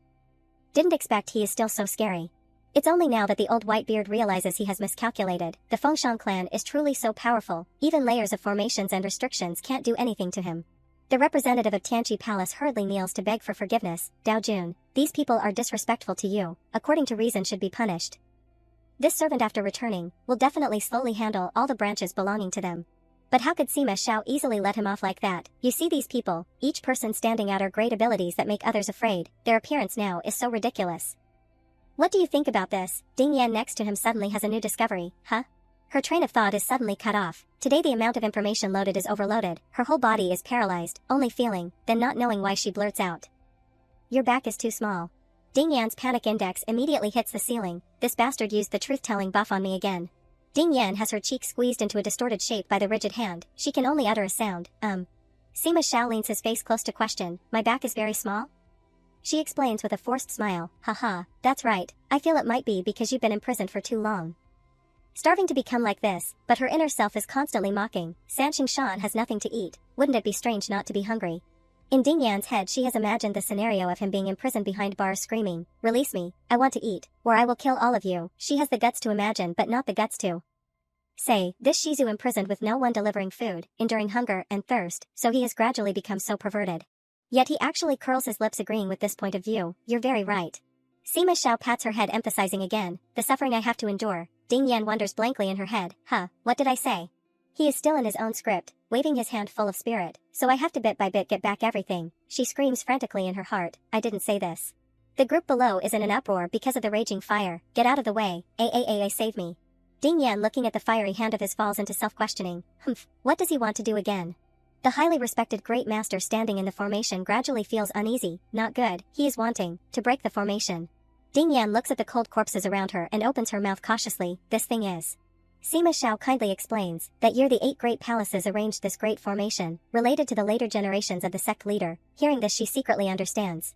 Didn't expect he is still so scary. It's only now that the old whitebeard realizes he has miscalculated. The Fengshan clan is truly so powerful, even layers of formations and restrictions can't do anything to him. The representative of Tianqi Palace hurriedly kneels to beg for forgiveness. "Daojun, these people are disrespectful to you, according to reason should be punished. This servant after returning, will definitely slowly handle all the branches belonging to them." But how could Sima Xiao easily let him off like that? "You see these people, each person standing out are great abilities that make others afraid. Their appearance now is so ridiculous. What do you think about this?" Ding Yan next to him suddenly has a new discovery. Huh? Her train of thought is suddenly cut off. Today the amount of information loaded is overloaded. Her whole body is paralyzed, only feeling, then not knowing why she blurts out, "Your back is too small." Ding Yan's panic index immediately hits the ceiling. This bastard used the truth-telling buff on me again. Ding Yan has her cheek squeezed into a distorted shape by the rigid hand. She can only utter a sound, Sima Xiao leans his face close to question, "My back is very small?" She explains with a forced smile, "Haha, that's right. I feel it might be because you've been imprisoned for too long. Starving to become like this," but her inner self is constantly mocking. Sanxing Shan has nothing to eat. Wouldn't it be strange not to be hungry? In Ding Yan's head she has imagined the scenario of him being imprisoned behind bars screaming, "Release me, I want to eat, or I will kill all of you." She has the guts to imagine but not the guts to say. This Shizu imprisoned with no one delivering food, enduring hunger and thirst, so he has gradually become so perverted. Yet he actually curls his lips agreeing with this point of view. "You're very right." Sima Xiao pats her head emphasizing again, "The suffering I have to endure." Ding Yan wonders blankly in her head, what did I say?" He is still in his own script, waving his hand full of spirit. "So I have to bit by bit get back everything." She screams frantically in her heart, "I didn't say this." The group below is in an uproar because of the raging fire. "Get out of the way, Aaa, save me." Ding Yan, looking at the fiery hand of his, falls into self-questioning. What does he want to do again? The highly respected great master standing in the formation gradually feels uneasy. Not good. He is wanting to break the formation. Ding Yan looks at the cold corpses around her and opens her mouth cautiously. "This thing is..." Sima Xiao kindly explains, "That year the 8 great palaces arranged this great formation, related to the later generations of the sect leader." Hearing this she secretly understands.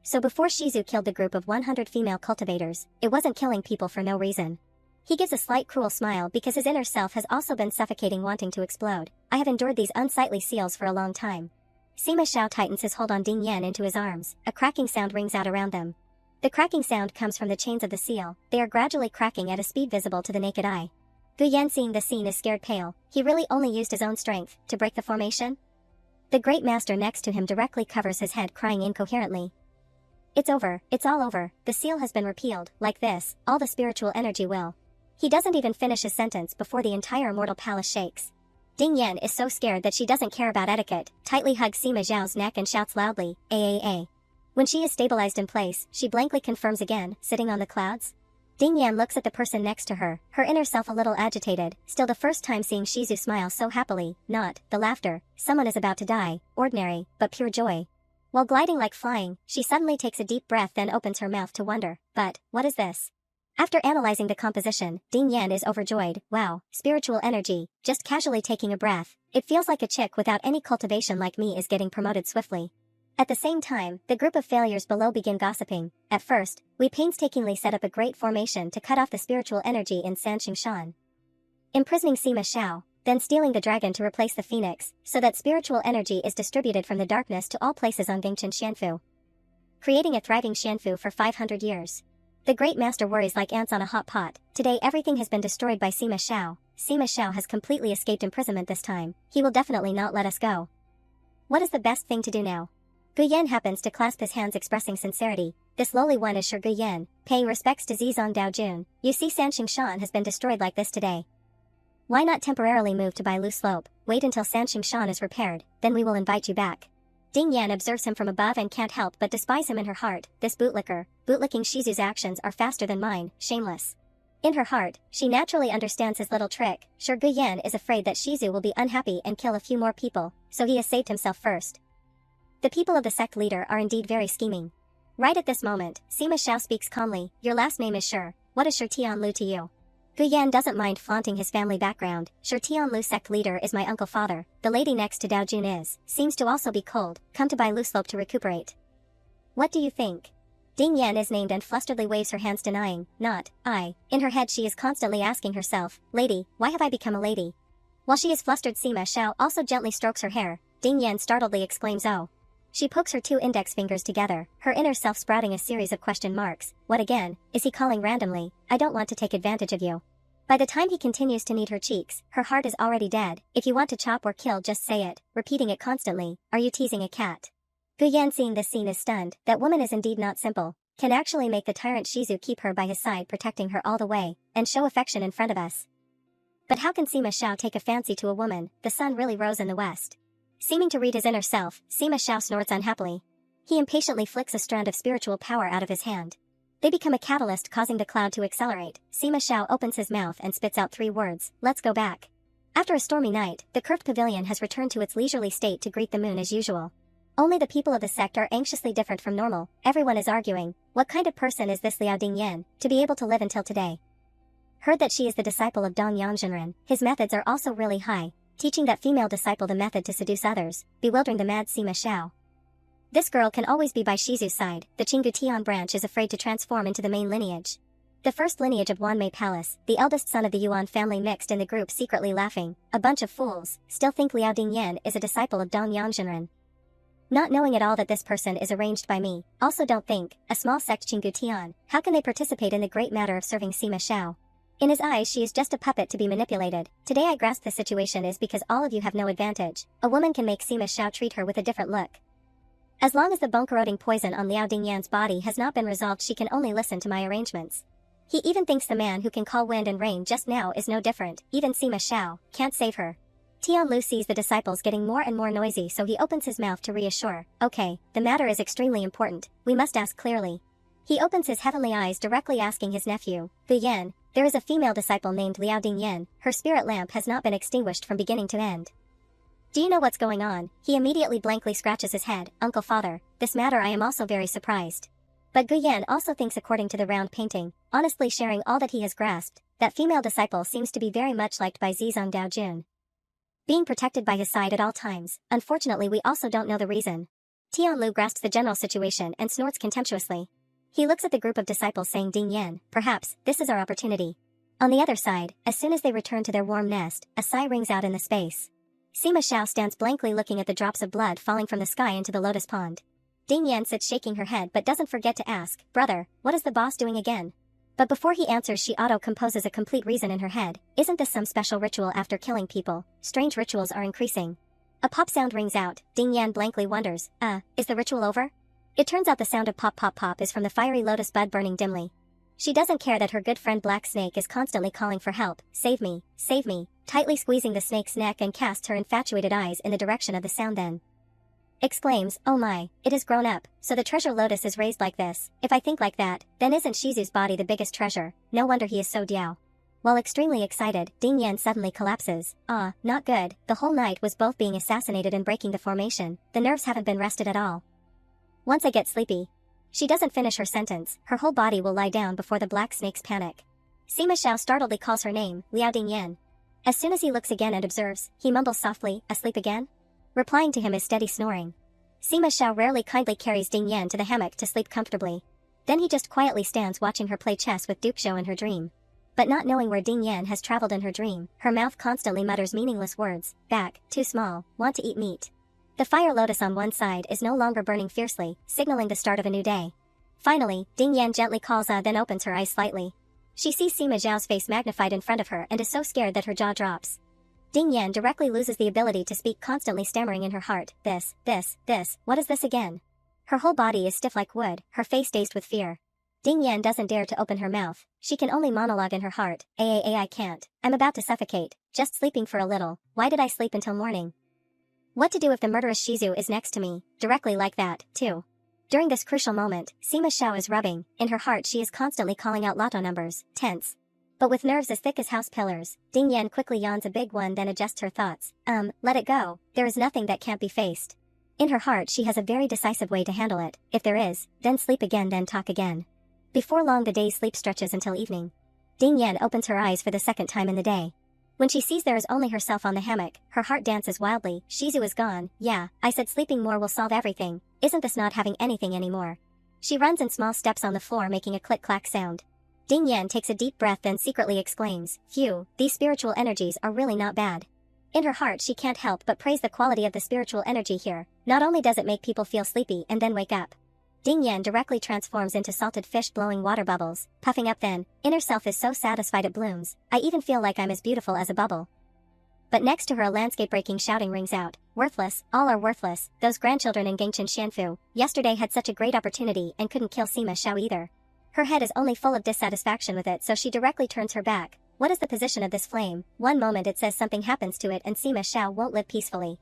So before Shizu killed the group of 100 female cultivators, it wasn't killing people for no reason. He gives a slight cruel smile because his inner self has also been suffocating, wanting to explode. "I have endured these unsightly seals for a long time." Sima Xiao tightens his hold on Ding Yan into his arms. A cracking sound rings out around them. The cracking sound comes from the chains of the seal. They are gradually cracking at a speed visible to the naked eye. Gu Yan, seeing the scene, is scared pale. He really only used his own strength to break the formation? The great master next to him directly covers his head, crying incoherently. "It's over, it's all over. The seal has been repealed. Like this, all the spiritual energy will..." He doesn't even finish his sentence before the entire immortal palace shakes. Ding Yan is so scared that she doesn't care about etiquette, tightly hugs Sima Zhao's neck and shouts loudly, "Aaa." When she is stabilized in place, she blankly confirms again, "Sitting on the clouds?" Ding Yan looks at the person next to her, her inner self a little agitated, still the first time seeing Shizu smile so happily, not the laughter, someone is about to die, ordinary, but pure joy. While gliding like flying, she suddenly takes a deep breath, then opens her mouth to wonder, "But, what is this?" After analyzing the composition, Ding Yan is overjoyed. "Wow, spiritual energy." Just casually taking a breath, "It feels like a chick without any cultivation like me is getting promoted swiftly." At the same time, the group of failures below begin gossiping. At first, we painstakingly set up a great formation to cut off the spiritual energy in Sanxing Shan, imprisoning Sima Xiao, then stealing the dragon to replace the phoenix, so that spiritual energy is distributed from the darkness to all places on Gingchen Xianfu, creating a thriving Xianfu for 500 years. The great master worries like ants on a hot pot. Today everything has been destroyed by Sima Xiao. Sima Xiao has completely escaped imprisonment this time. He will definitely not let us go. What is the best thing to do now? Guyan happens to clasp his hands expressing sincerity. This lowly one is sure Guyan, paying respects to Zizong Daojun. You see Sanxing Shan has been destroyed like this today. Why not temporarily move to Bailu Slope, wait until Sanxing Shan is repaired, then we will invite you back. Ding Yan observes him from above and can't help but despise him in her heart. This bootlicker, bootlicking Shizu's actions are faster than mine, shameless. In her heart, she naturally understands his little trick. Sure Guyan is afraid that Shizu will be unhappy and kill a few more people, so he has saved himself first. The people of the sect leader are indeed very scheming. Right at this moment, Sima Xiao speaks calmly. Your last name is Sure. What is Sure Tianlu to you? Guyan doesn't mind flaunting his family background. Sure Tianlu sect leader is my uncle father. The lady next to Daojun seems to also be cold. Come to Bailu Slope to recuperate. What do you think? Ding Yan is named and flusteredly waves her hands denying, not, I. In her head she is constantly asking herself, lady, why have I become a lady? While she is flustered Sima Xiao also gently strokes her hair. Ding Yan startledly exclaims oh. She pokes her 2 index fingers together, her inner self sprouting a series of question marks. What again? Is he calling randomly? I don't want to take advantage of you. By the time he continues to knead her cheeks, her heart is already dead. If you want to chop or kill just say it, repeating it constantly. Are you teasing a cat? Guyan seeing this scene is stunned. That woman is indeed not simple. Can actually make the tyrant Shizu keep her by his side protecting her all the way, and show affection in front of us. But how can Sima Xiao take a fancy to a woman? The sun really rose in the west. Seeming to read his inner self, Sima Xiao snorts unhappily. He impatiently flicks a strand of spiritual power out of his hand. They become a catalyst causing the cloud to accelerate. Sima Xiao opens his mouth and spits out 3 words, let's go back. After a stormy night, the curved pavilion has returned to its leisurely state to greet the moon as usual. Only the people of the sect are anxiously different from normal. Everyone is arguing, what kind of person is this Liao Dingyan, to be able to live until today? Heard that she is the disciple of Dong Yangzhenren. His methods are also really high, teaching that female disciple the method to seduce others, bewildering the mad Sima Xiao. This girl can always be by Shizu's side. The Qinggu Tian branch is afraid to transform into the main lineage. The first lineage of Wanmei Palace, the eldest son of the Yuan family mixed in the group secretly laughing. A bunch of fools, still think Liao Dingyan is a disciple of Dong Yangzhenren. Not knowing at all that this person is arranged by me. Also don't think, a small sect Qinggu Tian, how can they participate in the great matter of serving Sima Xiao? In his eyes she is just a puppet to be manipulated. Today I grasp the situation is because all of you have no advantage. A woman can make Sima Xiao treat her with a different look. As long as the bone-corroding poison on Liao Dingyan's body has not been resolved she can only listen to my arrangements. He even thinks the man who can call wind and rain just now is no different. Even Sima Xiao can't save her. Tianlu sees the disciples getting more and more noisy so he opens his mouth to reassure. Okay, the matter is extremely important. We must ask clearly. He opens his heavenly eyes directly asking his nephew, Guyan. There is a female disciple named Liao Dingyan. Her spirit lamp has not been extinguished from beginning to end. Do you know what's going on? He immediately blankly scratches his head. Uncle father, this matter I am also very surprised. But Guyan also thinks according to the round painting, honestly sharing all that he has grasped, that female disciple seems to be very much liked by Zizong Daojun, being protected by his side at all times. Unfortunately we also don't know the reason. Tianlu grasps the general situation and snorts contemptuously. He looks at the group of disciples saying Ding Yan, perhaps, this is our opportunity. On the other side, as soon as they return to their warm nest, a sigh rings out in the space. Sima Xiao stands blankly looking at the drops of blood falling from the sky into the lotus pond. Ding Yan sits shaking her head but doesn't forget to ask, brother, what is the boss doing again? But before he answers she auto-composes a complete reason in her head. Isn't this some special ritual after killing people? Strange rituals are increasing. A pop sound rings out. Ding Yan blankly wonders, is the ritual over? It turns out the sound of pop pop pop is from the fiery lotus bud burning dimly. She doesn't care that her good friend Black Snake is constantly calling for help. Save me, tightly squeezing the snake's neck and casts her infatuated eyes in the direction of the sound then exclaims, oh my, it has grown up, so the treasure lotus is raised like this. If I think like that, then isn't Shizu's body the biggest treasure? No wonder he is so diao. While extremely excited, Ding Yan suddenly collapses. Not good. The whole night was both being assassinated and breaking the formation. The nerves haven't been rested at all. Once I get sleepy. She doesn't finish her sentence, her whole body will lie down before the black snake's panic. Sima Xiao startledly calls her name, Liao Dingyan. As soon as he looks again and observes, he mumbles softly, asleep again? Replying to him is steady snoring. Sima Xiao rarely kindly carries Ding Yan to the hammock to sleep comfortably. Then he just quietly stands watching her play chess with Duke Zhou in her dream. But not knowing where Ding Yan has traveled in her dream, her mouth constantly mutters meaningless words, back, too small, want to eat meat. The fire lotus on one side is no longer burning fiercely, signaling the start of a new day. Finally, Ding Yan gently calls then opens her eyes slightly. She sees Sima Zhao's face magnified in front of her and is so scared that her jaw drops. Ding Yan directly loses the ability to speak, constantly stammering in her heart, this, what is this again? Her whole body is stiff like wood, her face dazed with fear. Ding Yan doesn't dare to open her mouth, she can only monologue in her heart, I can't, I'm about to suffocate, just sleeping for a little, why did I sleep until morning? What to do if the murderous Shizu is next to me, directly like that, too. During this crucial moment, Sima Xiao is rubbing, in her heart she is constantly calling out lotto numbers, tense. But with nerves as thick as house pillars, Ding Yan quickly yawns a big one, then adjusts her thoughts, let it go, there is nothing that can't be faced. In her heart she has a very decisive way to handle it, if there is, then sleep again then talk again. Before long the day's sleep stretches until evening. Ding Yan opens her eyes for the second time in the day. When she sees there is only herself on the hammock, her heart dances wildly, Shizu is gone, yeah, I said sleeping more will solve everything, isn't this not having anything anymore? She runs in small steps on the floor making a click-clack sound. Ding Yan takes a deep breath then secretly exclaims, phew, these spiritual energies are really not bad. In her heart she can't help but praise the quality of the spiritual energy here, not only does it make people feel sleepy and then wake up. Ding Yan directly transforms into salted fish blowing water bubbles, puffing up then, inner self is so satisfied it blooms, I even feel like I'm as beautiful as a bubble. But next to her a landscape-breaking shouting rings out, worthless, all are worthless, those grandchildren in Gangchen Xianfu, yesterday had such a great opportunity and couldn't kill Sima Xiao either. Her head is only full of dissatisfaction with it so she directly turns her back, what is the position of this flame, one moment it says something happens to it and Sima Xiao won't live peacefully.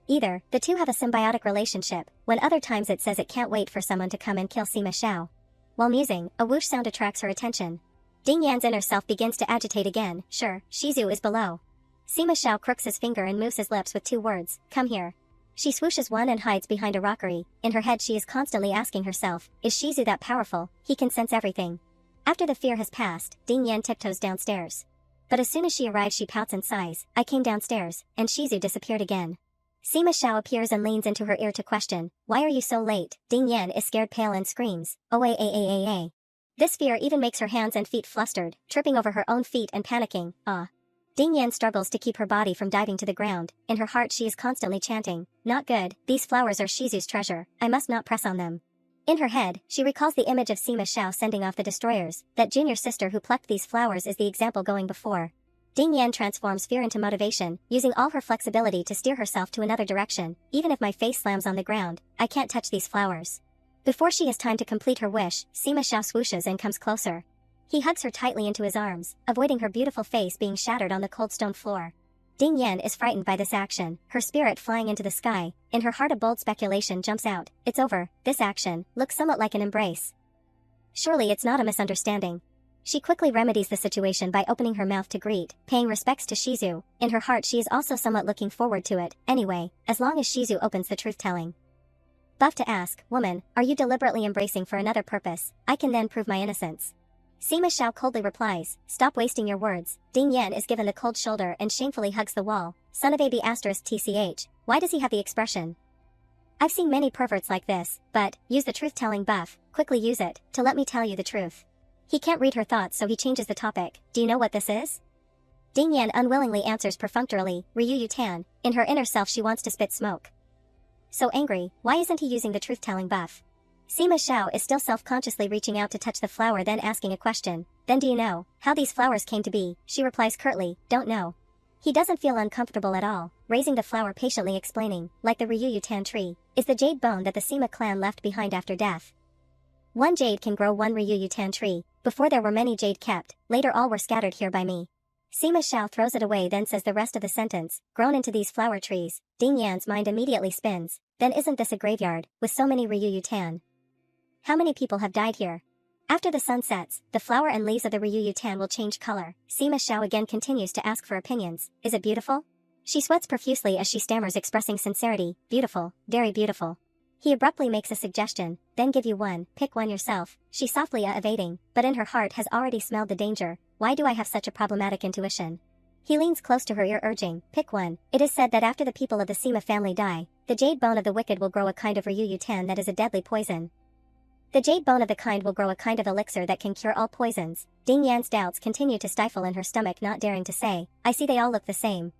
Either, the two have a symbiotic relationship, when other times it says it can't wait for someone to come and kill Sima Xiao. While musing, a whoosh sound attracts her attention. Ding Yan's inner self begins to agitate again, sure, Shizu is below. Sima Xiao crooks his finger and moves his lips with two words, come here. She swooshes one and hides behind a rockery, in her head she is constantly asking herself, is Shizu that powerful, he can sense everything. After the fear has passed, Ding Yan tiptoes downstairs. But as soon as she arrives she pouts and sighs, I came downstairs, and Shizu disappeared again. Sima Xiao appears and leans into her ear to question, why are you so late? Ding Yan is scared pale and screams, oh. This fear even makes her hands and feet flustered, tripping over her own feet and panicking, ah. Ding Yan struggles to keep her body from diving to the ground, in her heart she is constantly chanting, not good, these flowers are Shizu's treasure, I must not press on them. In her head, she recalls the image of Sima Xiao sending off the destroyers, that junior sister who plucked these flowers is the example going before. Ding Yan transforms fear into motivation, using all her flexibility to steer herself to another direction, even if my face slams on the ground, I can't touch these flowers. Before she has time to complete her wish, Sima Xiao swooshes and comes closer. He hugs her tightly into his arms, avoiding her beautiful face being shattered on the cold stone floor. Ding Yan is frightened by this action, her spirit flying into the sky, in her heart a bold speculation jumps out, it's over, this action looks somewhat like an embrace. Surely it's not a misunderstanding. She quickly remedies the situation by opening her mouth to greet, paying respects to Shizu, in her heart she is also somewhat looking forward to it, anyway, as long as Shizu opens the truth-telling. Buff to ask, woman, are you deliberately embracing for another purpose, I can then prove my innocence. Sima Xiao coldly replies, stop wasting your words. Ding Yan is given the cold shoulder and shamefully hugs the wall, son of AB****, why does he have the expression? I've seen many perverts like this, but, use the truth-telling buff, quickly use it, to let me tell you the truth. He can't read her thoughts so he changes the topic, do you know what this is? Ding Yan unwillingly answers perfunctorily, Ryu Yutan, in her inner self she wants to spit smoke. So angry, why isn't he using the truth-telling buff? Sima Xiao is still self-consciously reaching out to touch the flower then asking a question, then do you know, how these flowers came to be? She replies curtly, don't know. He doesn't feel uncomfortable at all, raising the flower patiently explaining, like the Ryu Yutan tree, is the jade bone that the Sima clan left behind after death. One jade can grow one Ryu Yutan tree, before there were many jade kept, later all were scattered here by me. Sima Xiao throws it away then says the rest of the sentence, grown into these flower trees. Ding Yan's mind immediately spins, then isn't this a graveyard, with so many Ryu Yutan? How many people have died here? After the sun sets, the flower and leaves of the Ryu Yutan will change color. Sima Xiao again continues to ask for opinions, is it beautiful? She sweats profusely as she stammers expressing sincerity, beautiful, very beautiful. He abruptly makes a suggestion, then give you one, pick one yourself, she softly evading, but in her heart has already smelled the danger, why do I have such a problematic intuition? He leans close to her ear urging, pick one, it is said that after the people of the Sima family die, The jade bone of the wicked will grow a kind of Ryuyu-tan that is a deadly poison. The jade bone of the kind will grow a kind of elixir that can cure all poisons. Ding Yan's doubts continue to stifle in her stomach, not daring to say, I see they all look the same.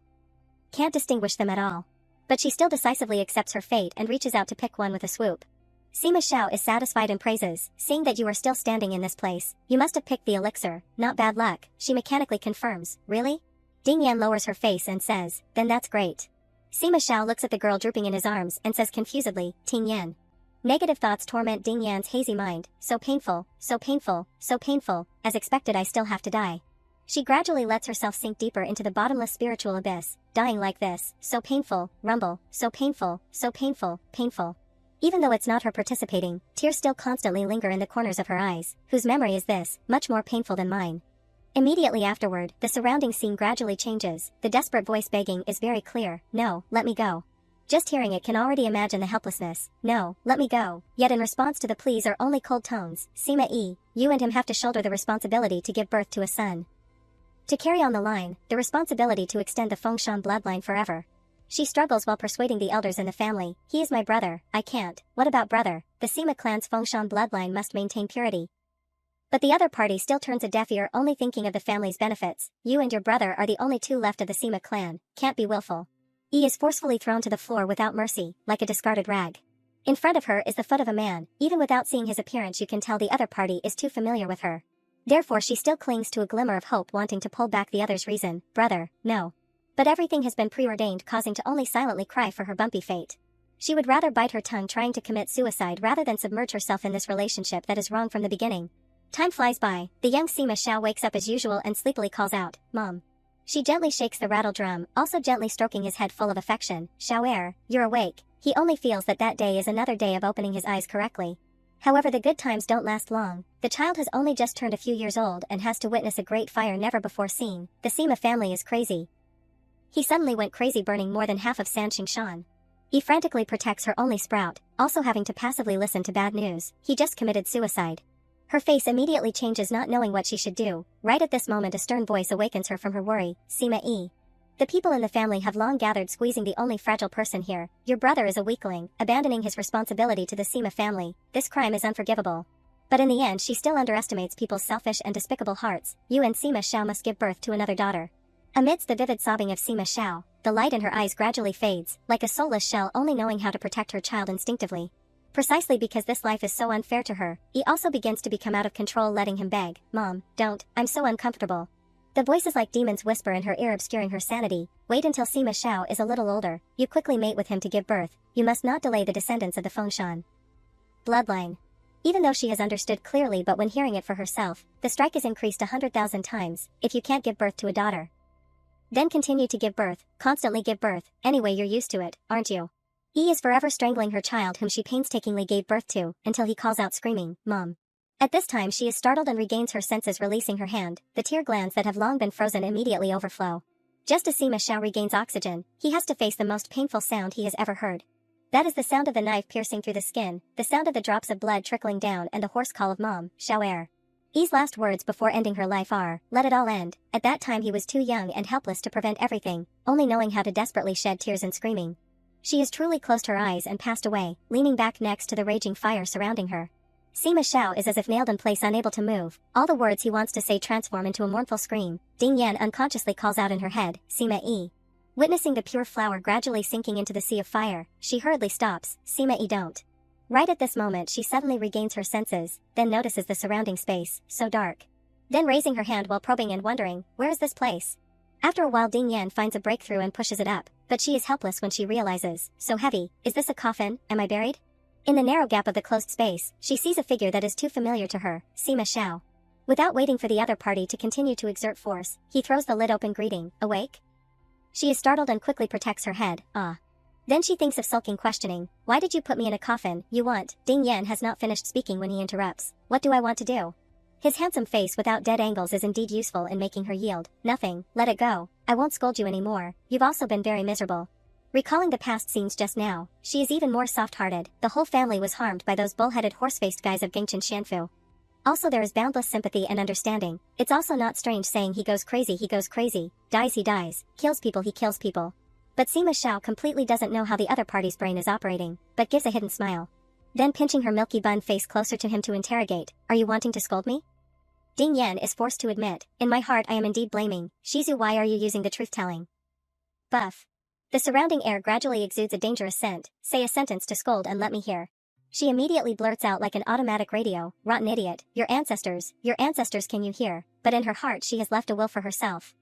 Can't distinguish them at all. But she still decisively accepts her fate and reaches out to pick one with a swoop. Sima Xiao is satisfied and praises, seeing that you are still standing in this place, you must have picked the elixir, not bad luck, she mechanically confirms, really? Ding Yan lowers her face and says, then that's great. Sima Xiao looks at the girl drooping in his arms and says confusedly, Ting Yan. Negative thoughts torment Ding Yan's hazy mind, so painful, so painful, so painful, as expected I still have to die. She gradually lets herself sink deeper into the bottomless spiritual abyss, dying like this, so painful, rumble, so painful, so painful, painful. Even though it's not her participating, tears still constantly linger in the corners of her eyes, whose memory is this, much more painful than mine. Immediately afterward, the surrounding scene gradually changes, the desperate voice begging is very clear, no, let me go. Just hearing it can already imagine the helplessness, no, let me go, yet in response to the pleas are only cold tones, Sima Yi, you and him have to shoulder the responsibility to give birth to a son. To carry on the line, the responsibility to extend the Fengshan bloodline forever. She struggles while persuading the elders in the family, he is my brother, I can't, what about brother, the Sima clan's Fengshan bloodline must maintain purity. But the other party still turns a deaf ear only thinking of the family's benefits, you and your brother are the only two left of the Sima clan, can't be willful. Yi is forcefully thrown to the floor without mercy, like a discarded rag. In front of her is the foot of a man, even without seeing his appearance you can tell the other party is too familiar with her. Therefore she still clings to a glimmer of hope wanting to pull back the other's reason, brother, no. But everything has been preordained causing to only silently cry for her bumpy fate. She would rather bite her tongue trying to commit suicide rather than submerge herself in this relationship that is wrong from the beginning. Time flies by, the young Sima Xiao wakes up as usual and sleepily calls out, Mom. She gently shakes the rattle drum, also gently stroking his head full of affection, Xiao, you're awake. He only feels that that day is another day of opening his eyes correctly. However, the good times don't last long. The child has only just turned a few years old and has to witness a great fire never before seen. The Sima family is crazy. He suddenly went crazy, burning more than half of Sanxingshan. He frantically protects her only sprout, also having to passively listen to bad news. He just committed suicide. Her face immediately changes, not knowing what she should do. Right at this moment a stern voice awakens her from her worry, Sima Yi. The people in the family have long gathered, squeezing the only fragile person here. Your brother is a weakling, abandoning his responsibility to the Sima family. This crime is unforgivable. But in the end she still underestimates people's selfish and despicable hearts. You and Sima Xiao must give birth to another daughter. Amidst the vivid sobbing of Sima Xiao, the light in her eyes gradually fades, like a soulless shell only knowing how to protect her child instinctively. Precisely because this life is so unfair to her, he also begins to become out of control, letting him beg, Mom, don't, I'm so uncomfortable. The voices like demons whisper in her ear, obscuring her sanity. Wait until Sima Xiao is a little older, you quickly mate with him to give birth, you must not delay the descendants of the Fengshan bloodline. Even though she has understood clearly, but when hearing it for herself, the strike is increased 100,000 times. If you can't give birth to a daughter, then continue to give birth, constantly give birth, anyway you're used to it, aren't you? Yi is forever strangling her child whom she painstakingly gave birth to, until he calls out screaming, Mom. At this time she is startled and regains her senses, releasing her hand. The tear glands that have long been frozen immediately overflow. Just as Sima Xiao regains oxygen, he has to face the most painful sound he has ever heard. That is the sound of the knife piercing through the skin, the sound of the drops of blood trickling down, and the hoarse call of Mom, Xiao. Yi's last words before ending her life are, let it all end. At that time he was too young and helpless to prevent everything, only knowing how to desperately shed tears and screaming. She has truly closed her eyes and passed away, leaning back next to the raging fire surrounding her. Sima Xiao is as if nailed in place, unable to move. All the words he wants to say transform into a mournful scream. Ding Yan unconsciously calls out in her head, Sima Yi. Witnessing the pure flower gradually sinking into the sea of fire, she hurriedly stops, Sima Yi don't. Right at this moment she suddenly regains her senses, then notices the surrounding space, so dark. Then raising her hand while probing and wondering, where is this place? After a while Ding Yan finds a breakthrough and pushes it up, but she is helpless when she realizes, so heavy, is this a coffin, am I buried? In the narrow gap of the closed space, she sees a figure that is too familiar to her, Sima Xiao. Without waiting for the other party to continue to exert force, he throws the lid open, greeting, awake? She is startled and quickly protects her head, Then she thinks of sulking, questioning, why did you put me in a coffin, you want? Ding Yan has not finished speaking when he interrupts, what do I want to do? His handsome face without dead angles is indeed useful in making her yield. Nothing, let it go. I won't scold you anymore, you've also been very miserable. Recalling the past scenes just now, she is even more soft-hearted. The whole family was harmed by those bull-headed horse-faced guys of Gengchen Xianfu. Also there is boundless sympathy and understanding. It's also not strange saying he goes crazy, dies he dies, kills people he kills people. But Sima Xiao completely doesn't know how the other party's brain is operating, but gives a hidden smile. Then pinching her milky bun face closer to him to interrogate, "Are you wanting to scold me?" Ding Yan is forced to admit, "In my heart I am indeed blaming. Shizu, why are you using the truth-telling?" Buff. The surrounding air gradually exudes a dangerous scent. "Say a sentence to scold and let me hear." She immediately blurts out like an automatic radio, "Rotten idiot, your ancestors can you hear?" But in her heart she has left a will for herself.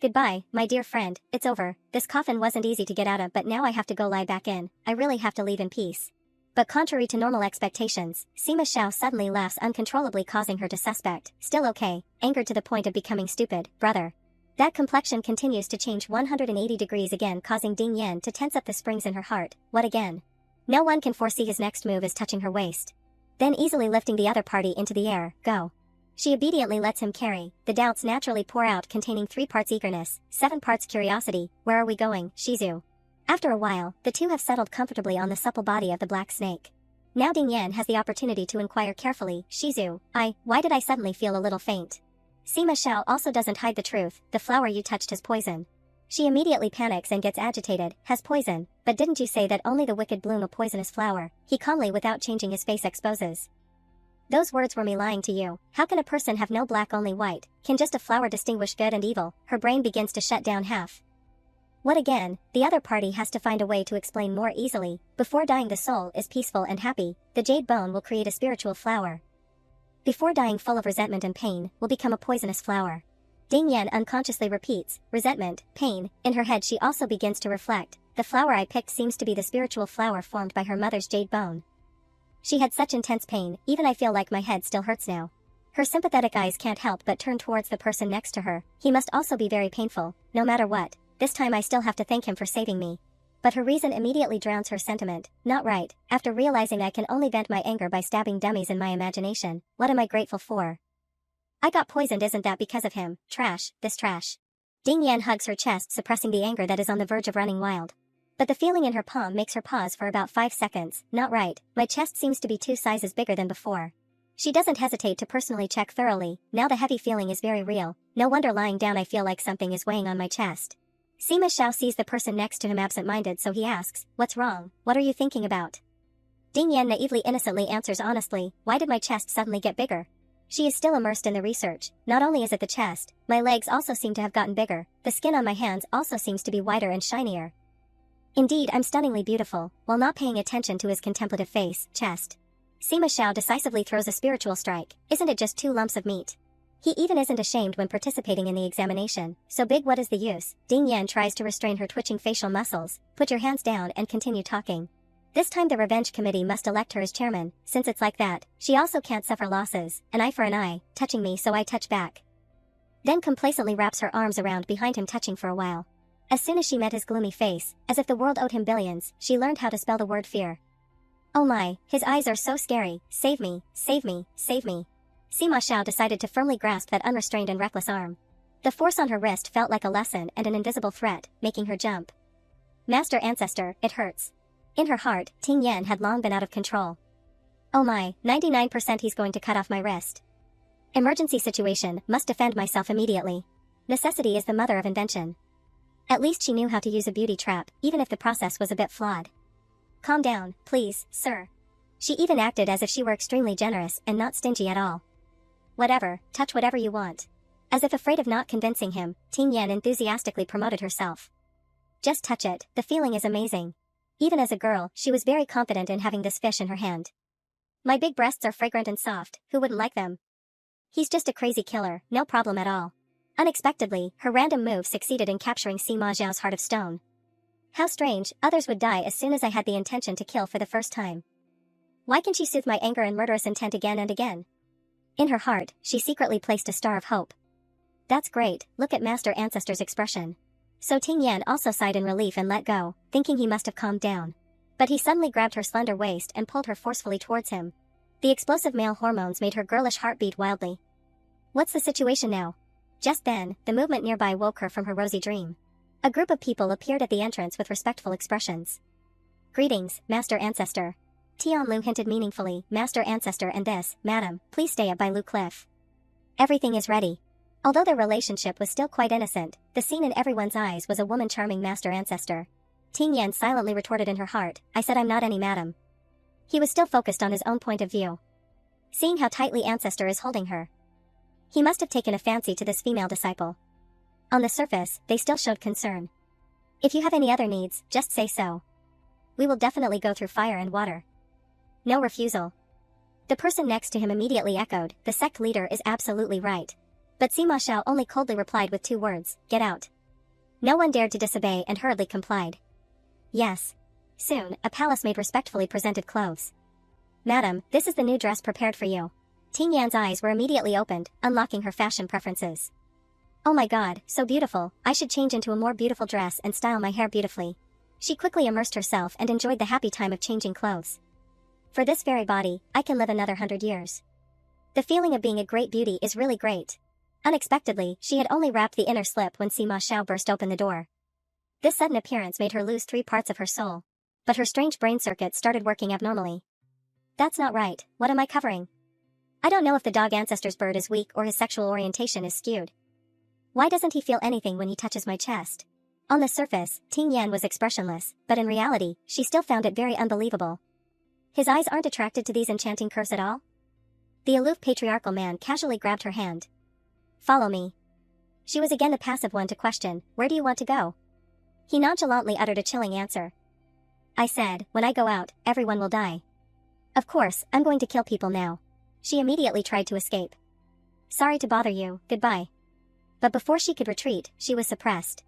"Goodbye, my dear friend, it's over. This coffin wasn't easy to get out of, but now I have to go lie back in. I really have to leave in peace." But contrary to normal expectations, Sima Xiao suddenly laughs uncontrollably, causing her to suspect, "Still okay," angered to the point of becoming stupid, "brother." That complexion continues to change 180 degrees again, causing Ding Yan to tense up the springs in her heart. What again? No one can foresee his next move is touching her waist. Then easily lifting the other party into the air, "Go." She obediently lets him carry. The doubts naturally pour out, containing 3 parts eagerness, 7 parts curiosity. "Where are we going, Shizu?" After a while, the two have settled comfortably on the supple body of the black snake. Now Ding Yan has the opportunity to inquire carefully, "Shizu, why did I suddenly feel a little faint?" Sima Xiao also doesn't hide the truth, "The flower you touched has poison." She immediately panics and gets agitated, "Has poison? But didn't you say that only the wicked bloom a poisonous flower?" He calmly, without changing his face, exposes. "Those words were me lying to you. How can a person have no black, only white? Can just a flower distinguish good and evil?" Her brain begins to shut down half. What again? The other party has to find a way to explain more easily. Before dying the soul is peaceful and happy. The jade bone will create a spiritual flower. Before dying full of resentment and pain, will become a poisonous flower. Ding Yan unconsciously repeats, "Resentment, pain." In her head she also begins to reflect, "The flower I picked seems to be the spiritual flower formed by her mother's jade bone. She had such intense pain, even I feel like my head still hurts now." Her sympathetic eyes can't help but turn towards the person next to her. He must also be very painful. No matter what, this time I still have to thank him for saving me. But her reason immediately drowns her sentiment. "Not right. After realizing I can only vent my anger by stabbing dummies in my imagination, what am I grateful for? I got poisoned, isn't that because of him? Trash, this trash." Ding Yan hugs her chest, suppressing the anger that is on the verge of running wild. But the feeling in her palm makes her pause for about 5 seconds. "Not right. My chest seems to be 2 sizes bigger than before." She doesn't hesitate to personally check thoroughly. Now the heavy feeling is very real. "No wonder lying down I feel like something is weighing on my chest." Sima Xiao sees the person next to him absent-minded, so he asks, "What's wrong? What are you thinking about?" Ding Yan naively innocently answers honestly, "Why did my chest suddenly get bigger?" She is still immersed in the research. "Not only is it the chest, my legs also seem to have gotten bigger. The skin on my hands also seems to be whiter and shinier. Indeed, I'm stunningly beautiful." While not paying attention to his contemplative face, chest. Sima Xiao decisively throws a spiritual strike. "Isn't it just 2 lumps of meat?" He even isn't ashamed when participating in the examination. "So big, what is the use?" Ding Yan tries to restrain her twitching facial muscles. "Put your hands down and continue talking." This time the revenge committee must elect her as chairman. Since it's like that, she also can't suffer losses. "An eye for an eye, touching me so I touch back." Then complacently wraps her arms around behind him, touching for a while. As soon as she met his gloomy face, as if the world owed him billions, she learned how to spell the word fear. "Oh my, his eyes are so scary. Save me, save me, save me." Sima Xiao decided to firmly grasp that unrestrained and reckless arm. The force on her wrist felt like a lesson and an invisible threat, making her jump. "Master Ancestor, it hurts." In her heart, Ting Yan had long been out of control. "Oh my, 99% he's going to cut off my wrist. Emergency situation, must defend myself immediately. Necessity is the mother of invention." At least she knew how to use a beauty trap, even if the process was a bit flawed. "Calm down, please, sir." She even acted as if she were extremely generous and not stingy at all. "Whatever, touch whatever you want." As if afraid of not convincing him, Ting Yan enthusiastically promoted herself. "Just touch it, the feeling is amazing." Even as a girl, she was very confident in having this fish in her hand. "My big breasts are fragrant and soft, who wouldn't like them? He's just a crazy killer, no problem at all." Unexpectedly, her random move succeeded in capturing Sima Zhao's heart of stone. "How strange, others would die as soon as I had the intention to kill for the first time. Why can she soothe my anger and murderous intent again and again?" In her heart, she secretly placed a star of hope. "That's great, look at Master Ancestor's expression." So Ting Yan also sighed in relief and let go, thinking he must have calmed down. But he suddenly grabbed her slender waist and pulled her forcefully towards him. The explosive male hormones made her girlish heart beat wildly. "What's the situation now?" Just then, the movement nearby woke her from her rosy dream. A group of people appeared at the entrance with respectful expressions. "Greetings, Master Ancestor." Tian Lu hinted meaningfully, "Master Ancestor and this, madam, please stay up by Lu Cliff. Everything is ready." Although their relationship was still quite innocent, the scene in everyone's eyes was a woman charming master ancestor. Ting Yan silently retorted in her heart, "I said I'm not any madam." He was still focused on his own point of view. Seeing how tightly ancestor is holding her, he must have taken a fancy to this female disciple. On the surface, they still showed concern. "If you have any other needs, just say so. We will definitely go through fire and water." No refusal. The person next to him immediately echoed, "The sect leader is absolutely right." But Sima Xiao only coldly replied with 2 words, "Get out." No one dared to disobey and hurriedly complied. Yes. Soon, a palace maid respectfully presented clothes. "Madam, this is the new dress prepared for you." Ting Yan's eyes were immediately opened, unlocking her fashion preferences. "Oh my god, so beautiful, I should change into a more beautiful dress and style my hair beautifully." She quickly immersed herself and enjoyed the happy time of changing clothes. "For this very body, I can live another 100 years. The feeling of being a great beauty is really great." Unexpectedly, she had only wrapped the inner slip when Sima Xiao burst open the door. This sudden appearance made her lose 3 parts of her soul. But her strange brain circuit started working abnormally. "That's not right, what am I covering? I don't know if the dog ancestor's bird is weak or his sexual orientation is skewed. Why doesn't he feel anything when he touches my chest?" On the surface, Ting Yan was expressionless, but in reality, she still found it very unbelievable. His eyes aren't attracted to these enchanting curves at all? The aloof patriarchal man casually grabbed her hand. "Follow me." She was again the passive one to question, "Where do you want to go?" He nonchalantly uttered a chilling answer. "I said, when I go out, everyone will die. Of course, I'm going to kill people now." She immediately tried to escape. "Sorry to bother you, goodbye." But before she could retreat, she was suppressed.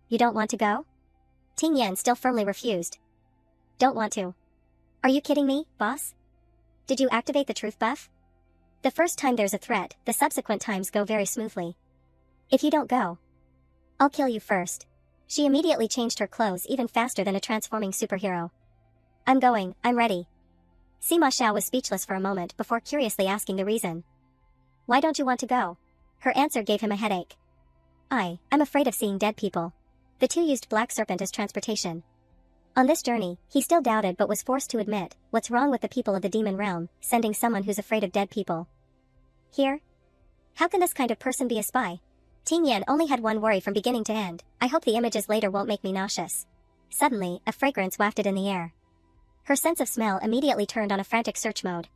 "You don't want to go?" Ting Yan still firmly refused. "Don't want to. Are you kidding me, boss? Did you activate the truth buff? The first time there's a threat, the subsequent times go very smoothly. If you don't go, I'll kill you first." She immediately changed her clothes even faster than a transforming superhero. "I'm going, I'm ready." Sima Xiao was speechless for a moment before curiously asking the reason. "Why don't you want to go?" Her answer gave him a headache. I'm afraid of seeing dead people." The two used Black Serpent as transportation. On this journey, he still doubted but was forced to admit, what's wrong with the people of the demon realm, sending someone who's afraid of dead people? Here? How can this kind of person be a spy? Ting Yan only had one worry from beginning to end, "I hope the images later won't make me nauseous." Suddenly, a fragrance wafted in the air. Her sense of smell immediately turned on a frantic search mode.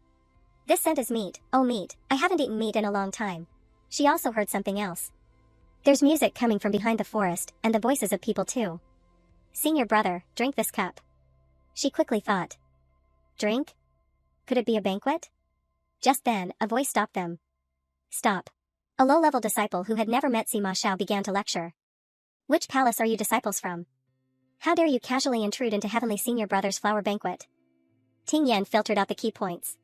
"This scent is meat, oh meat, I haven't eaten meat in a long time." She also heard something else. There's music coming from behind the forest, and the voices of people too. "Senior brother, drink this cup." She quickly thought. Drink? Could it be a banquet? Just then, a voice stopped them. "Stop." A low-level disciple who had never met Sima Xiao began to lecture. "Which palace are you disciples from? How dare you casually intrude into Heavenly Senior Brother's flower banquet?" Ting Yan filtered out the key points.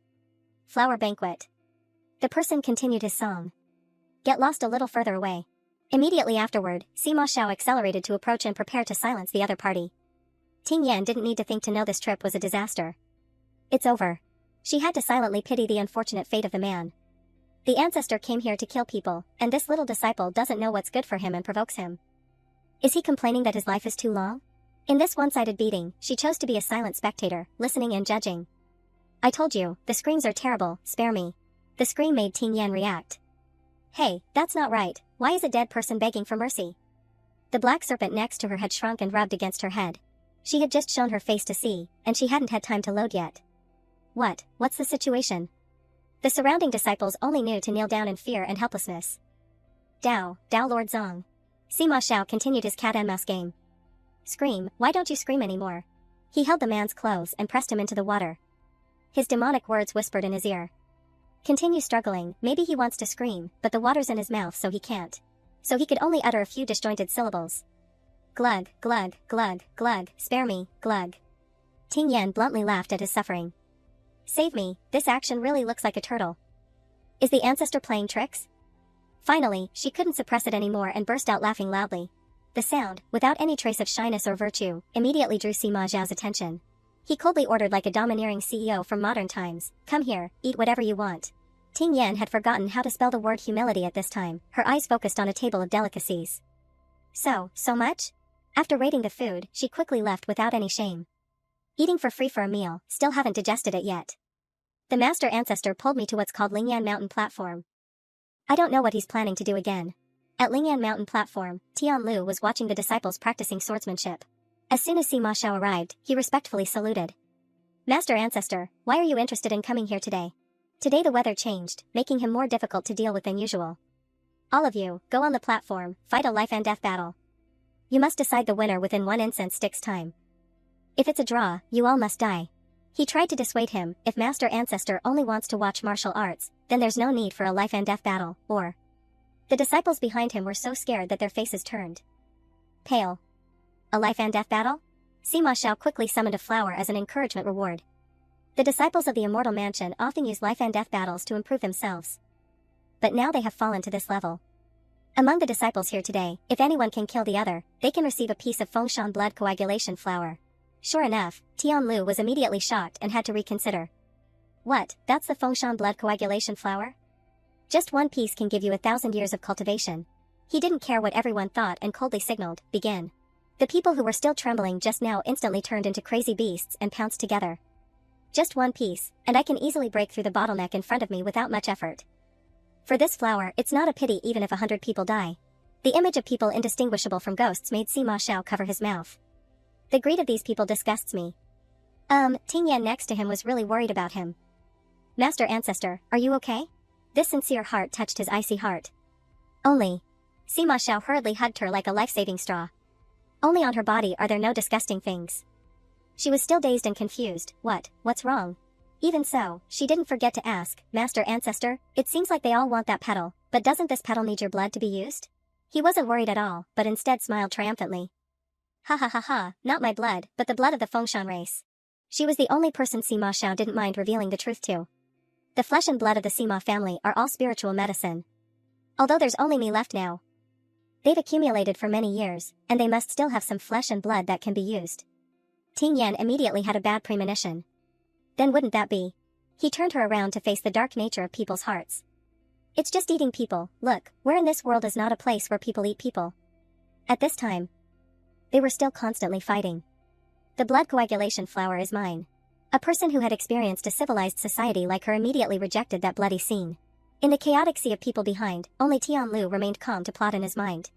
Flower banquet. The person continued his song. "Get lost a little further away." Immediately afterward, Sima Xiao accelerated to approach and prepare to silence the other party. Ting Yan didn't need to think to know this trip was a disaster. It's over. She had to silently pity the unfortunate fate of the man. The ancestor came here to kill people, and this little disciple doesn't know what's good for him and provokes him. Is he complaining that his life is too long? In this one-sided beating, she chose to be a silent spectator, listening and judging. "I told you, the screams are terrible, spare me." The scream made Ting Yan react. "Hey, that's not right, why is a dead person begging for mercy?" The black serpent next to her had shrunk and rubbed against her head. She had just shown her face to see, and she hadn't had time to load yet. What's the situation? The surrounding disciples only knew to kneel down in fear and helplessness. Dao Lord Zong." Sima Xiao continued his cat and mouse game. "Scream, why don't you scream anymore?" He held the man's clothes and pressed him into the water. His demonic words whispered in his ear. "Continue struggling, maybe he wants to scream, but the water's in his mouth so he can't. So he could only utter a few disjointed syllables. Glug, glug, glug, glug, spare me, glug." Ting Yan bluntly laughed at his suffering. "Save me, this action really looks like a turtle. Is the ancestor playing tricks?" Finally, she couldn't suppress it anymore and burst out laughing loudly. The sound, without any trace of shyness or virtue, immediately drew Sima Zhao's attention. He coldly ordered like a domineering CEO from modern times, "Come here, eat whatever you want." Ting Yan had forgotten how to spell the word humility at this time, her eyes focused on a table of delicacies. So much? After rating the food, she quickly left without any shame. Eating for free for a meal, still haven't digested it yet. The master ancestor pulled me to what's called Lingyan Mountain Platform. I don't know what he's planning to do again. At Lingyan Mountain platform, Tian Lu was watching the disciples practicing swordsmanship. As soon as Sima Xiao arrived, he respectfully saluted. Master Ancestor, why are you interested in coming here today? Today the weather changed, making him more difficult to deal with than usual. All of you, go on the platform, fight a life and death battle. You must decide the winner within 1 incense stick's time. If it's a draw, you all must die. He tried to dissuade him. If Master Ancestor only wants to watch martial arts, then there's no need for a life and death battle, or... The disciples behind him were so scared that their faces turned pale. A life and death battle? Sima Xiao quickly summoned a flower as an encouragement reward. The disciples of the Immortal Mansion often use life and death battles to improve themselves. But now they have fallen to this level. Among the disciples here today, if anyone can kill the other, they can receive a piece of Fengshan blood coagulation flower. Sure enough, Tian Lu was immediately shocked and had to reconsider. What, that's the Fengshan blood coagulation flower? Just one piece can give you 1,000 years of cultivation. He didn't care what everyone thought and coldly signaled, begin. The people who were still trembling just now instantly turned into crazy beasts and pounced together. Just one piece, and I can easily break through the bottleneck in front of me without much effort. For this flower, it's not a pity even if 100 people die. The image of people indistinguishable from ghosts made Sima Xiao cover his mouth. The greed of these people disgusts me. Ting Yan next to him was really worried about him. Master Ancestor, are you okay? This sincere heart touched his icy heart. Only. Sima Xiao hurriedly hugged her like a life-saving straw. Only on her body are there no disgusting things. She was still dazed and confused. What's wrong? Even so, she didn't forget to ask, Master Ancestor, it seems like they all want that petal, but doesn't this petal need your blood to be used? He wasn't worried at all, but instead smiled triumphantly. Ha ha ha ha, not my blood, but the blood of the Fengshan race. She was the only person Sima Xiao didn't mind revealing the truth to. The flesh and blood of the Sima family are all spiritual medicine. Although there's only me left now. They've accumulated for many years, and they must still have some flesh and blood that can be used. Ting Yan immediately had a bad premonition. Then wouldn't that be? He turned her around to face the dark nature of people's hearts. It's just eating people. Look, where in this world is not a place where people eat people? At this time, they were still constantly fighting. The blood coagulation flower is mine. A person who had experienced a civilized society like her immediately rejected that bloody scene. In the chaotic sea of people behind, only Tian Lu remained calm to plot in his mind.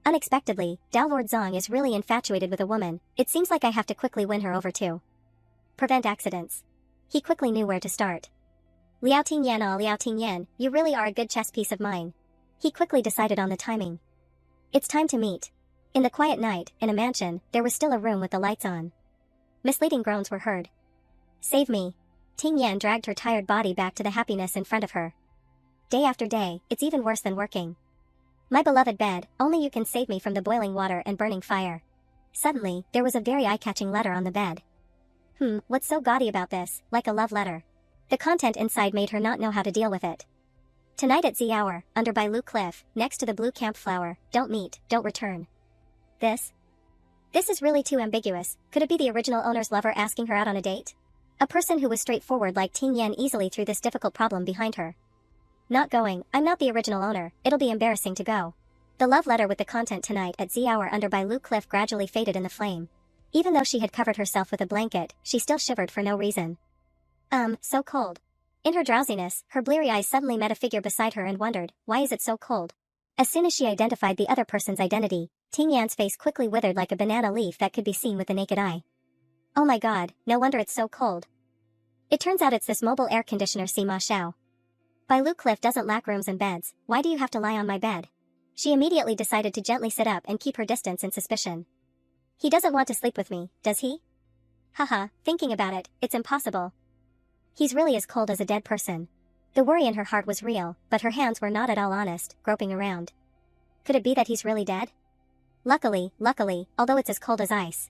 Unexpectedly, Dao Lord Zong is really infatuated with a woman. It seems like I have to quickly win her over too. Prevent accidents. He quickly knew where to start. Liao Tingyan, you really are a good chess piece of mine. He quickly decided on the timing. It's time to meet. In the quiet night, in a mansion, there was still a room with the lights on. Misleading groans were heard. Save me. Ting Yan dragged her tired body back to the happiness in front of her. Day after day, it's even worse than working. My beloved bed, only you can save me from the boiling water and burning fire. Suddenly, there was a very eye-catching letter on the bed. What's so gaudy about this, like a love letter? The content inside made her not know how to deal with it. Tonight at Z hour, under by Lu Cliff, next to the blue campflower, don't meet, don't return. This is really too ambiguous. Could it be the original owner's lover asking her out on a date? A person who was straightforward like Ting Yan easily threw this difficult problem behind her. Not going, I'm not the original owner, it'll be embarrassing to go. The love letter with the content tonight at Z hour under by Lu Cliff gradually faded in the flame. Even though she had covered herself with a blanket, she still shivered for no reason. So cold. In her drowsiness, her bleary eyes suddenly met a figure beside her and wondered, why is it so cold? As soon as she identified the other person's identity, Ting Yan's face quickly withered like a banana leaf that could be seen with the naked eye. Oh my god, no wonder it's so cold. It turns out it's this mobile air conditioner Sima Xiao. By Lu Cliff doesn't lack rooms and beds, why do you have to lie on my bed? She immediately decided to gently sit up and keep her distance in suspicion. He doesn't want to sleep with me, does he? Haha, thinking about it, it's impossible. He's really as cold as a dead person. The worry in her heart was real, but her hands were not at all honest, groping around. Could it be that he's really dead? Luckily, although it's as cold as ice.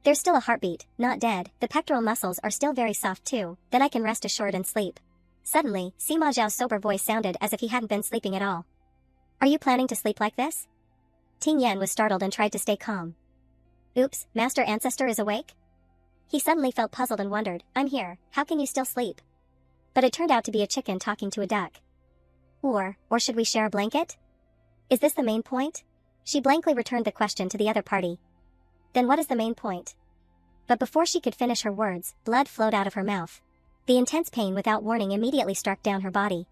There's still a heartbeat, not dead, the pectoral muscles are still very soft too, then I can rest assured and sleep. Suddenly, Sima Zhao's sober voice sounded as if he hadn't been sleeping at all. Are you planning to sleep like this? Ting Yan was startled and tried to stay calm. Oops, Master Ancestor is awake? He suddenly felt puzzled and wondered, I'm here, how can you still sleep? But it turned out to be a chicken talking to a duck. Or should we share a blanket? Is this the main point? She blankly returned the question to the other party. Then what is the main point? But before she could finish her words, blood flowed out of her mouth. The intense pain without warning immediately struck down her body.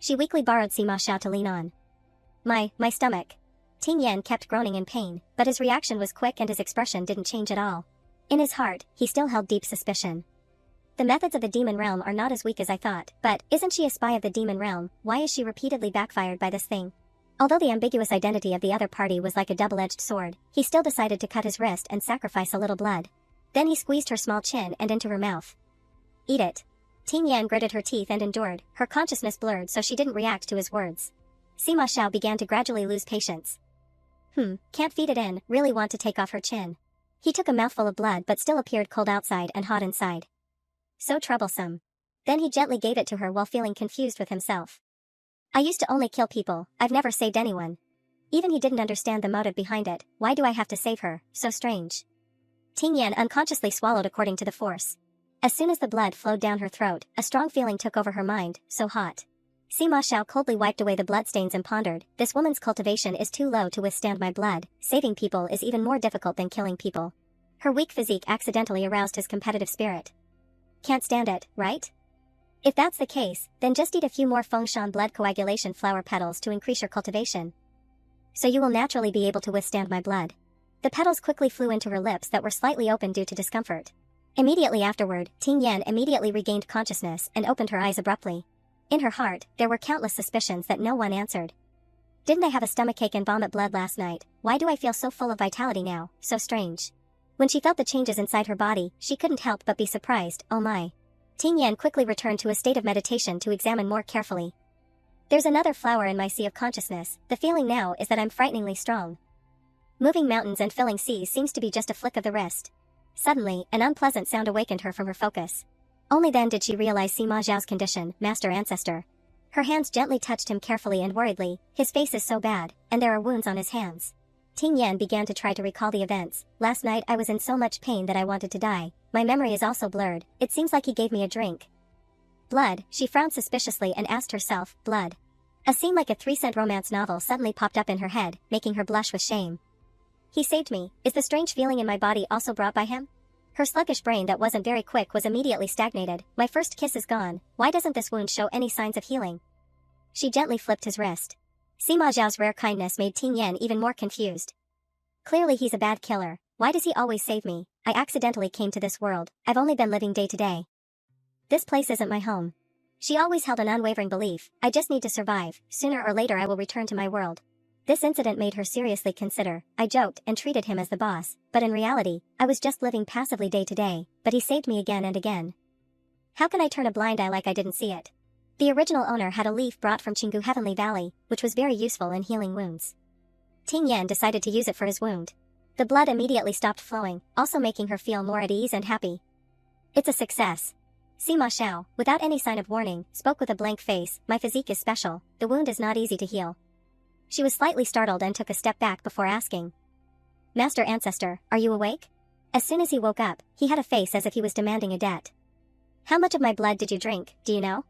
She weakly borrowed Sima Xiao to lean on. My stomach. Ting Yan kept groaning in pain, but his reaction was quick and his expression didn't change at all. In his heart, he still held deep suspicion. The methods of the demon realm are not as weak as I thought, but isn't she a spy of the demon realm? Why is she repeatedly backfired by this thing? Although the ambiguous identity of the other party was like a double-edged sword, he still decided to cut his wrist and sacrifice a little blood. Then he squeezed her small chin and into her mouth. Eat it. Ting Yan gritted her teeth and endured, her consciousness blurred so she didn't react to his words. Sima Xiao began to gradually lose patience. Can't feed it in, really want to take off her chin. He took a mouthful of blood but still appeared cold outside and hot inside. So troublesome. Then he gently gave it to her while feeling confused with himself. I used to only kill people, I've never saved anyone. Even he didn't understand the motive behind it, why do I have to save her, so strange. Ting Yan unconsciously swallowed according to the force. As soon as the blood flowed down her throat, a strong feeling took over her mind, so hot. Sima Xiao coldly wiped away the bloodstains and pondered, this woman's cultivation is too low to withstand my blood, saving people is even more difficult than killing people. Her weak physique accidentally aroused his competitive spirit. Can't stand it, right? If that's the case, then just eat a few more Fengshan blood coagulation flower petals to increase your cultivation. So you will naturally be able to withstand my blood. The petals quickly flew into her lips that were slightly open due to discomfort. Immediately afterward, Ting Yan immediately regained consciousness and opened her eyes abruptly. In her heart, there were countless suspicions that no one answered. Didn't I have a stomachache and vomit blood last night? Why do I feel so full of vitality now? So strange. When she felt the changes inside her body, she couldn't help but be surprised, oh my. Ting Yan quickly returned to a state of meditation to examine more carefully. There's another flower in my sea of consciousness, the feeling now is that I'm frighteningly strong. Moving mountains and filling seas seems to be just a flick of the wrist. Suddenly, an unpleasant sound awakened her from her focus. Only then did she realize Sima Zhao's condition, Master Ancestor. Her hands gently touched him carefully and worriedly, his face is so bad, and there are wounds on his hands. Ting Yan began to try to recall the events. Last night I was in so much pain that I wanted to die. My memory is also blurred, it seems like he gave me a drink. Blood, she frowned suspiciously and asked herself, blood. A scene like a 3-cent romance novel suddenly popped up in her head, making her blush with shame. He saved me, is the strange feeling in my body also brought by him? Her sluggish brain that wasn't very quick was immediately stagnated, my first kiss is gone, why doesn't this wound show any signs of healing? She gently flipped his wrist. Sima Zhao's rare kindness made Ting Yan even more confused. Clearly he's a bad killer, why does he always save me? I accidentally came to this world, I've only been living day to day. This place isn't my home. She always held an unwavering belief, I just need to survive, sooner or later I will return to my world. This incident made her seriously consider, I joked and treated him as the boss, but in reality, I was just living passively day to day, but he saved me again and again. How can I turn a blind eye like I didn't see it? The original owner had a leaf brought from Qinggu Heavenly Valley, which was very useful in healing wounds. Ting Yan decided to use it for his wound. The blood immediately stopped flowing, also making her feel more at ease and happy. It's a success. Sima Xiao, without any sign of warning, spoke with a blank face, my physique is special, the wound is not easy to heal. She was slightly startled and took a step back before asking. Master Ancestor, are you awake? As soon as he woke up, he had a face as if he was demanding a debt. How much of my blood did you drink, do you know?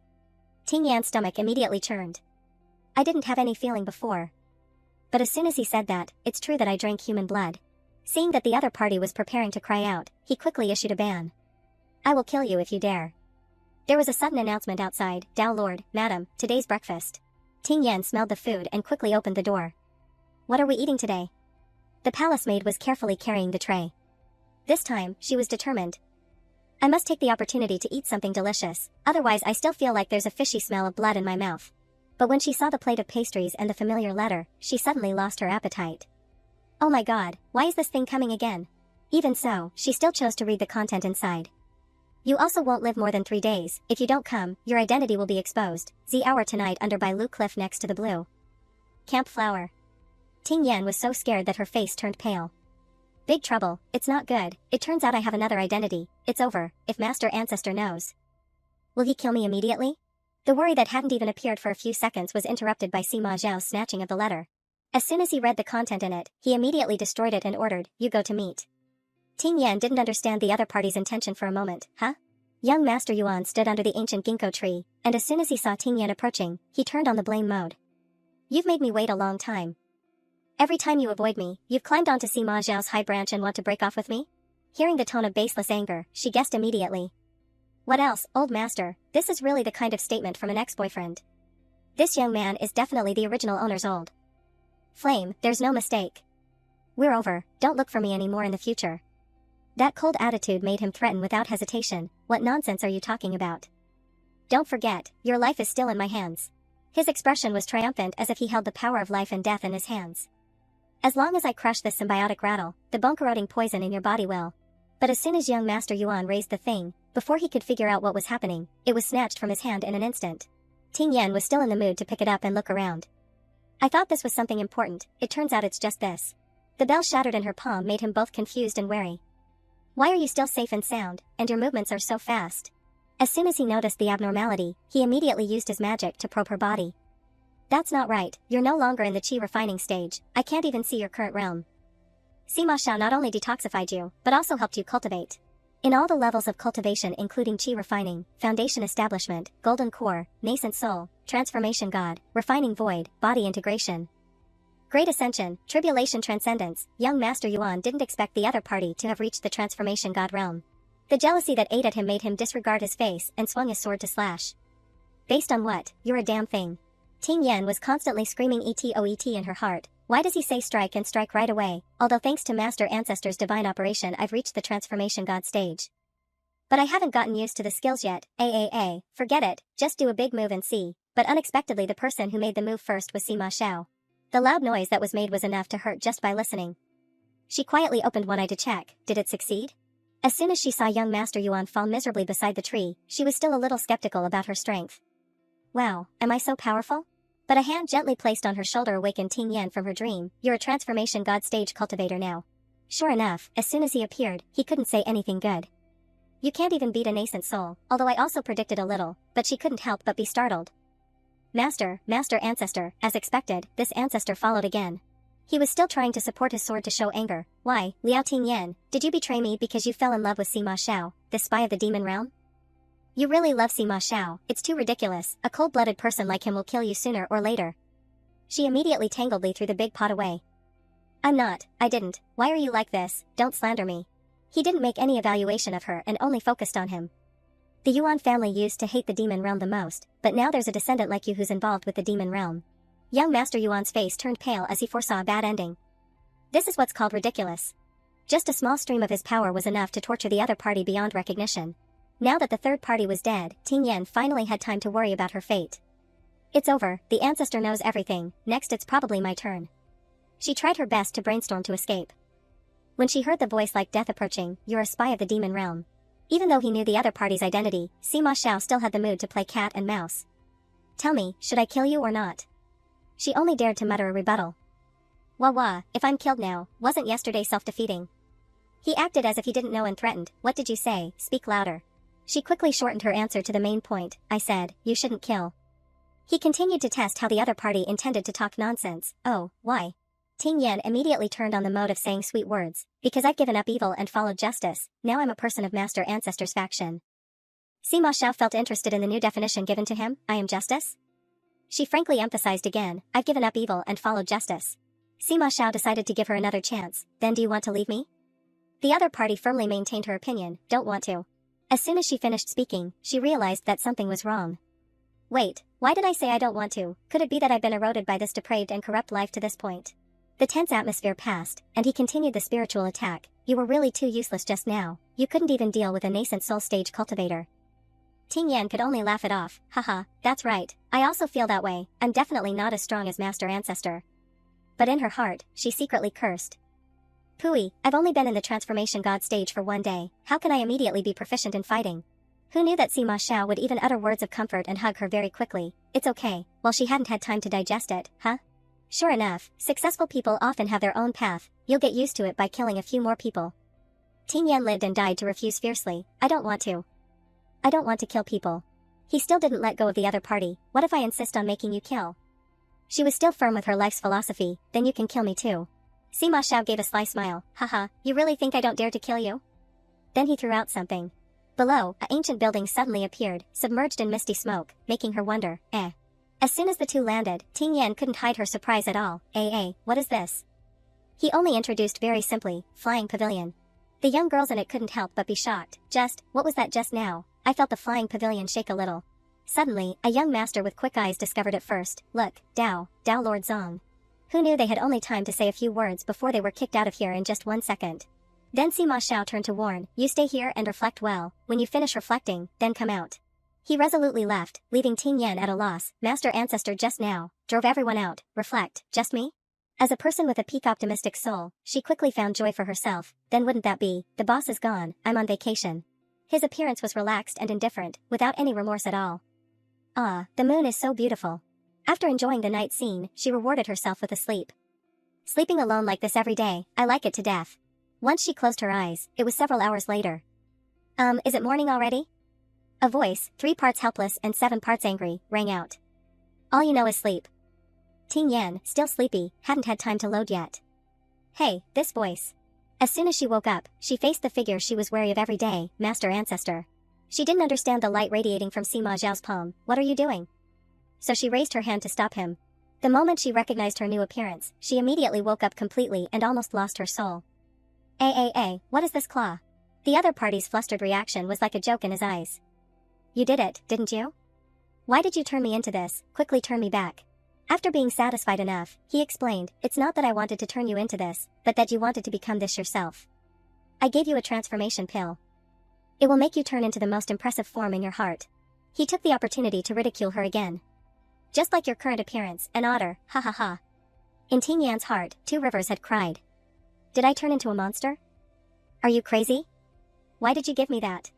Ting Yan's stomach immediately churned. I didn't have any feeling before. But as soon as he said that, it's true that I drank human blood. Seeing that the other party was preparing to cry out, he quickly issued a ban. I will kill you if you dare. There was a sudden announcement outside, Dao Lord, Madam, today's breakfast. Ting Yan smelled the food and quickly opened the door. What are we eating today? The palace maid was carefully carrying the tray. This time, she was determined. I must take the opportunity to eat something delicious, otherwise I still feel like there's a fishy smell of blood in my mouth. But when she saw the plate of pastries and the familiar letter, she suddenly lost her appetite. Oh my god, why is this thing coming again? Even so, she still chose to read the content inside. You also won't live more than 3 days, if you don't come, your identity will be exposed, Z hour tonight under Bailu Cliff next to the blue Camp Flower. Ting Yan was so scared that her face turned pale. Big trouble, it's not good, it turns out I have another identity, it's over, if Master Ancestor knows. Will he kill me immediately? The worry that hadn't even appeared for a few seconds was interrupted by Sima Zhao's snatching of the letter. As soon as he read the content in it, he immediately destroyed it and ordered, you go to meet. Ting Yan didn't understand the other party's intention for a moment, huh? Young Master Yuan stood under the ancient ginkgo tree, and as soon as he saw Ting Yan approaching, he turned on the blame mode. You've made me wait a long time. Every time you avoid me, you've climbed onto Sima Zhao's high branch and want to break off with me? Hearing the tone of baseless anger, she guessed immediately. What else, old master, this is really the kind of statement from an ex-boyfriend. This young man is definitely the original owner's old flame, there's no mistake. We're over, don't look for me anymore in the future. That cold attitude made him threaten without hesitation. What nonsense are you talking about? Don't forget, your life is still in my hands. His expression was triumphant as if he held the power of life and death in his hands. As long as I crush this symbiotic rattle, the bone-corroding poison in your body will. But as soon as young Master Yuan raised the thing, before he could figure out what was happening, it was snatched from his hand in an instant. Ting Yan was still in the mood to pick it up and look around. I thought this was something important, it turns out it's just this. The bell shattered in her palm made him both confused and wary. Why are you still safe and sound, and your movements are so fast? As soon as he noticed the abnormality, he immediately used his magic to probe her body. That's not right, you're no longer in the qi refining stage, I can't even see your current realm. Sima Xiao not only detoxified you, but also helped you cultivate. In all the levels of cultivation including qi refining, foundation establishment, golden core, nascent soul, transformation god, refining void, body integration. Great ascension, tribulation transcendence, young Master Yuan didn't expect the other party to have reached the transformation god realm. The jealousy that ate at him made him disregard his face and swung his sword to slash. Based on what? You're a damn thing. Ting Yan was constantly screaming ETOET in her heart. Why does he say strike and strike right away? Although thanks to Master Ancestor's divine operation I've reached the transformation god stage. But I haven't gotten used to the skills yet. Forget it, just do a big move and see. But unexpectedly the person who made the move first was Sima Xiao. The loud noise that was made was enough to hurt just by listening. She quietly opened one eye to check. Did it succeed? As soon as she saw young Master Yuan fall miserably beside the tree, she was still a little skeptical about her strength. Wow, am I so powerful? But a hand gently placed on her shoulder awakened Ting Yan from her dream. You're a transformation god stage cultivator now. Sure enough, as soon as he appeared, he couldn't say anything good. You can't even beat a nascent soul, although I also predicted a little, but she couldn't help but be startled. Master Ancestor, as expected, this ancestor followed again. He was still trying to support his sword to show anger. Why, Liao Ting Yan, did you betray me because you fell in love with Sima Xiao, the spy of the demon realm? You really love Sima Xiao, it's too ridiculous, a cold-blooded person like him will kill you sooner or later. She immediately tangled Li through the big pot away. I'm not, I didn't, why are you like this, don't slander me. He didn't make any evaluation of her and only focused on him. The Yuan family used to hate the demon realm the most, but now there's a descendant like you who's involved with the demon realm. Young Master Yuan's face turned pale as he foresaw a bad ending. This is what's called ridiculous. Just a small stream of his power was enough to torture the other party beyond recognition. Now that the third party was dead, Ting Yan finally had time to worry about her fate. It's over, the ancestor knows everything, next it's probably my turn. She tried her best to brainstorm to escape. When she heard the voice like death approaching, you're a spy of the demon realm. Even though he knew the other party's identity, Sima Xiao still had the mood to play cat and mouse. Tell me, should I kill you or not? She only dared to mutter a rebuttal. Wah, if I'm killed now, wasn't yesterday self-defeating? He acted as if he didn't know and threatened. What did you say? Speak louder. She quickly shortened her answer to the main point. I said, you shouldn't kill. He continued to test how the other party intended to talk nonsense. Oh, why? Ting Yan immediately turned on the mode of saying sweet words. Because I've given up evil and followed justice, now I'm a person of Master Ancestor's faction. Sima Xiao felt interested in the new definition given to him, I am justice? She frankly emphasized again, I've given up evil and followed justice. Sima Xiao decided to give her another chance. Then do you want to leave me? The other party firmly maintained her opinion, don't want to. As soon as she finished speaking, she realized that something was wrong. Wait, why did I say I don't want to? Could it be that I've been eroded by this depraved and corrupt life to this point? The tense atmosphere passed, and he continued the spiritual attack. You were really too useless just now, you couldn't even deal with a nascent soul stage cultivator. Ting Yan could only laugh it off. Haha, that's right, I also feel that way, I'm definitely not as strong as Master Ancestor. But in her heart, she secretly cursed. Pooey, I've only been in the transformation god stage for one day, how can I immediately be proficient in fighting? Who knew that Sima Xiao would even utter words of comfort and hug her very quickly? It's okay, well she hadn't had time to digest it, huh? Sure enough, successful people often have their own path, you'll get used to it by killing a few more people. Ting Yan lived and died to refuse fiercely, I don't want to. I don't want to kill people. He still didn't let go of the other party, what if I insist on making you kill? She was still firm with her life's philosophy, then you can kill me too. Sima Xiao gave a sly smile, haha, you really think I don't dare to kill you? Then he threw out something. Below, an ancient building suddenly appeared, submerged in misty smoke, making her wonder, As soon as the two landed, Ting Yan couldn't hide her surprise at all. What is this? He only introduced very simply, flying pavilion. The young girls in it couldn't help but be shocked. What was that just now? I felt the flying pavilion shake a little. Suddenly, a young master with quick eyes discovered it first. Look, Dao Lord Zong. Who knew they had only time to say a few words before they were kicked out of here in just 1 second. Then Sima Xiao turned to warn, you stay here and reflect well, when you finish reflecting, then come out. He resolutely left, leaving Ting Yan at a loss. Master Ancestor just now drove everyone out. Reflect, just me? As a person with a peak optimistic soul, she quickly found joy for herself. Then wouldn't that be, the boss is gone, I'm on vacation. His appearance was relaxed and indifferent, without any remorse at all. Ah, the moon is so beautiful. After enjoying the night scene, she rewarded herself with a sleep. Sleeping alone like this every day, I like it to death. Once she closed her eyes, it was several hours later. Is it morning already? A voice, 3 parts helpless and 7 parts angry, rang out. All you know is sleep. Ting Yan, still sleepy, hadn't had time to load yet. Hey, this voice. As soon as she woke up, she faced the figure she was wary of every day, Master Ancestor. She didn't understand the light radiating from Sima Zhao's palm. What are you doing? So she raised her hand to stop him. The moment she recognized her new appearance, she immediately woke up completely and almost lost her soul. What is this claw? The other party's flustered reaction was like a joke in his eyes. You did it, didn't you? Why did you turn me into this? Quickly turn me back. After being satisfied enough, he explained, it's not that I wanted to turn you into this, but that you wanted to become this yourself. I gave you a transformation pill. It will make you turn into the most impressive form in your heart. He took the opportunity to ridicule her again. Just like your current appearance, an otter, ha ha ha. In Ting Yan's heart, 2 rivers had cried. Did I turn into a monster? Are you crazy? Why did you give me that?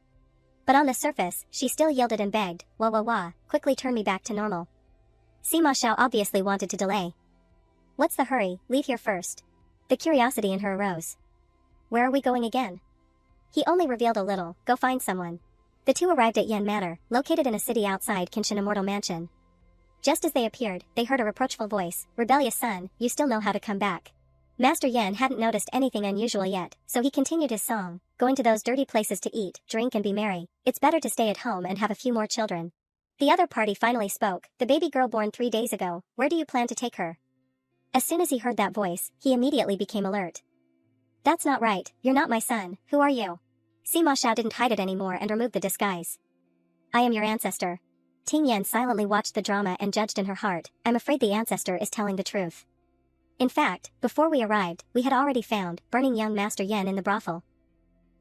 But on the surface, she still yielded and begged, wah, quickly turn me back to normal. Sima Xiao obviously wanted to delay. What's the hurry, leave here first. The curiosity in her arose. Where are we going again? He only revealed a little, go find someone. The 2 arrived at Yan Manor, located in a city outside Kenshin Immortal Mansion. Just as they appeared, they heard a reproachful voice, rebellious son, you still know how to come back. Master Yan hadn't noticed anything unusual yet, so he continued his song, going to those dirty places to eat, drink and be merry. It's better to stay at home and have a few more children. The other party finally spoke, the baby girl born 3 days ago, where do you plan to take her? As soon as he heard that voice, he immediately became alert. That's not right, you're not my son, who are you? Sima Xiao didn't hide it anymore and removed the disguise. I am your ancestor. Ting Yan silently watched the drama and judged in her heart, I'm afraid the ancestor is telling the truth. In fact, before we arrived, we had already found, burning young Master Yan in the brothel.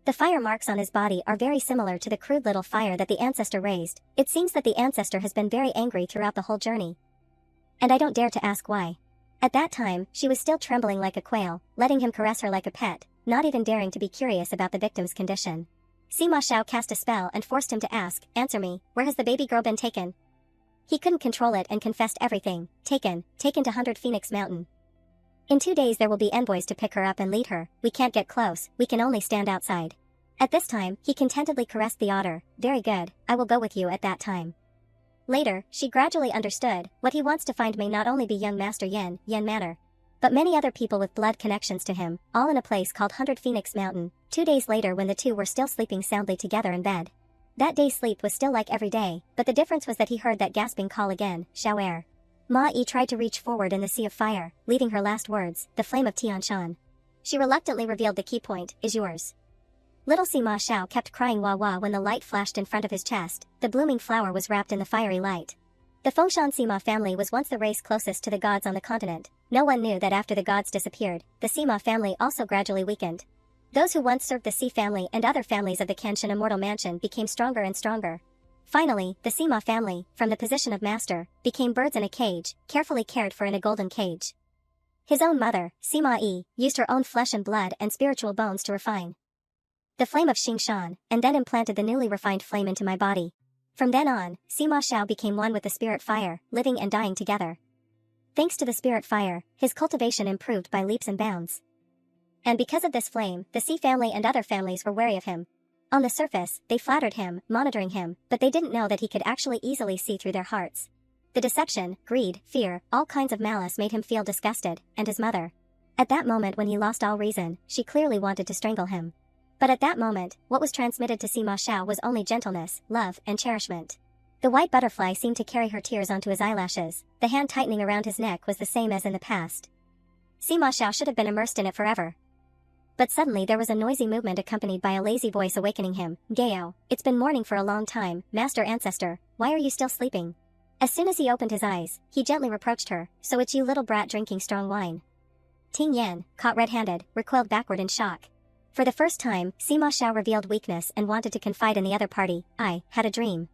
The fire marks on his body are very similar to the crude little fire that the ancestor raised. It seems that the ancestor has been very angry throughout the whole journey. And I don't dare to ask why. At that time, she was still trembling like a quail, letting him caress her like a pet, not even daring to be curious about the victim's condition. Sima Xiao cast a spell and forced him to ask, answer me, where has the baby girl been taken? He couldn't control it and confessed everything, taken to 100 Phoenix Mountain. In 2 days there will be envoys to pick her up and lead her, we can't get close, we can only stand outside. At this time, he contentedly caressed the otter, very good, I will go with you at that time. Later, she gradually understood, what he wants to find may not only be young Master Yan Manor, but many other people with blood connections to him, all in a place called 100 Phoenix Mountain. 2 days later when the 2 were still sleeping soundly together in bed. That day's sleep was still like every day, but the difference was that he heard that gasping call again, Xiao. Ma Yi tried to reach forward in the sea of fire, leaving her last words, the flame of Tianshan. She reluctantly revealed the key point, is yours. Little Sima Xiao kept crying wah wah when the light flashed in front of his chest. The blooming flower was wrapped in the fiery light. The Fengshan Sima family was once the race closest to the gods on the continent. No one knew that after the gods disappeared, the Sima family also gradually weakened. Those who once served the Si family and other families of the Kenshin Immortal Mansion became stronger and stronger. Finally, the Sima family, from the position of master, became birds in a cage, carefully cared for in a golden cage. His own mother, Sima Yi, used her own flesh and blood and spiritual bones to refine the flame of Xingshan, and then implanted the newly refined flame into my body. From then on, Sima Xiao became one with the spirit fire, living and dying together. Thanks to the spirit fire, his cultivation improved by leaps and bounds. And because of this flame, the Si family and other families were wary of him. On the surface, they flattered him, monitoring him, but they didn't know that he could actually easily see through their hearts. The deception, greed, fear, all kinds of malice made him feel disgusted, and his mother. At that moment when he lost all reason, she clearly wanted to strangle him. But at that moment, what was transmitted to Sima Xiao was only gentleness, love, and cherishment. The white butterfly seemed to carry her tears onto his eyelashes, the hand tightening around his neck was the same as in the past. Sima Xiao should have been immersed in it forever. But suddenly there was a noisy movement accompanied by a lazy voice awakening him. Gao, it's been morning for a long time, Master Ancestor, why are you still sleeping? As soon as he opened his eyes, he gently reproached her, so it's you little brat drinking strong wine. Ting Yan, caught red-handed, recoiled backward in shock. For the first time, Sima Xiao revealed weakness and wanted to confide in the other party. I had a dream.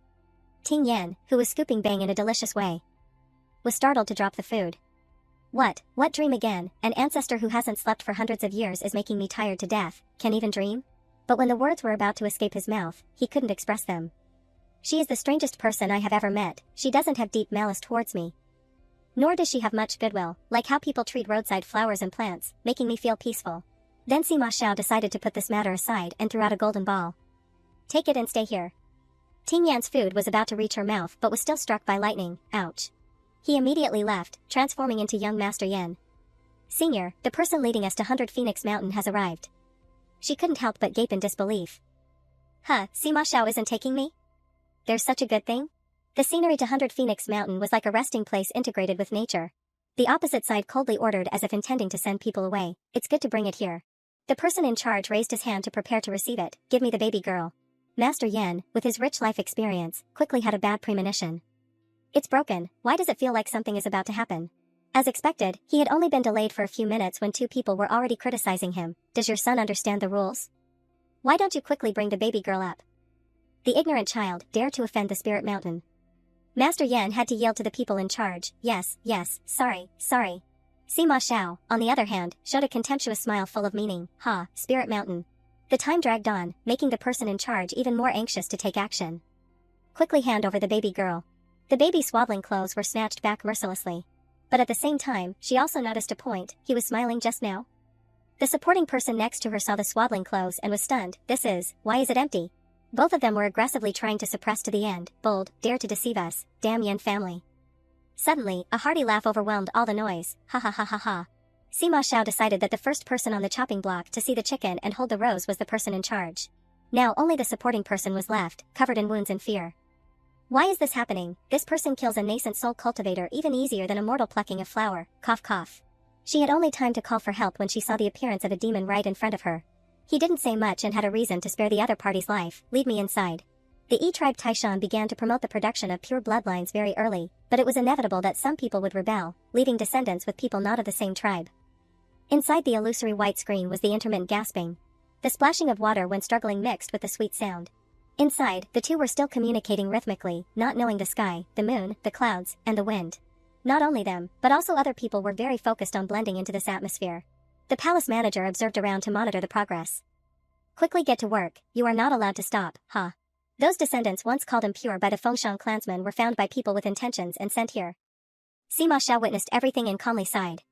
Ting Yan, who was scooping bang in a delicious way, was startled to drop the food. What dream again? An ancestor who hasn't slept for hundreds of years is making me tired to death, can even dream? But when the words were about to escape his mouth, he couldn't express them. She is the strangest person I have ever met, she doesn't have deep malice towards me. Nor does she have much goodwill, like how people treat roadside flowers and plants, making me feel peaceful. Then Sima Xiao decided to put this matter aside and threw out a golden ball. Take it and stay here. Ting Yan's food was about to reach her mouth but was still struck by lightning, ouch. He immediately left, transforming into young Master Yan. Senior, the person leading us to 100 Phoenix Mountain has arrived. She couldn't help but gape in disbelief. Huh, Sima Xiao isn't taking me? There's such a good thing? The scenery to 100 Phoenix Mountain was like a resting place integrated with nature. The opposite side coldly ordered as if intending to send people away, it's good to bring it here. The person in charge raised his hand to prepare to receive it. Give me the baby girl. Master Yan, with his rich life experience, quickly had a bad premonition. It's broken, why does it feel like something is about to happen? As expected, he had only been delayed for a few minutes when two people were already criticizing him. Does your son understand the rules? Why don't you quickly bring the baby girl up? The ignorant child dared to offend the spirit mountain. Master Yan had to yield to the people in charge. Yes, sorry. Sima Xiao, on the other hand, showed a contemptuous smile full of meaning. Spirit mountain. The time dragged on, making the person in charge even more anxious to take action. Quickly hand over the baby girl. The baby's swaddling clothes were snatched back mercilessly. But at the same time, she also noticed a point. He was smiling just now. The supporting person next to her saw the swaddling clothes and was stunned. Why is it empty? Both of them were aggressively trying to suppress to the end. Bold, dare to deceive us, damn Yan family. Suddenly, a hearty laugh overwhelmed all the noise. Ha. Sima Xiao decided that the first person on the chopping block to see the chicken and hold the rose was the person in charge. Now only the supporting person was left, covered in wounds and fear. Why is this happening? This person kills a nascent soul cultivator even easier than a mortal plucking a flower. Cough. She had only time to call for help when she saw the appearance of a demon right in front of her. He didn't say much and had a reason to spare the other party's life. Lead me inside. The E-tribe Taishan began to promote the production of pure bloodlines very early, but it was inevitable that some people would rebel, leaving descendants with people not of the same tribe. Inside the illusory white screen was the intermittent gasping. The splashing of water when struggling mixed with the sweet sound. Inside, the two were still communicating rhythmically, not knowing the sky, the moon, the clouds, and the wind. Not only them, but also other people were very focused on blending into this atmosphere. The palace manager observed around to monitor the progress. Quickly get to work, you are not allowed to stop, Those descendants once called impure by the Fengshan clansmen were found by people with intentions and sent here. Sima Xiao witnessed everything and calmly sighed.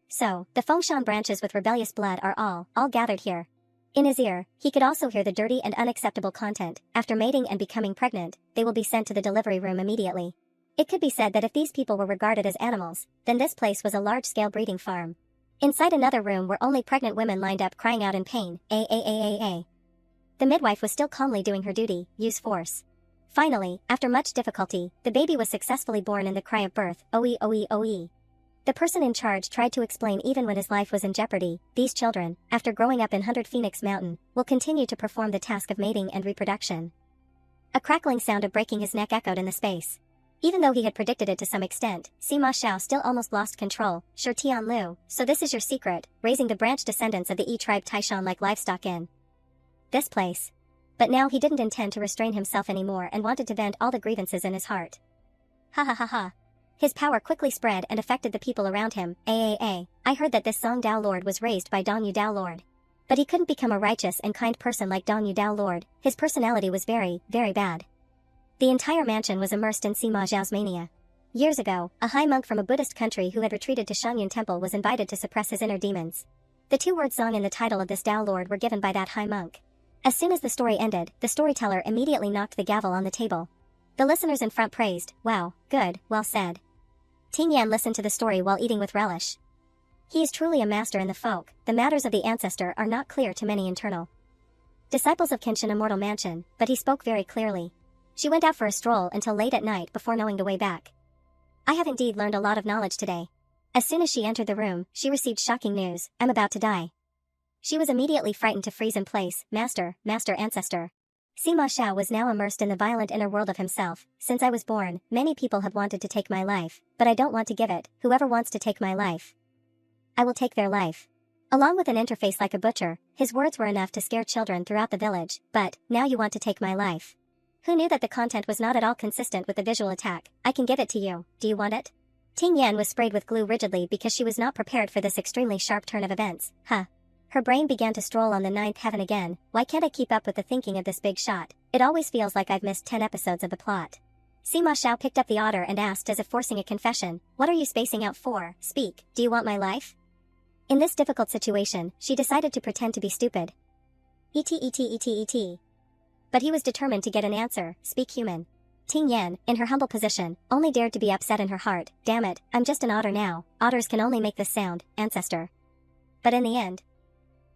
So, the Fengshan branches with rebellious blood are all gathered here. In his ear, he could also hear the dirty and unacceptable content. After mating and becoming pregnant, they will be sent to the delivery room immediately. It could be said that if these people were regarded as animals, then this place was a large-scale breeding farm. Inside another room were only pregnant women lined up crying out in pain. The midwife was still calmly doing her duty, use force. Finally, after much difficulty, the baby was successfully born in the cry of birth, oe. The person in charge tried to explain even when his life was in jeopardy, these children, after growing up in 100 Phoenix Mountain, will continue to perform the task of mating and reproduction. A crackling sound of breaking his neck echoed in the space. Even though he had predicted it to some extent, Sima Xiao still almost lost control. Sure Tian Lu, so this is your secret, raising the branch descendants of the E-tribe Taishan like livestock in this place. But now he didn't intend to restrain himself anymore and wanted to vent all the grievances in his heart. Ha. His power quickly spread and affected the people around him. I heard that this Song Dao Lord was raised by Dong Yu Dao Lord. But he couldn't become a righteous and kind person like Dong Yu Dao Lord, his personality was very bad. The entire mansion was immersed in Sima Xiao's mania. Years ago, a high monk from a Buddhist country who had retreated to Shangyun Temple was invited to suppress his inner demons. The two words Song in the title of this Dao Lord were given by that high monk. As soon as the story ended, the storyteller immediately knocked the gavel on the table. The listeners in front praised, wow, good, well said. Ting Yan listened to the story while eating with relish. He is truly a master in the folk, the matters of the ancestor are not clear to many internal disciples of Kenshin Immortal Mansion, but he spoke very clearly. She went out for a stroll until late at night before knowing the way back. I have indeed learned a lot of knowledge today. As soon as she entered the room, she received shocking news, I'm about to die. She was immediately frightened to freeze in place. Master ancestor. Sima Xiao was now immersed in the violent inner world of himself. Since I was born, many people have wanted to take my life, but I don't want to give it. Whoever wants to take my life, I will take their life. Along with an interface like a butcher, his words were enough to scare children throughout the village. But, now you want to take my life. Who knew that the content was not at all consistent with the visual attack? I can give it to you. Do you want it? Ting Yan was sprayed with glue rigidly because she was not prepared for this extremely sharp turn of events. Her brain began to stroll on the ninth heaven again. Why can't I keep up with the thinking of this big shot? It always feels like I've missed 10 episodes of the plot. Sima Xiao picked up the otter and asked as if forcing a confession. What are you spacing out for? Speak, do you want my life? In this difficult situation, she decided to pretend to be stupid. Et. But he was determined to get an answer. Speak, human. Ting Yan, in her humble position, only dared to be upset in her heart. Damn it, I'm just an otter now. Otters can only make this sound, ancestor. But in the end,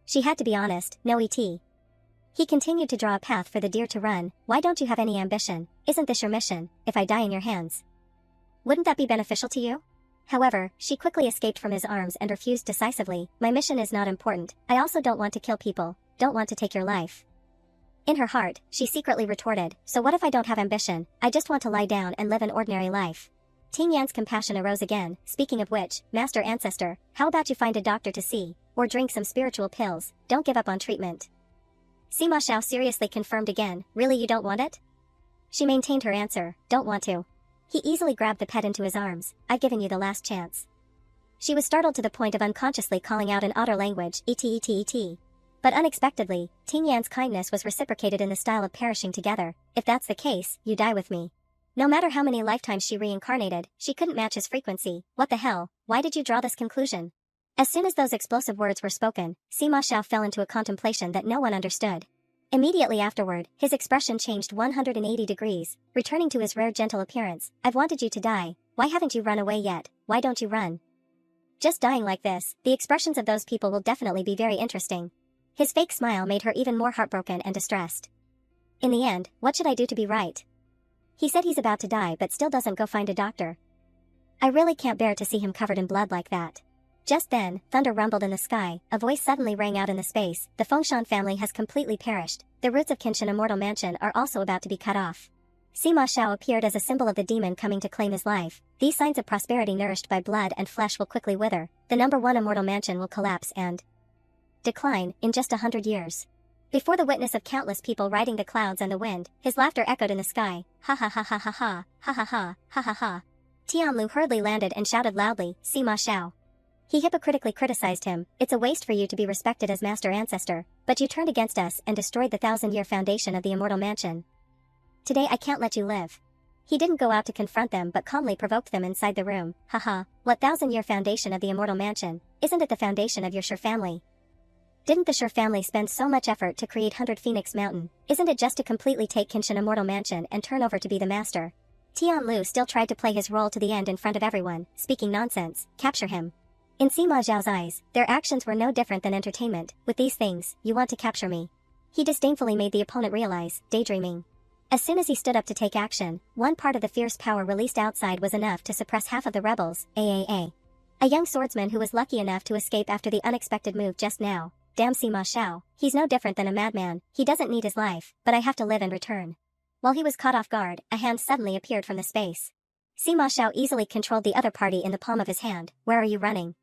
she had to be honest. No, Et. He continued to draw a path for the deer to run. Why don't you have any ambition? Isn't this your mission, if I die in your hands? Wouldn't that be beneficial to you? However, she quickly escaped from his arms and refused decisively. My mission is not important. I also don't want to kill people, don't want to take your life. In her heart, she secretly retorted, so what if I don't have ambition? I just want to lie down and live an ordinary life. Ting Yan's compassion arose again. Speaking of which, Master Ancestor, how about you find a doctor to see, or drink some spiritual pills? Don't give up on treatment. Sima Xiao seriously confirmed again. Really, you don't want it? She maintained her answer. Don't want to. He easily grabbed the pet into his arms. I've given you the last chance. She was startled to the point of unconsciously calling out in otter language, et. But unexpectedly, Ting Yan's kindness was reciprocated in the style of perishing together. If that's the case, you die with me. No matter how many lifetimes she reincarnated, she couldn't match his frequency. What the hell? Why did you draw this conclusion? As soon as those explosive words were spoken, Sima Xiao fell into a contemplation that no one understood. Immediately afterward, his expression changed 180 degrees, returning to his rare gentle appearance. I've wanted you to die. Why haven't you run away yet? Why don't you run? Just dying like this, the expressions of those people will definitely be very interesting. His fake smile made her even more heartbroken and distressed. In the end, what should I do to be right? He said he's about to die but still doesn't go find a doctor. I really can't bear to see him covered in blood like that. Just then, thunder rumbled in the sky, a voice suddenly rang out in the space. The Fengshan family has completely perished. The roots of Qinshan Immortal Mansion are also about to be cut off. Sima Xiao appeared as a symbol of the demon coming to claim his life. These signs of prosperity nourished by blood and flesh will quickly wither. The number 1 Immortal Mansion will collapse and decline in just 100 years. Before the witness of countless people riding the clouds and the wind, his laughter echoed in the sky. Ha ha ha ha ha ha, ha ha ha, ha ha ha. Tianlu hurriedly landed and shouted loudly, Sima Xiao. He hypocritically criticized him. It's a waste for you to be respected as Master Ancestor, but you turned against us and destroyed the 1,000-year foundation of the Immortal Mansion. Today I can't let you live. He didn't go out to confront them but calmly provoked them inside the room. Haha, what 1,000-year foundation of the Immortal Mansion? Isn't it the foundation of your Shi family? Didn't the Shi family spend so much effort to create 100 Phoenix Mountain? Isn't it just to completely take Qinshan Immortal Mansion and turn over to be the master? Tianlu still tried to play his role to the end in front of everyone, speaking nonsense. Capture him. In Sima Zhao's eyes, their actions were no different than entertainment. With these things, you want to capture me. He disdainfully made the opponent realize, daydreaming. As soon as he stood up to take action, one part of the fierce power released outside was enough to suppress half of the rebels, A young swordsman who was lucky enough to escape after the unexpected move just now. Damn Sima Xiao, he's no different than a madman. He doesn't need his life, but I have to live in return. While he was caught off guard, a hand suddenly appeared from the space. Sima Xiao easily controlled the other party in the palm of his hand. Where are you running?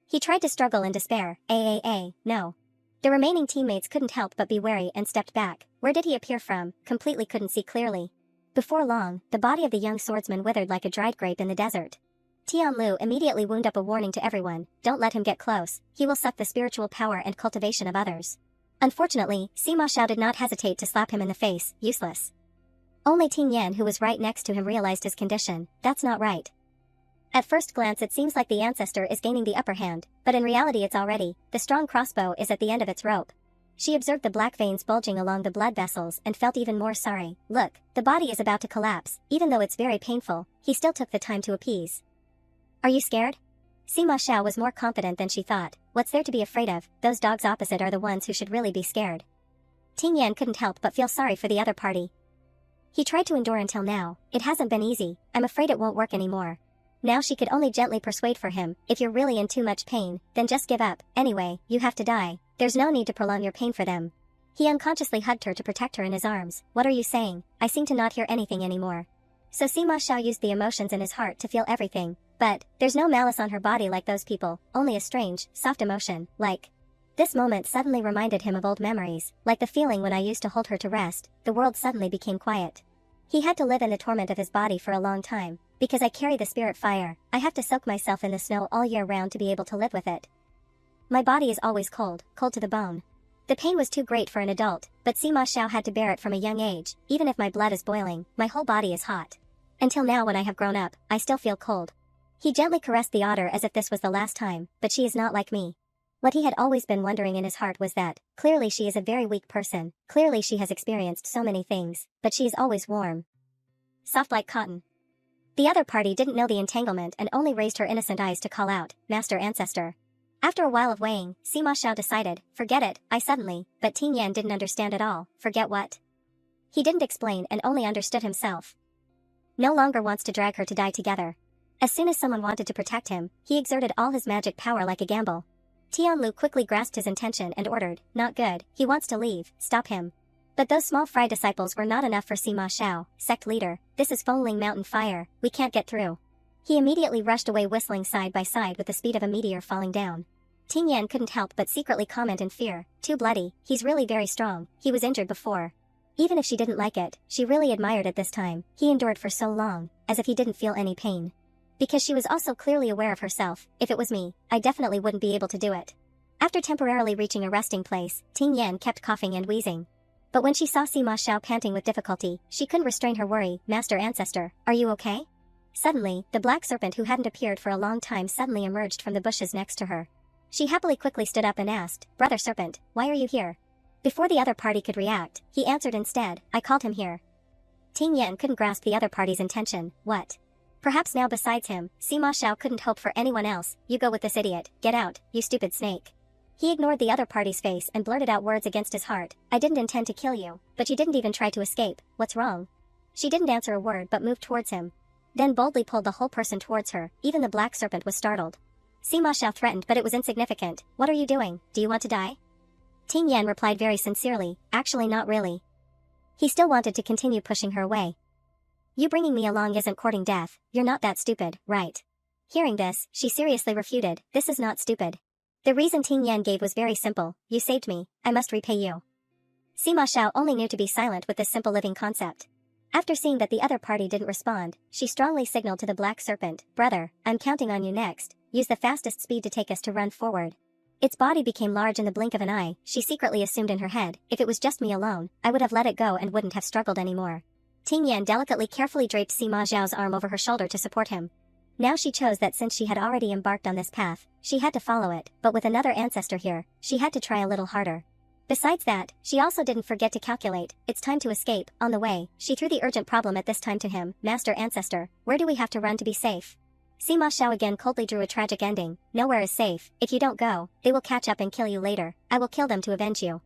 He tried to struggle in despair. No. The remaining teammates couldn't help but be wary and stepped back. Where did he appear from? Completely couldn't see clearly. Before long, the body of the young swordsman withered like a dried grape in the desert. Tianlu immediately wound up a warning to everyone. Don't let him get close. He will suck the spiritual power and cultivation of others. Unfortunately, Sima Xiao did not hesitate to slap him in the face. Useless. Only Ting Yan, who was right next to him, realized his condition. That's not right. At first glance it seems like the ancestor is gaining the upper hand, but in reality it's already. The strong crossbow is at the end of its rope. She observed the black veins bulging along the blood vessels and felt even more sorry. Look, the body is about to collapse. Even though it's very painful, he still took the time to appease. Are you scared? Sima Xiao was more confident than she thought. What's there to be afraid of? Those dogs opposite are the ones who should really be scared. Ting Yan couldn't help but feel sorry for the other party. He tried to endure until now. It hasn't been easy. I'm afraid it won't work anymore. Now she could only gently persuade for him. If you're really in too much pain, then just give up. Anyway, you have to die. There's no need to prolong your pain for them. He unconsciously hugged her to protect her in his arms. What are you saying? I seem to not hear anything anymore. So Sima Xiao used the emotions in his heart to feel everything, but there's no malice on her body like those people, only a strange, soft emotion, like. This moment suddenly reminded him of old memories, like the feeling when I used to hold her to rest. The world suddenly became quiet. He had to live in the torment of his body for a long time. Because I carry the spirit fire, I have to soak myself in the snow all year round to be able to live with it. My body is always cold, cold to the bone. The pain was too great for an adult, but Sima Xiao had to bear it from a young age. Even if my blood is boiling, my whole body is hot. Until now, when I have grown up, I still feel cold. He gently caressed the otter as if this was the last time, but she is not like me. What he had always been wondering in his heart was that, clearly she is a very weak person, clearly she has experienced so many things, but she is always warm. Soft like cotton. The other party didn't know the entanglement and only raised her innocent eyes to call out, Master Ancestor. After a while of weighing, Sima Xiao decided, forget it, but Ting Yan didn't understand at all. Forget what? He didn't explain and only understood himself. No longer wants to drag her to die together. As soon as someone wanted to protect him, he exerted all his magic power like a gamble. Tianlu quickly grasped his intention and ordered, not good, he wants to leave, stop him. But those small fry disciples were not enough for Sima Xiao, sect leader. This is Fengling Mountain fire, we can't get through. He immediately rushed away whistling side by side with the speed of a meteor falling down. Ting Yan couldn't help but secretly comment in fear, too bloody, he's really very strong, he was injured before. Even if she didn't like it, she really admired it this time. He endured for so long, as if he didn't feel any pain. Because she was also clearly aware of herself, if it was me, I definitely wouldn't be able to do it. After temporarily reaching a resting place, Ting Yan kept coughing and wheezing. But when she saw Sima Xiao panting with difficulty, she couldn't restrain her worry. Master Ancestor, are you okay? Suddenly, the black serpent who hadn't appeared for a long time suddenly emerged from the bushes next to her. She happily quickly stood up and asked, Brother Serpent, why are you here? Before the other party could react, he answered instead, I called him here. Ting Yan couldn't grasp the other party's intention. What? Perhaps now besides him, Sima Xiao couldn't hope for anyone else. You go with this idiot, get out, you stupid snake. He ignored the other party's face and blurted out words against his heart. I didn't intend to kill you, but you didn't even try to escape. What's wrong? She didn't answer a word but moved towards him. Then boldly pulled the whole person towards her. Even the black serpent was startled. Sima Xiao threatened, but it was insignificant. What are you doing? Do you want to die? Ting Yan replied very sincerely, actually not really. He still wanted to continue pushing her away. You bringing me along isn't courting death. You're not that stupid, right? Hearing this, she seriously refuted. This is not stupid. The reason Ting Yan gave was very simple. You saved me, I must repay you. Sima Xiao only knew to be silent with this simple living concept. After seeing that the other party didn't respond, she strongly signaled to the black serpent, Brother, I'm counting on you next. Use the fastest speed to take us to run forward. Its body became large in the blink of an eye. She secretly assumed in her head, if it was just me alone, I would have let it go and wouldn't have struggled anymore. Ting Yan delicately carefully draped Sima Xiao's arm over her shoulder to support him. Now she chose that since she had already embarked on this path, she had to follow it, but with another ancestor here, she had to try a little harder. Besides that, she also didn't forget to calculate, it's time to escape. On the way, she threw the urgent problem at this time to him, Master Ancestor, where do we have to run to be safe? Sima Xiao again coldly drew a tragic ending, nowhere is safe, if you don't go, they will catch up and kill you later, I will kill them to avenge you.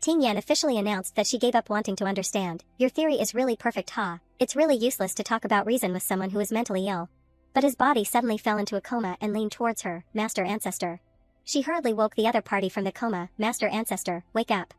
Ting Yan officially announced that she gave up wanting to understand. Your theory is really perfect, ha. It's really useless to talk about reason with someone who is mentally ill. But his body suddenly fell into a coma and leaned towards her, Master Ancestor. She hurriedly woke the other party from the coma, Master Ancestor, wake up.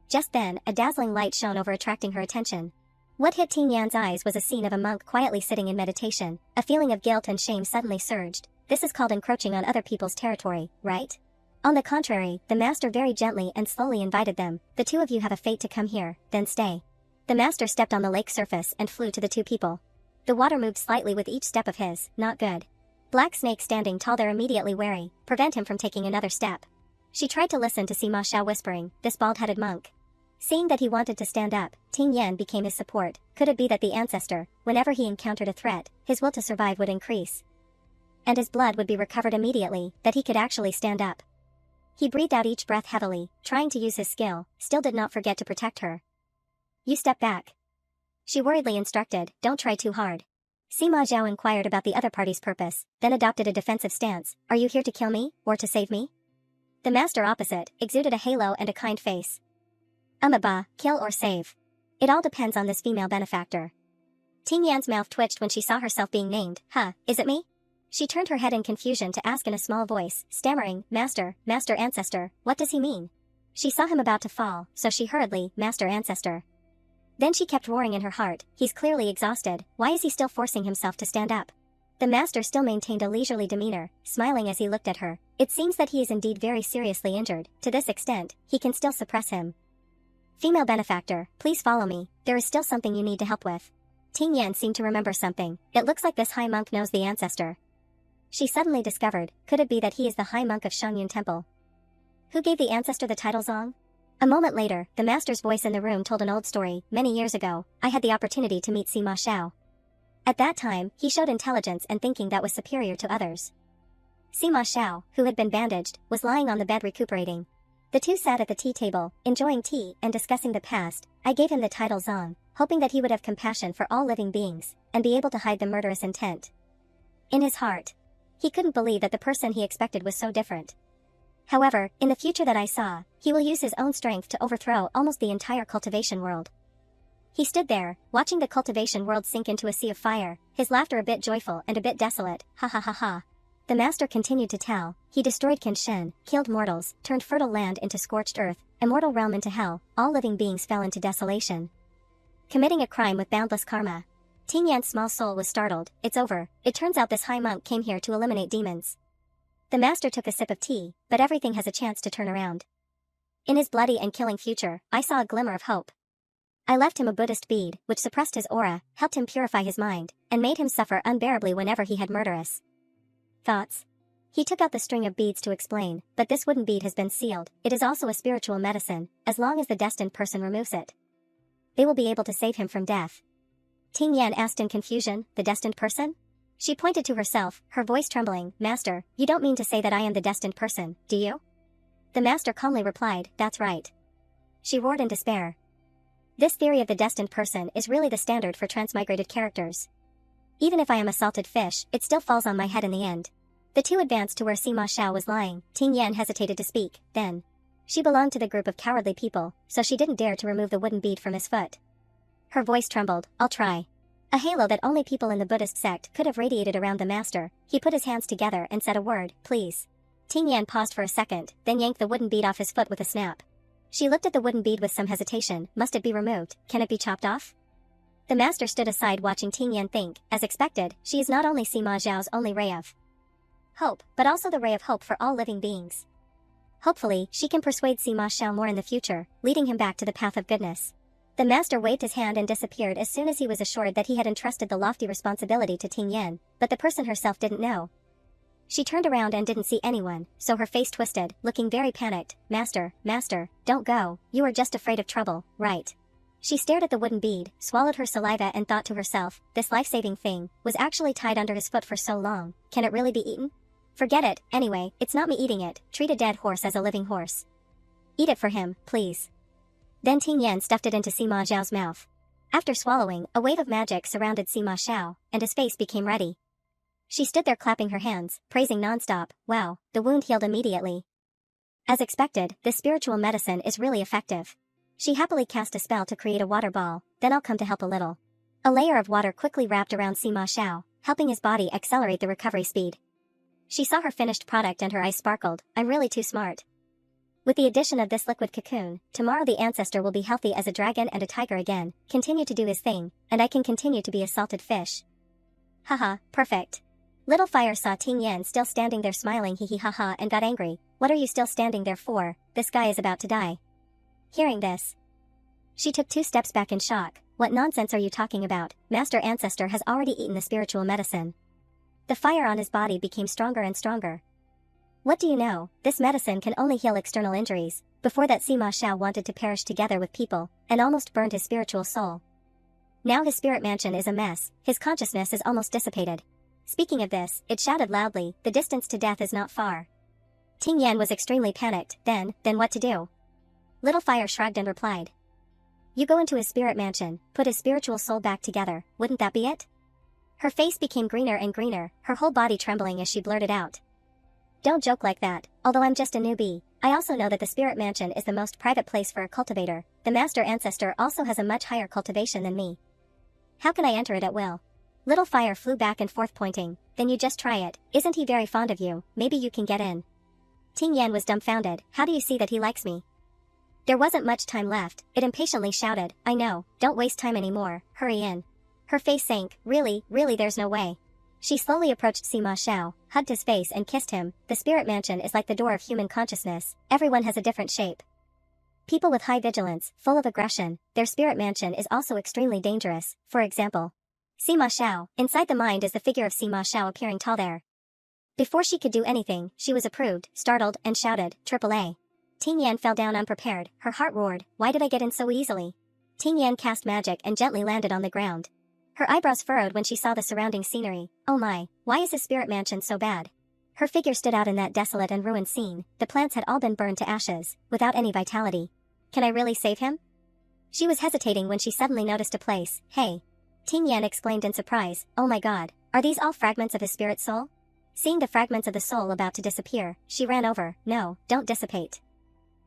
Just then, a dazzling light shone over attracting her attention. What hit Ting Yan's eyes was a scene of a monk quietly sitting in meditation. A feeling of guilt and shame suddenly surged. This is called encroaching on other people's territory, right? On the contrary, the master very gently and slowly invited them. The two of you have a fate to come here, then stay. The master stepped on the lake surface and flew to the two people. The water moved slightly with each step of his, not good. Black Snake standing tall there immediately wary, prevent him from taking another step. She tried to listen to Sima Xiao whispering, this bald-headed monk. Seeing that he wanted to stand up, Ting Yan became his support. Could it be that the ancestor, whenever he encountered a threat, his will to survive would increase? And his blood would be recovered immediately, that he could actually stand up. He breathed out each breath heavily, trying to use his skill, still did not forget to protect her. You step back. She worriedly instructed, don't try too hard. Sima Zhao inquired about the other party's purpose, then adopted a defensive stance. Are you here to kill me, or to save me? The master opposite exuded a halo and a kind face. Ba, kill or save. It all depends on this female benefactor. Ting Yan's mouth twitched when she saw herself being named. Huh, is it me? She turned her head in confusion to ask in a small voice, stammering, Master Ancestor, what does he mean? She saw him about to fall, so she hurriedly, Master Ancestor. Then she kept roaring in her heart, he's clearly exhausted, why is he still forcing himself to stand up? The master still maintained a leisurely demeanor, smiling as he looked at her. It seems that he is indeed very seriously injured. To this extent, he can still suppress him. Female benefactor, please follow me, there is still something you need to help with. Ting Yan seemed to remember something. It looks like this high monk knows the ancestor. She suddenly discovered, could it be that he is the high monk of Shangyun Temple? Who gave the ancestor the title Zong? A moment later, the master's voice in the room told an old story. Many years ago, I had the opportunity to meet Sima Xiao. At that time, he showed intelligence and thinking that was superior to others. Sima Xiao, who had been bandaged, was lying on the bed recuperating. The two sat at the tea table, enjoying tea and discussing the past. I gave him the title Zong, hoping that he would have compassion for all living beings, and be able to hide the murderous intent. In his heart, he couldn't believe that the person he expected was so different. However, in the future that I saw, he will use his own strength to overthrow almost the entire cultivation world. He stood there, watching the cultivation world sink into a sea of fire, his laughter a bit joyful and a bit desolate, ha ha ha ha. The master continued to tell, he destroyed Qinshen, killed mortals, turned fertile land into scorched earth, immortal realm into hell, all living beings fell into desolation. Committing a crime with boundless karma. Ting Yan's small soul was startled, it's over, it turns out this high monk came here to eliminate demons. The master took a sip of tea, but everything has a chance to turn around. In his bloody and killing future, I saw a glimmer of hope. I left him a Buddhist bead, which suppressed his aura, helped him purify his mind, and made him suffer unbearably whenever he had murderous thoughts. He took out the string of beads to explain, but this wooden bead has been sealed, it is also a spiritual medicine, as long as the destined person removes it, they will be able to save him from death. Ting Yan asked in confusion, the destined person? She pointed to herself, her voice trembling, Master, you don't mean to say that I am the destined person, do you? The master calmly replied, that's right. She roared in despair. This theory of the destined person is really the standard for transmigrated characters. Even if I am a salted fish, it still falls on my head in the end. The two advanced to where Sima Xiao was lying. Ting Yan hesitated to speak, then. She belonged to the group of cowardly people, so she didn't dare to remove the wooden bead from his foot. Her voice trembled, I'll try. A halo that only people in the Buddhist sect could have radiated around the master. He put his hands together and said a word, please. Ting Yan paused for a second, then yanked the wooden bead off his foot with a snap. She looked at the wooden bead with some hesitation, must it be removed, can it be chopped off? The master stood aside watching Ting Yan think, as expected, she is not only Sima Zhao's only ray of hope, but also the ray of hope for all living beings. Hopefully, she can persuade Sima Xiao more in the future, leading him back to the path of goodness. The master waved his hand and disappeared as soon as he was assured that he had entrusted the lofty responsibility to Ting Yan, but the person herself didn't know. She turned around and didn't see anyone, so her face twisted, looking very panicked. Master, don't go, you are just afraid of trouble, right? She stared at the wooden bead, swallowed her saliva and thought to herself, this life-saving thing was actually tied under his foot for so long, can it really be eaten? Forget it, anyway, it's not me eating it, treat a dead horse as a living horse. Eat it for him, please. Then Ting Yan stuffed it into Sima Zhao's mouth. After swallowing, a wave of magic surrounded Sima Xiao, and his face became ready. She stood there clapping her hands, praising nonstop, wow, the wound healed immediately. As expected, this spiritual medicine is really effective. She happily cast a spell to create a water ball, then I'll come to help a little. A layer of water quickly wrapped around Sima Xiao, helping his body accelerate the recovery speed. She saw her finished product and her eyes sparkled, I'm really too smart. With the addition of this liquid cocoon, tomorrow the ancestor will be healthy as a dragon and a tiger again, continue to do his thing, and I can continue to be a salted fish. Haha, perfect. Little Fire saw Ting Yan still standing there smiling hee hee haha and got angry, what are you still standing there for, this guy is about to die. Hearing this, she took 2 steps back in shock, what nonsense are you talking about, Master Ancestor has already eaten the spiritual medicine. The fire on his body became stronger and stronger. What do you know, this medicine can only heal external injuries. Before that Sima Xiao wanted to perish together with people, and almost burned his spiritual soul. Now his spirit mansion is a mess, his consciousness is almost dissipated. Speaking of this, it shouted loudly, the distance to death is not far. Ting Yan was extremely panicked, then what to do? Little Fire shrugged and replied. You go into his spirit mansion, put his spiritual soul back together, wouldn't that be it? Her face became greener and greener, her whole body trembling as she blurted out. Don't joke like that, although I'm just a newbie, I also know that the spirit mansion is the most private place for a cultivator, the master ancestor also has a much higher cultivation than me. How can I enter it at will? Little Fire flew back and forth pointing, then you just try it. Isn't he very fond of you? Maybe you can get in. Ting Yan was dumbfounded. How do you see that he likes me? There wasn't much time left. It impatiently shouted, I know, don't waste time anymore, hurry in. Her face sank. Really, there's no way. She slowly approached Sima Xiao, hugged his face and kissed him. The spirit mansion is like the door of human consciousness. Everyone has a different shape. People with high vigilance, full of aggression, their spirit mansion is also extremely dangerous. For example, Sima Xiao. Inside the mind is the figure of Sima Xiao appearing tall there. Before she could do anything, she was approved, startled, and shouted, "AAA." Ting Yan fell down unprepared. Her heart roared. Why did I get in so easily? Ting Yan cast magic and gently landed on the ground. Her eyebrows furrowed when she saw the surrounding scenery. Oh my, why is his spirit mansion so bad? Her figure stood out in that desolate and ruined scene. The plants had all been burned to ashes, without any vitality. Can I really save him? She was hesitating when she suddenly noticed a place. Hey! Ting Yan exclaimed in surprise. Oh my god, are these all fragments of his spirit soul? Seeing the fragments of the soul about to disappear, she ran over. No, don't dissipate.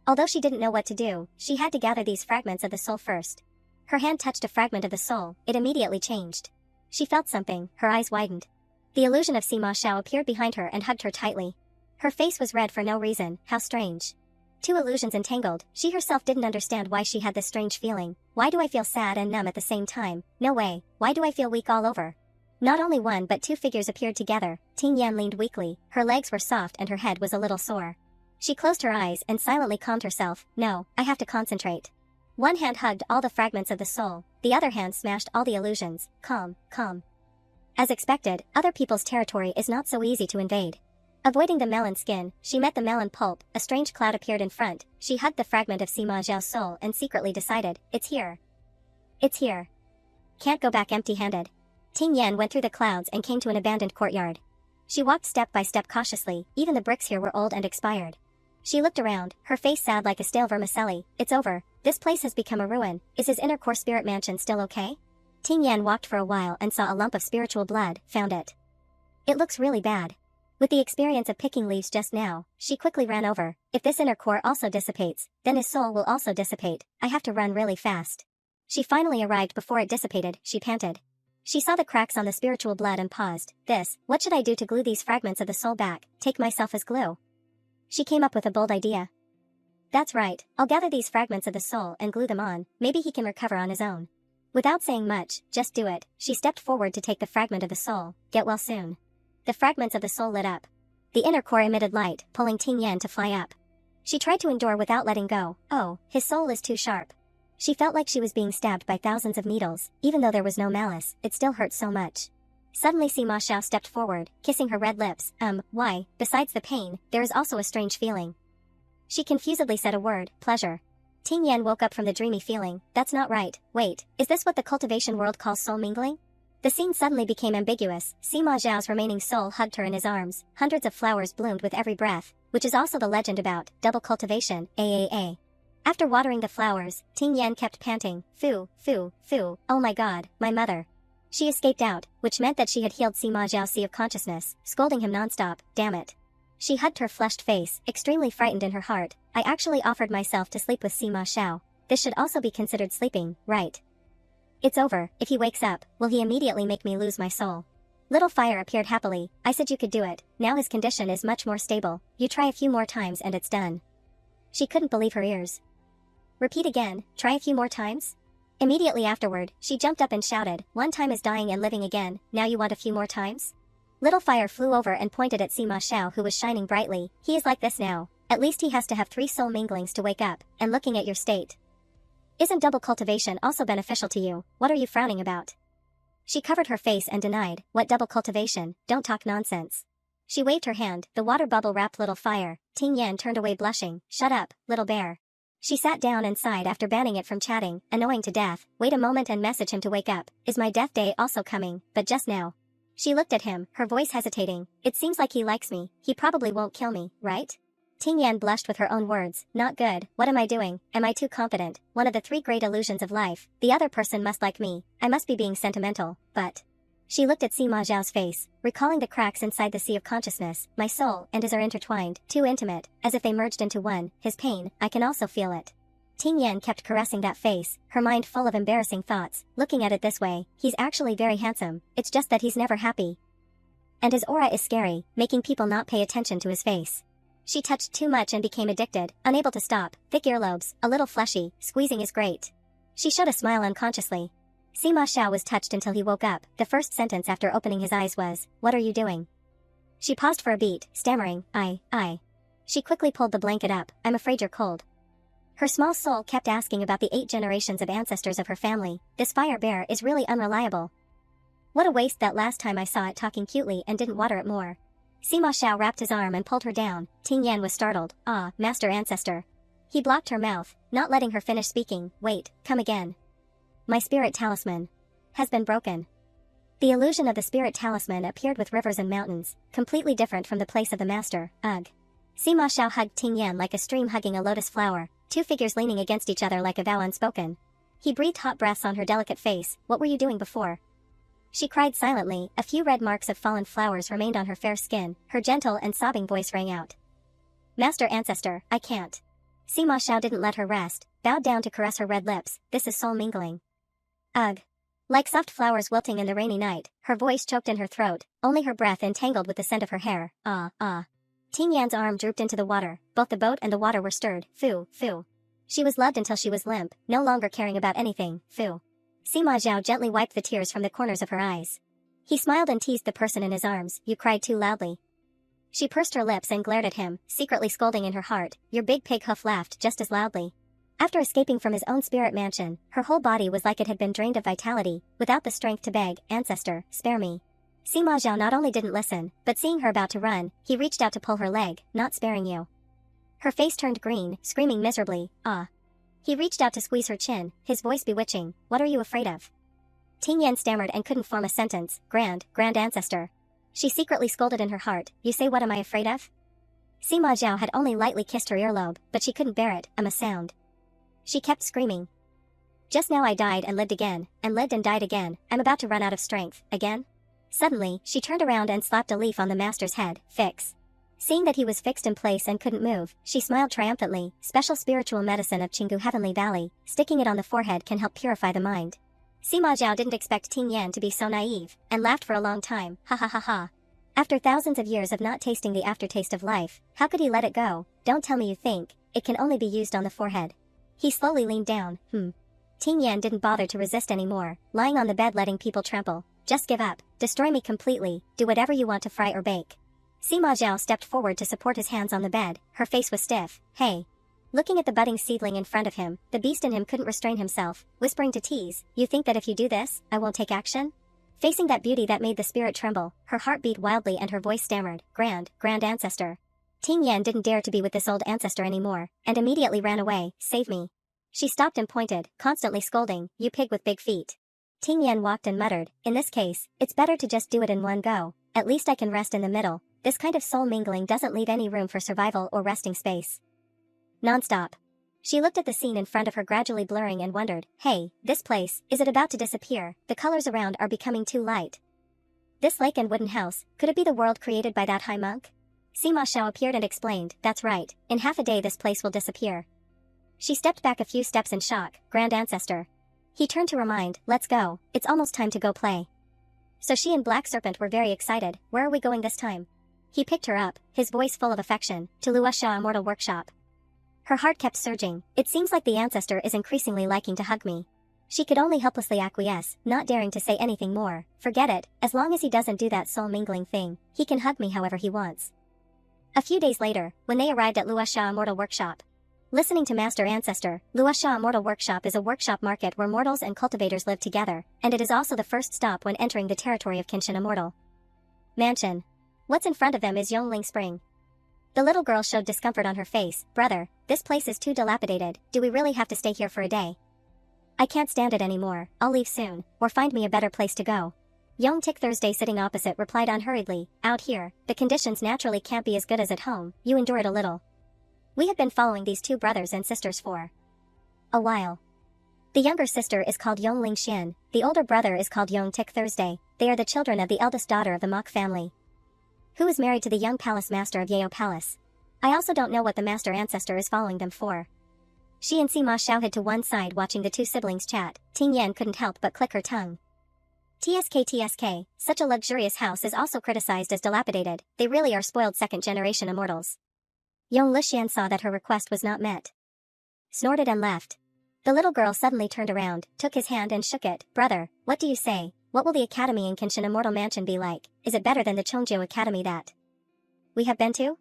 Although she didn't know what to do, she had to gather these fragments of the soul first. Her hand touched a fragment of the soul, it immediately changed. She felt something, her eyes widened. The illusion of Sima Xiao appeared behind her and hugged her tightly. Her face was red for no reason. How strange. Two illusions entangled. She herself didn't understand why she had this strange feeling. Why do I feel sad and numb at the same time? No way. Why do I feel weak all over? Not only one but two figures appeared together. Ting Yan leaned weakly. Her legs were soft and her head was a little sore. She closed her eyes and silently calmed herself. No, I have to concentrate. One hand hugged all the fragments of the soul. The other hand smashed all the illusions. Calm, calm. As expected, other people's territory is not so easy to invade. Avoiding the melon skin, she met the melon pulp. A strange cloud appeared in front. She hugged the fragment of Sima Zhao's soul and secretly decided, it's here. It's here. Can't go back empty-handed. Ting Yan went through the clouds and came to an abandoned courtyard. She walked step by step cautiously. Even the bricks here were old and expired. She looked around, her face sad like a stale vermicelli. It's over. This place has become a ruin. Is his inner core spirit mansion still okay? Ting Yan walked for a while and saw a lump of spiritual blood. Found it. It looks really bad. With the experience of picking leaves just now, she quickly ran over. If this inner core also dissipates, then his soul will also dissipate. I have to run really fast. She finally arrived before it dissipated. She panted. She saw the cracks on the spiritual blood and paused. What should I do to glue these fragments of the soul back? Take myself as glue. She came up with a bold idea. That's right, I'll gather these fragments of the soul and glue them on. Maybe he can recover on his own. Without saying much, just do it. She stepped forward to take the fragment of the soul. Get well soon. The fragments of the soul lit up. The inner core emitted light, pulling Ting Yan to fly up. She tried to endure without letting go. Oh, his soul is too sharp. She felt like she was being stabbed by thousands of needles. Even though there was no malice, it still hurt so much. Suddenly Sima Xiao stepped forward, kissing her red lips. Why? Besides the pain, there is also a strange feeling. She confusedly said a word, pleasure. Ting Yan woke up from the dreamy feeling. That's not right. Wait, is this what the cultivation world calls soul mingling? The scene suddenly became ambiguous. Sima Zhao's remaining soul hugged her in his arms. Hundreds of flowers bloomed with every breath, which is also the legend about double cultivation, AAA. After watering the flowers, Ting Yan kept panting. Foo, foo, foo, oh my god, my mother. She escaped out, which meant that she had healed Sima Zhao's sea of consciousness, scolding him nonstop. Damn it. She hugged her flushed face, extremely frightened in her heart. I actually offered myself to sleep with Sima Xiao. This should also be considered sleeping, right? It's over. If he wakes up, will he immediately make me lose my soul? Little Fire appeared happily. I said you could do it. Now his condition is much more stable. You try a few more times and it's done. She couldn't believe her ears. Repeat again. Try a few more times? Immediately afterward, she jumped up and shouted, one time is dying and living again, now you want a few more times? Little Fire flew over and pointed at Sima Xiao who was shining brightly. He is like this now. At least he has to have 3 soul minglings to wake up, and looking at your state. Isn't double cultivation also beneficial to you? What are you frowning about? She covered her face and denied, what double cultivation? Don't talk nonsense. She waved her hand, the water bubble wrapped Little Fire. Ting Yan turned away blushing. Shut up, little bear. She sat down and sighed after banning it from chatting, annoying to death. Wait a moment and message him to wake up. Is my death day also coming? But just now. She looked at him, her voice hesitating. It seems like he likes me. He probably won't kill me, right? Ting Yan blushed with her own words. Not good. What am I doing? Am I too confident? One of the 3 great illusions of life. The other person must like me. I must be being sentimental, but... She looked at Sima Zhao's face, recalling the cracks inside the sea of consciousness. My soul and his are intertwined, too intimate, as if they merged into one. His pain, I can also feel it. Ting Yan kept caressing that face, her mind full of embarrassing thoughts. Looking at it this way, he's actually very handsome, it's just that he's never happy. and his aura is scary, making people not pay attention to his face. She touched too much and became addicted, unable to stop, thick earlobes, a little fleshy, squeezing is great. She showed a smile unconsciously. Sima Xiao was touched until he woke up. The first sentence after opening his eyes was, "What are you doing?" She paused for a beat, stammering, I. She quickly pulled the blanket up. "I'm afraid you're cold." Her small soul kept asking about the 8 generations of ancestors of her family. This fire bear is really unreliable. What a waste that last time I saw it talking cutely and didn't water it more. Sima Xiao wrapped his arm and pulled her down. Ting Yan was startled. "Ah, master ancestor." He blocked her mouth, not letting her finish speaking. "Wait, come again. My spirit talisman has been broken." The illusion of the spirit talisman appeared with rivers and mountains, completely different from the place of the master. Ugh. Sima Xiao hugged Ting Yan like a stream hugging a lotus flower, 2 figures leaning against each other like a vow unspoken. He breathed hot breaths on her delicate face. "What were you doing before?" She cried silently. A few red marks of fallen flowers remained on her fair skin. Her gentle and sobbing voice rang out. "Master ancestor, I can't." Sima Xiao didn't let her rest, bowed down to caress her red lips. "This is soul mingling." Ugh. Like soft flowers wilting in the rainy night, her voice choked in her throat, only her breath entangled with the scent of her hair. Ah. Ting Yan's arm drooped into the water. Both the boat and the water were stirred. Fu. She was loved until she was limp, no longer caring about anything. Fu. Sima Zhao gently wiped the tears from the corners of her eyes. He smiled and teased the person in his arms. "You cried too loudly." She pursed her lips and glared at him, secretly scolding in her heart. Your big pig hoof laughed just as loudly. After escaping from his own spirit mansion, her whole body was like it had been drained of vitality, without the strength to beg, "Ancestor, spare me." Sima Zhao not only didn't listen, but seeing her about to run, he reached out to pull her leg. "Not sparing you." Her face turned green, screaming miserably, "Ah." He reached out to squeeze her chin, his voice bewitching. "What are you afraid of?" Ting Yan stammered and couldn't form a sentence. Grand ancestor." She secretly scolded in her heart. "You say what am I afraid of?" Sima Zhao had only lightly kissed her earlobe, but she couldn't bear it. "I'm a sound." She kept screaming. "Just now I died and lived again, and lived and died again. I'm about to run out of strength, again?" Suddenly, she turned around and slapped a leaf on the master's head. "Fix." Seeing that he was fixed in place and couldn't move, she smiled triumphantly. Special spiritual medicine of Qinggu Heavenly Valley, sticking it on the forehead can help purify the mind. Sima Zhao didn't expect Ting Yan to be so naive, and laughed for a long time. Ha. After thousands of years of not tasting the aftertaste of life, how could he let it go? "Don't tell me you think it can only be used on the forehead." He slowly leaned down. Ting Yan didn't bother to resist anymore, lying on the bed letting people trample. "Just give up, destroy me completely, do whatever you want to fry or bake." Sima Zhao stepped forward to support his hands on the bed, her face was stiff. "Hey." Looking at the budding seedling in front of him, the beast in him couldn't restrain himself, whispering to tease, "You think that if you do this, I won't take action?" Facing that beauty that made the spirit tremble, her heart beat wildly and her voice stammered. Grand ancestor." Ting Yan didn't dare to be with this old ancestor anymore, and immediately ran away. "Save me." She stopped and pointed, constantly scolding, "You pig with big feet." Ting Yan walked and muttered, "In this case, it's better to just do it in one go. At least I can rest in the middle. This kind of soul mingling doesn't leave any room for survival or resting space." Non-stop. She looked at the scene in front of her gradually blurring and wondered, "Hey, this place, is it about to disappear? The colors around are becoming too light. This lake and wooden house, could it be the world created by that high monk?" Sima Xiao appeared and explained, "That's right, in half a day this place will disappear." She stepped back a few steps in shock. "Grand ancestor." He turned to remind, "Let's go, it's almost time to go play." So she and Black Serpent were very excited. "Where are we going this time?" He picked her up, his voice full of affection. "To Luosha Immortal Workshop." Her heart kept surging. "It seems like the ancestor is increasingly liking to hug me." She could only helplessly acquiesce, not daring to say anything more. Forget it, as long as he doesn't do that soul-mingling thing, he can hug me however he wants. A few days later, when they arrived at Luosha Immortal Workshop. Listening to Master Ancestor, Luosha Immortal Workshop is a workshop market where mortals and cultivators live together, and it is also the first stop when entering the territory of Kenshin Immortal Mansion. What's in front of them is Yongling Spring. The little girl showed discomfort on her face. "Brother, this place is too dilapidated. Do we really have to stay here for a day?" "I can't stand it anymore. I'll leave soon, or find me a better place to go." Young Tick Thursday sitting opposite replied unhurriedly, "Out here, the conditions naturally can't be as good as at home. You endure it a little." We have been following these 2 brothers and sisters for a while. The younger sister is called Yongling Xian, the older brother is called Young Tick Thursday. They are the children of the eldest daughter of the Mok family, who is married to the young palace master of Yao Palace. I also don't know what the master ancestor is following them for. She and Sima Xiao hid to one side watching the 2 siblings chat. Ting Yan couldn't help but click her tongue. TSK, such a luxurious house is also criticized as dilapidated. They really are spoiled second-generation immortals. Young Luxian saw that her request was not met, snorted and left. The little girl suddenly turned around, took his hand and shook it. Brother, what do you say? What will the academy in Kenshin Immortal Mansion be like? Is it better than the Chongju Academy that we have been to?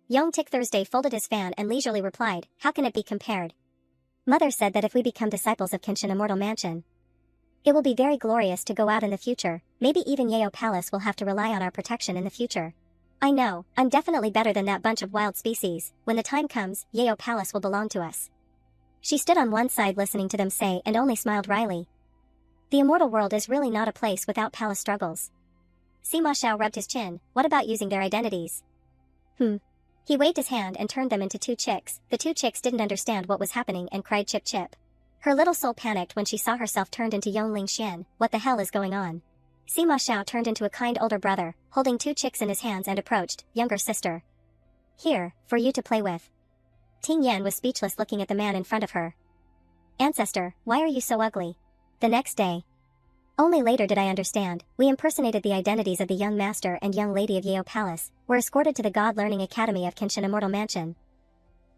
Young Tik Thursday folded his fan and leisurely replied, how can it be compared? Mother said that if we become disciples of Kenshin Immortal Mansion, it will be very glorious to go out in the future. Maybe even Yeo Palace will have to rely on our protection in the future. I know, I'm definitely better than that bunch of wild species. When the time comes, Yeo Palace will belong to us. She stood on one side listening to them say and only smiled wryly. The immortal world is really not a place without palace struggles. Sima Xiao rubbed his chin. What about using their identities? He waved his hand and turned them into two chicks. The two chicks didn't understand what was happening and cried chip chip. Her little soul panicked when she saw herself turned into Yongling Xian. What the hell is going on? Sima Xiao turned into a kind older brother, holding two chicks in his hands and approached, younger sister. Here, for you to play with. Ting Yan was speechless looking at the man in front of her. Ancestor, why are you so ugly? The next day. Only later did I understand. We impersonated the identities of the young master and young lady of Yeo Palace, were escorted to the God Learning Academy of Kenshin Immortal Mansion.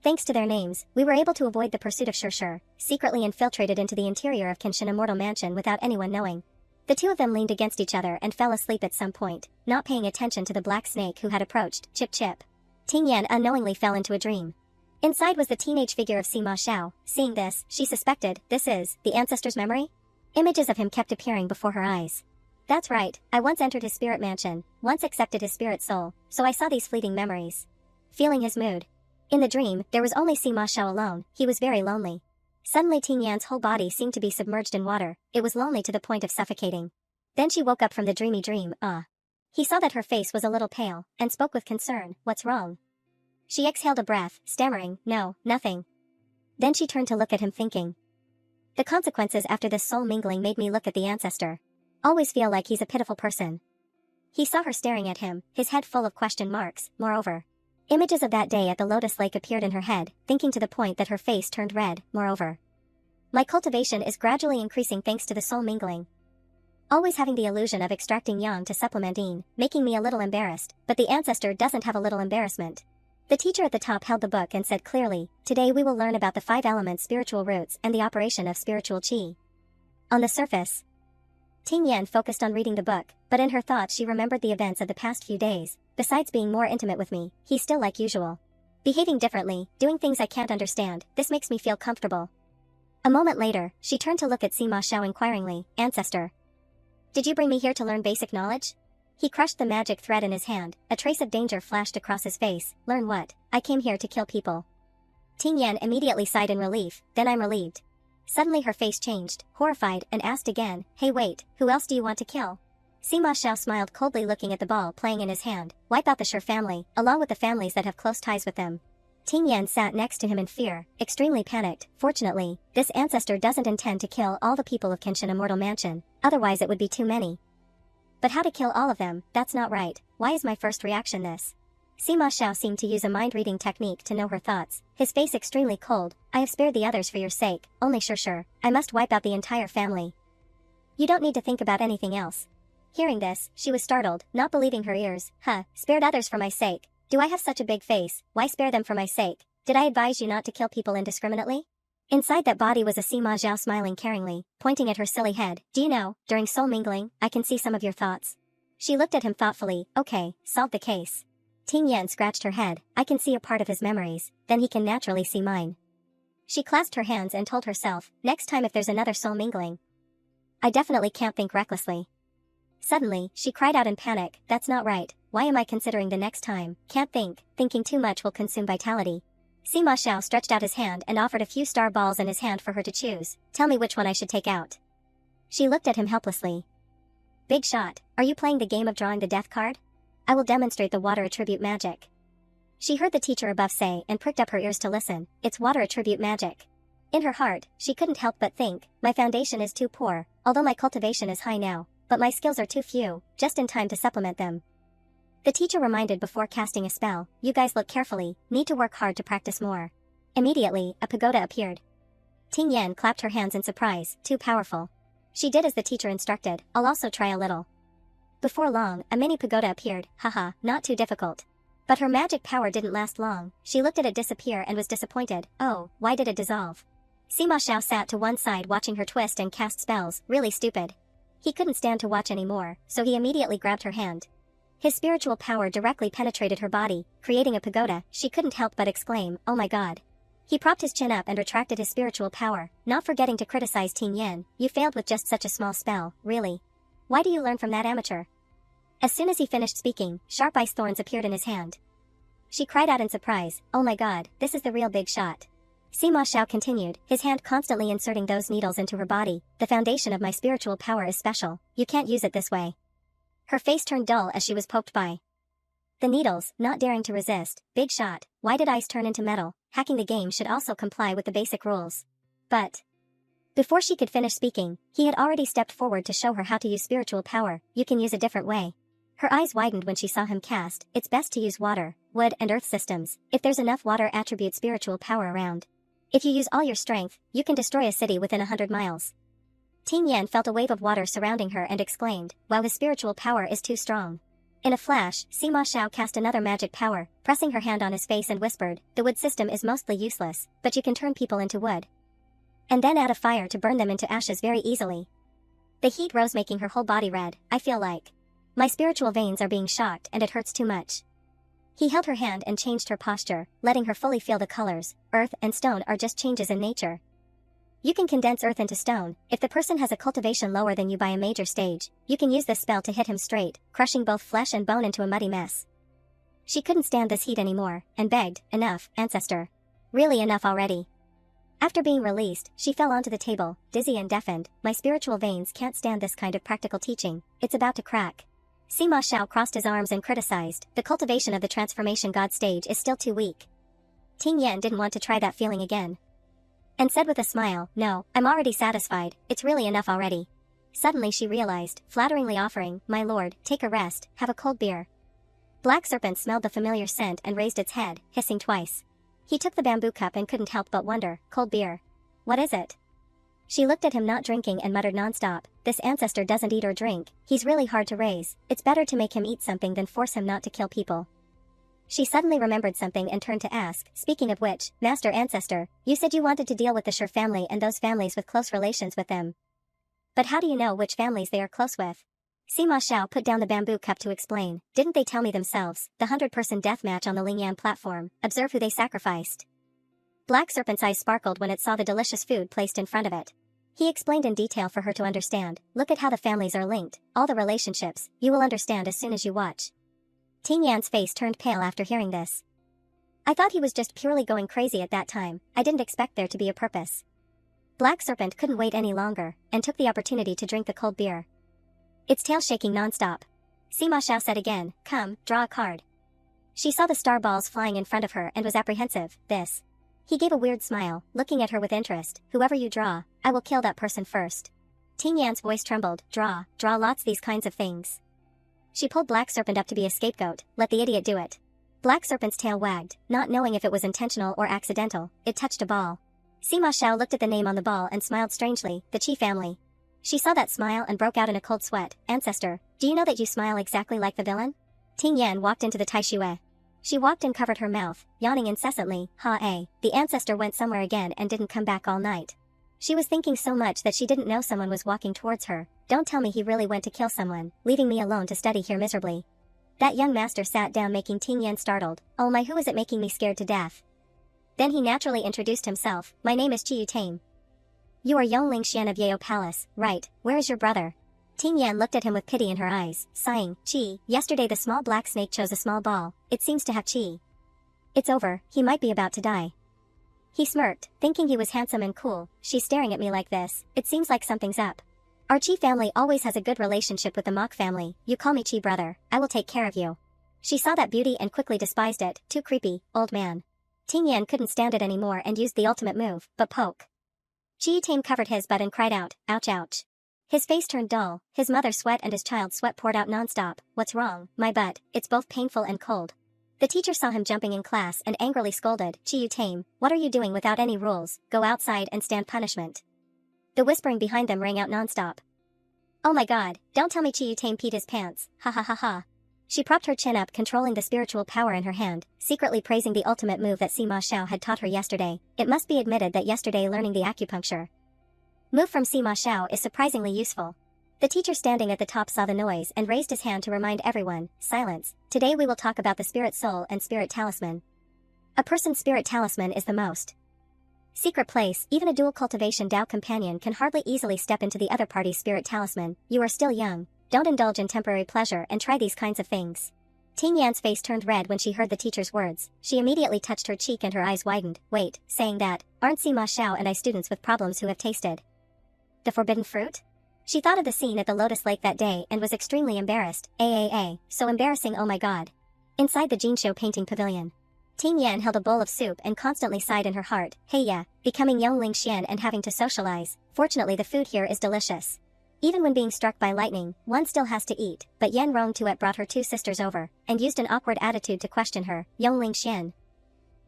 Thanks to their names, we were able to avoid the pursuit of Shirshir, secretly infiltrated into the interior of Kenshin Immortal Mansion without anyone knowing. The two of them leaned against each other and fell asleep at some point, not paying attention to the black snake who had approached, Chip Chip. Ting Yan unknowingly fell into a dream. Inside was the teenage figure of Sima Xiao. Seeing this, she suspected, this is, the ancestor's memory? Images of him kept appearing before her eyes. That's right, I once entered his spirit mansion, once accepted his spirit soul, so I saw these fleeting memories. Feeling his mood. In the dream, there was only Sima Xiao alone. He was very lonely. Suddenly Ting Yan's whole body seemed to be submerged in water. It was lonely to the point of suffocating. Then she woke up from the dreamy dream. He saw that her face was a little pale, and spoke with concern. What's wrong? She exhaled a breath, stammering, no, nothing. Then she turned to look at him thinking. The consequences after this soul mingling made me look at the ancestor. Always feel like he's a pitiful person. He saw her staring at him, his head full of question marks. Moreover, images of that day at the Lotus Lake appeared in her head, thinking to the point that her face turned red. Moreover, my cultivation is gradually increasing thanks to the soul mingling. Always having the illusion of extracting yang to supplement yin, making me a little embarrassed, but the ancestor doesn't have a little embarrassment. The teacher at the top held the book and said clearly, today we will learn about the 5 elements spiritual roots and the operation of spiritual qi. On the surface, Ting Yan focused on reading the book, but in her thoughts she remembered the events of the past few days. Besides being more intimate with me, he's still like usual. Behaving differently, doing things I can't understand, this makes me feel comfortable. A moment later, she turned to look at Sima Xiao inquiringly, Ancestor. Did you bring me here to learn basic knowledge? He crushed the magic thread in his hand, a trace of danger flashed across his face. Learn what? I came here to kill people. Ting Yan immediately sighed in relief, then I'm relieved. Suddenly her face changed, horrified, and asked again, hey wait, who else do you want to kill? Sima Xiao smiled coldly looking at the ball playing in his hand. Wipe out the Shur family, along with the families that have close ties with them. Ting Yan sat next to him in fear, extremely panicked. Fortunately, this ancestor doesn't intend to kill all the people of Kenshin Immortal Mansion, otherwise it would be too many. But how to kill all of them, that's not right. Why is my first reaction this? Sima Xiao seemed to use a mind-reading technique to know her thoughts, his face extremely cold. I have spared the others for your sake, only Shur. I must wipe out the entire family. You don't need to think about anything else. Hearing this, she was startled, not believing her ears. Spared others for my sake. Do I have such a big face? Why spare them for my sake? Did I advise you not to kill people indiscriminately? Inside that body was a Sima Xiao smiling caringly, pointing at her silly head. Do you know, during soul mingling, I can see some of your thoughts. She looked at him thoughtfully. Okay, solve the case. Ting Yan scratched her head. I can see a part of his memories, then he can naturally see mine. She clasped her hands and told herself, next time if there's another soul mingling, I definitely can't think recklessly. Suddenly, she cried out in panic, that's not right. Why am I considering the next time? Can't think. Thinking too much will consume vitality. Sima Xiao stretched out his hand and offered a few star balls in his hand for her to choose. Tell me which one I should take out. She looked at him helplessly. Big shot. Are you playing the game of drawing the death card? I will demonstrate the water attribute magic. She heard the teacher above say and pricked up her ears to listen. It's water attribute magic. In her heart, she couldn't help but think, my foundation is too poor, although my cultivation is high now, but my skills are too few, just in time to supplement them. The teacher reminded before casting a spell, you guys look carefully, need to work hard to practice more. Immediately, a pagoda appeared. Ting Yan clapped her hands in surprise, too powerful. She did as the teacher instructed. I'll also try a little. Before long, a mini pagoda appeared. Haha, not too difficult. But her magic power didn't last long. She looked at it disappear and was disappointed. Oh, why did it dissolve? Sima Xiao sat to one side watching her twist and cast spells. Really stupid. He couldn't stand to watch anymore, so he immediately grabbed her hand. His spiritual power directly penetrated her body, creating a pagoda. She couldn't help but exclaim, oh my god. He propped his chin up and retracted his spiritual power, not forgetting to criticize Ting Yan. You failed with just such a small spell, really. Why do you learn from that amateur? As soon as he finished speaking, sharp ice thorns appeared in his hand. She cried out in surprise, oh my god, this is the real big shot. Sima Xiao continued, his hand constantly inserting those needles into her body. The foundation of my spiritual power is special. You can't use it this way. Her face turned dull as she was poked by the needles, not daring to resist. Big shot. Why did ice turn into metal? Hacking the game should also comply with the basic rules. But before she could finish speaking, he had already stepped forward to show her how to use spiritual power. You can use a different way. Her eyes widened when she saw him cast. It's best to use water, wood and earth systems, if there's enough water attribute spiritual power around. If you use all your strength, you can destroy a city within 100 miles. Ting Yan felt a wave of water surrounding her and exclaimed, wow, his spiritual power is too strong. In a flash, Sima Xiao cast another magic power, pressing her hand on his face and whispered, the wood system is mostly useless, but you can turn people into wood. And then add a fire to burn them into ashes very easily. The heat rose making her whole body red. I feel like my spiritual veins are being shocked and it hurts too much. He held her hand and changed her posture, letting her fully feel the colors. Earth and stone are just changes in nature. You can condense earth into stone. If the person has a cultivation lower than you by a major stage, you can use this spell to hit him straight, crushing both flesh and bone into a muddy mess. She couldn't stand this heat anymore, and begged, enough, ancestor. Really enough already. After being released, she fell onto the table, dizzy and deafened. My spiritual veins can't stand this kind of practical teaching. It's about to crack. Sima Xiao crossed his arms and criticized, the cultivation of the transformation god stage is still too weak. Ting Yan didn't want to try that feeling again. And said with a smile, no, I'm already satisfied, it's really enough already. Suddenly she realized, flatteringly offering, my lord, take a rest, have a cold beer. Black Serpent smelled the familiar scent and raised its head, hissing twice. He took the bamboo cup and couldn't help but wonder, cold beer. What is it? She looked at him not drinking and muttered nonstop, this ancestor doesn't eat or drink, he's really hard to raise, it's better to make him eat something than force him not to kill people. She suddenly remembered something and turned to ask, speaking of which, Master Ancestor, you said you wanted to deal with the Sure family and those families with close relations with them. But how do you know which families they are close with? Sima Xiao put down the bamboo cup to explain, didn't they tell me themselves, the 100-person death match on the Lingyan platform, observe who they sacrificed. Black Serpent's eyes sparkled when it saw the delicious food placed in front of it. He explained in detail for her to understand, look at how the families are linked, all the relationships, you will understand as soon as you watch. Ting Yan's face turned pale after hearing this. I thought he was just purely going crazy at that time, I didn't expect there to be a purpose. Black Serpent couldn't wait any longer, and took the opportunity to drink the cold beer. Its tail shaking non-stop. Sima Xiao said again, come, draw a card. She saw the star balls flying in front of her and was apprehensive, this. He gave a weird smile, looking at her with interest, whoever you draw, I will kill that person first. Ting Yan's voice trembled, draw lots these kinds of things. She pulled Black Serpent up to be a scapegoat, let the idiot do it. Black Serpent's tail wagged, not knowing if it was intentional or accidental, it touched a ball. Sima Xiao looked at the name on the ball and smiled strangely, the Qi family. She saw that smile and broke out in a cold sweat, ancestor, do you know that you smile exactly like the villain? Ting Yan walked into the taishui. She walked and covered her mouth, yawning incessantly, the ancestor went somewhere again and didn't come back all night. She was thinking so much that she didn't know someone was walking towards her. Don't tell me he really went to kill someone, leaving me alone to study here miserably. That young master sat down making Ting Yan startled. Oh my, who is it making me scared to death? Then he naturally introduced himself, my name is Qi Yutame. You are Yongling Xian of Yao Palace, right, where is your brother? Ting Yan looked at him with pity in her eyes, sighing, Qi, yesterday the small black snake chose a small ball, it seems to have Qi. It's over, he might be about to die. He smirked, thinking he was handsome and cool, she's staring at me like this, it seems like something's up. Our Qi family always has a good relationship with the Mok family, you call me Qi brother, I will take care of you. She saw that beauty and quickly despised it, too creepy, old man. Ting Yan couldn't stand it anymore and used the ultimate move, but poke. Qi Yutame covered his butt and cried out, ouch ouch. His face turned dull, his mother sweat and his child's sweat poured out nonstop. What's wrong, my butt, it's both painful and cold. The teacher saw him jumping in class and angrily scolded, Qi Yutame, what are you doing without any rules, go outside and stand punishment. The whispering behind them rang out nonstop. Oh my god, don't tell me Chi Yu Tame peed his pants, ha ha ha ha. She propped her chin up, controlling the spiritual power in her hand, secretly praising the ultimate move that Sima Xiao had taught her yesterday. It must be admitted that yesterday learning the acupuncture move from Sima Xiao is surprisingly useful. The teacher standing at the top saw the noise and raised his hand to remind everyone, silence, today we will talk about the spirit soul and spirit talisman. A person's spirit talisman is the most secret place. Even a dual cultivation Dao companion can hardly easily step into the other party's spirit talisman. You are still young. Don't indulge in temporary pleasure and try these kinds of things. Ting Yan's face turned red when she heard the teacher's words. She immediately touched her cheek and her eyes widened. Wait, saying that, aren't Sima Xiao and I students with problems who have tasted the forbidden fruit? She thought of the scene at the Lotus Lake that day and was extremely embarrassed. So embarrassing, oh my god. Inside the Jinsho painting pavilion, Ting Yan held a bowl of soup and constantly sighed in her heart. Hey yeah, becoming Yongling Xian and having to socialize. Fortunately the food here is delicious. Even when being struck by lightning, one still has to eat. But Yan Rong Tuet brought her two sisters over, and used an awkward attitude to question her. Yongling Xian,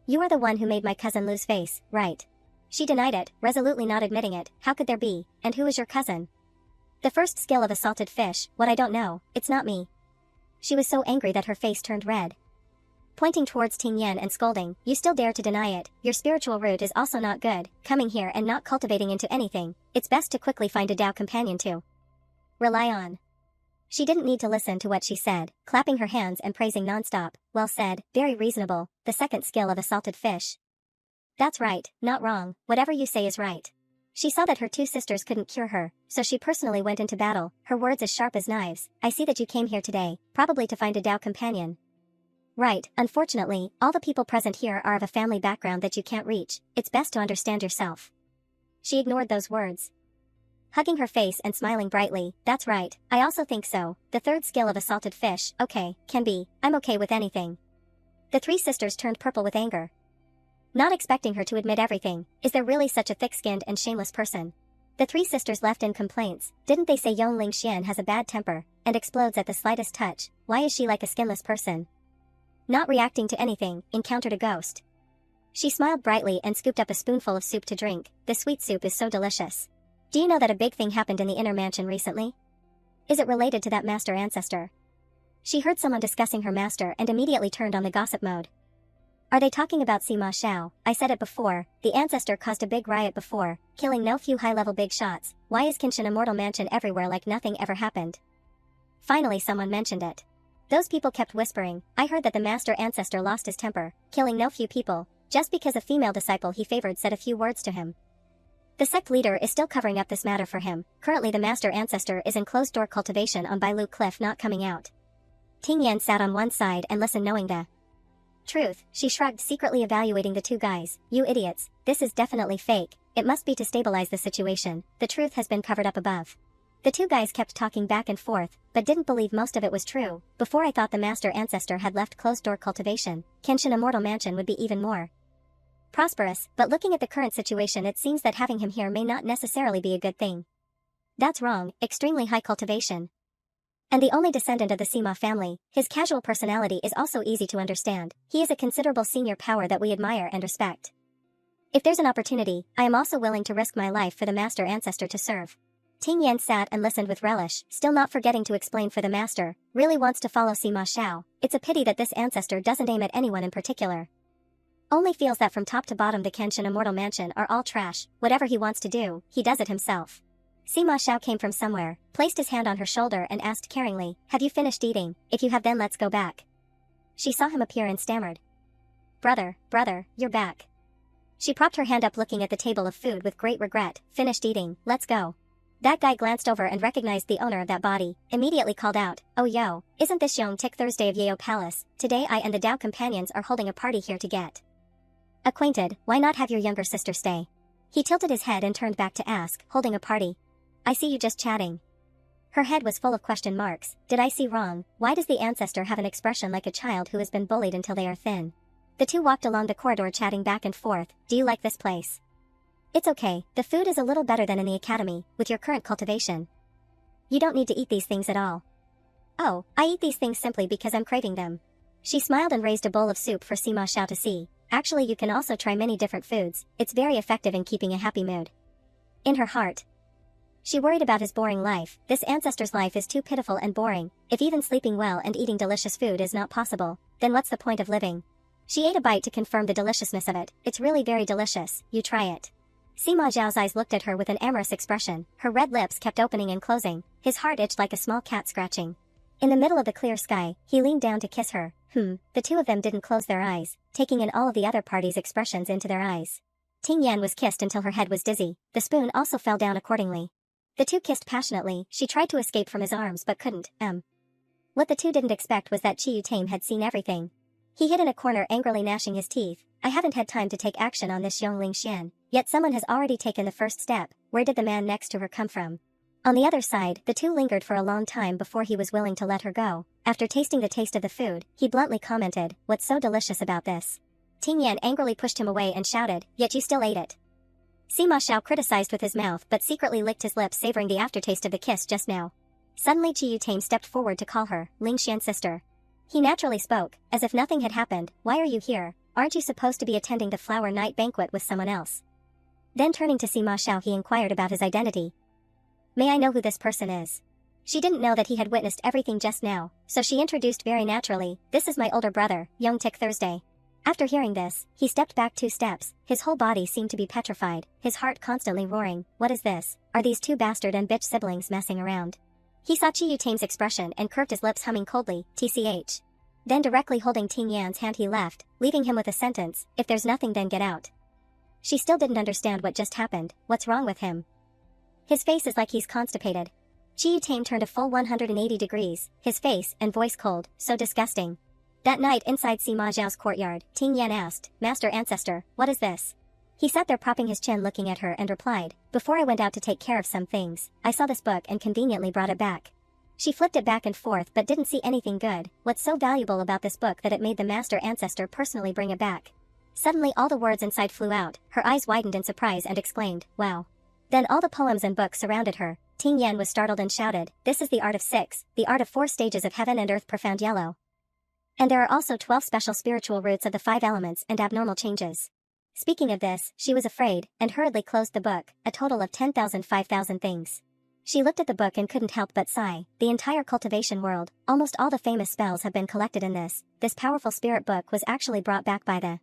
you are the one who made my cousin lose face, right? She denied it, resolutely not admitting it. How could there be? And who is your cousin? The first skill of a salted fish. What, I don't know, it's not me. She was so angry that her face turned red, pointing towards Ting Yan and scolding, you still dare to deny it. Your spiritual root is also not good, coming here and not cultivating into anything. It's best to quickly find a Dao companion to rely on. She didn't need to listen to what she said, clapping her hands and praising nonstop. Well said, very reasonable, the second skill of a salted fish. That's right, not wrong, whatever you say is right. She saw that her two sisters couldn't cure her, so she personally went into battle, her words as sharp as knives. I see that you came here today, probably to find a Dao companion. Right, unfortunately, all the people present here are of a family background that you can't reach. It's best to understand yourself. She ignored those words, hugging her face and smiling brightly. That's right, I also think so. The third skill of a salted fish. Okay, can be. I'm okay with anything. The three sisters turned purple with anger, not expecting her to admit everything. Is there really such a thick-skinned and shameless person? The three sisters left in complaints. Didn't they say Yongling Xian has a bad temper, and explodes at the slightest touch? Why is she like a skinless person? Not reacting to anything, encountered a ghost. She smiled brightly and scooped up a spoonful of soup to drink. The sweet soup is so delicious. Do you know that a big thing happened in the inner mansion recently? Is it related to that master ancestor? She heard someone discussing her master and immediately turned on the gossip mode. Are they talking about Sima Xiao? I said it before, the ancestor caused a big riot before, killing no few high-level big shots. Why is Kenshin Immortal Mansion everywhere like nothing ever happened? Finally someone mentioned it. Those people kept whispering. I heard that the master ancestor lost his temper, killing no few people, just because a female disciple he favored said a few words to him. The sect leader is still covering up this matter for him. Currently the master ancestor is in closed-door cultivation on Bailu Cliff, not coming out. Ting Yan sat on one side and listened, knowing the truth. She shrugged, secretly evaluating the two guys. You idiots, this is definitely fake. It must be to stabilize the situation. The truth has been covered up above. The two guys kept talking back and forth, but didn't believe most of it was true. Before I thought the master ancestor had left closed-door cultivation, Kenshin Immortal Mansion would be even more prosperous, but looking at the current situation it seems that having him here may not necessarily be a good thing. That's wrong, extremely high cultivation. And the only descendant of the Sima family, his casual personality is also easy to understand. He is a considerable senior power that we admire and respect. If there's an opportunity, I am also willing to risk my life for the master ancestor to serve. Ting Yan sat and listened with relish, still not forgetting to explain for the master, really wants to follow Sima Xiao. It's a pity that this ancestor doesn't aim at anyone in particular. Only feels that from top to bottom the Kenshin Immortal Mansion are all trash. Whatever he wants to do, he does it himself. Sima Xiao came from somewhere, placed his hand on her shoulder and asked caringly, have you finished eating? If you have, then let's go back. She saw him appear and stammered. Brother, you're back. She propped her hand up, looking at the table of food with great regret. Finished eating, let's go. That guy glanced over and recognized the owner of that body, immediately called out, oh yo, isn't this Yong Tik Thursday of Yeo Palace? Today I and the Dao companions are holding a party here to get acquainted. Why not have your younger sister stay? He tilted his head and turned back to ask, holding a party? I see you just chatting. Her head was full of question marks. Did I see wrong? Why does the ancestor have an expression like a child who has been bullied until they are thin? The two walked along the corridor chatting back and forth. Do you like this place? It's okay, the food is a little better than in the academy, with your current cultivation. You don't need to eat these things at all. Oh, I eat these things simply because I'm craving them. She smiled and raised a bowl of soup for Sima Xiao to see. Actually, you can also try many different foods, it's very effective in keeping a happy mood. In her heart, She worried about his boring life. This ancestor's life is too pitiful and boring. If even sleeping well and eating delicious food is not possible, then what's the point of living? She ate a bite to confirm the deliciousness of it. It's really very delicious, you try it. Sima Zhao's eyes looked at her with an amorous expression. Her red lips kept opening and closing. His heart itched like a small cat scratching. In the middle of the clear sky, he leaned down to kiss her. The two of them didn't close their eyes, taking in all of the other party's expressions into their eyes. Ting Yan was kissed until her head was dizzy. The spoon also fell down accordingly. The two kissed passionately. She tried to escape from his arms but couldn't. What the two didn't expect was that Chi Tame had seen everything. He hid in a corner angrily gnashing his teeth. I haven't had time to take action on this Yongling Xian, yet someone has already taken the first step. Where did the man next to her come from? On the other side, the two lingered for a long time before he was willing to let her go. After tasting the taste of the food, he bluntly commented, "What's so delicious about this?" Ting Yan angrily pushed him away and shouted, "Yet you still ate it." Sima Xiao criticized with his mouth but secretly licked his lips, savoring the aftertaste of the kiss just now. Suddenly Chi Tame stepped forward to call her, "Ling Xian's sister." He naturally spoke, as if nothing had happened. "Why are you here? Aren't you supposed to be attending the flower night banquet with someone else?" Then turning to Sima Xiao he inquired about his identity. "May I know who this person is?" She didn't know that he had witnessed everything just now, so she introduced very naturally, "This is my older brother, Young Tik Thursday." After hearing this, he stepped back 2 steps. His whole body seemed to be petrified, his heart constantly roaring. What is this? Are these two bastard and bitch siblings messing around? He saw Chi Tame's expression and curved his lips, humming coldly, "TCH." Then directly holding Ting Yan's hand he left, leaving him with a sentence, "If there's nothing then get out." She still didn't understand what just happened. What's wrong with him? His face is like he's constipated. Chi Tame turned a full 180 degrees, his face and voice cold, so disgusting. That night inside Sima Zhao's courtyard, Ting Yan asked, "Master Ancestor, what is this?" He sat there propping his chin looking at her and replied, "Before I went out to take care of some things, I saw this book and conveniently brought it back." She flipped it back and forth but didn't see anything good. What's so valuable about this book that it made the Master Ancestor personally bring it back? Suddenly all the words inside flew out, her eyes widened in surprise and exclaimed, "Wow." Then all the poems and books surrounded her. Ting Yan was startled and shouted, "This is the art of 6, the art of 4 stages of heaven and earth, profound yellow. And there are also 12 special spiritual roots of the 5 elements and abnormal changes." Speaking of this, she was afraid, and hurriedly closed the book, a total of 10,000 5,000 things. She looked at the book and couldn't help but sigh. The entire cultivation world, almost all the famous spells have been collected in this. This powerful spirit book was actually brought back by the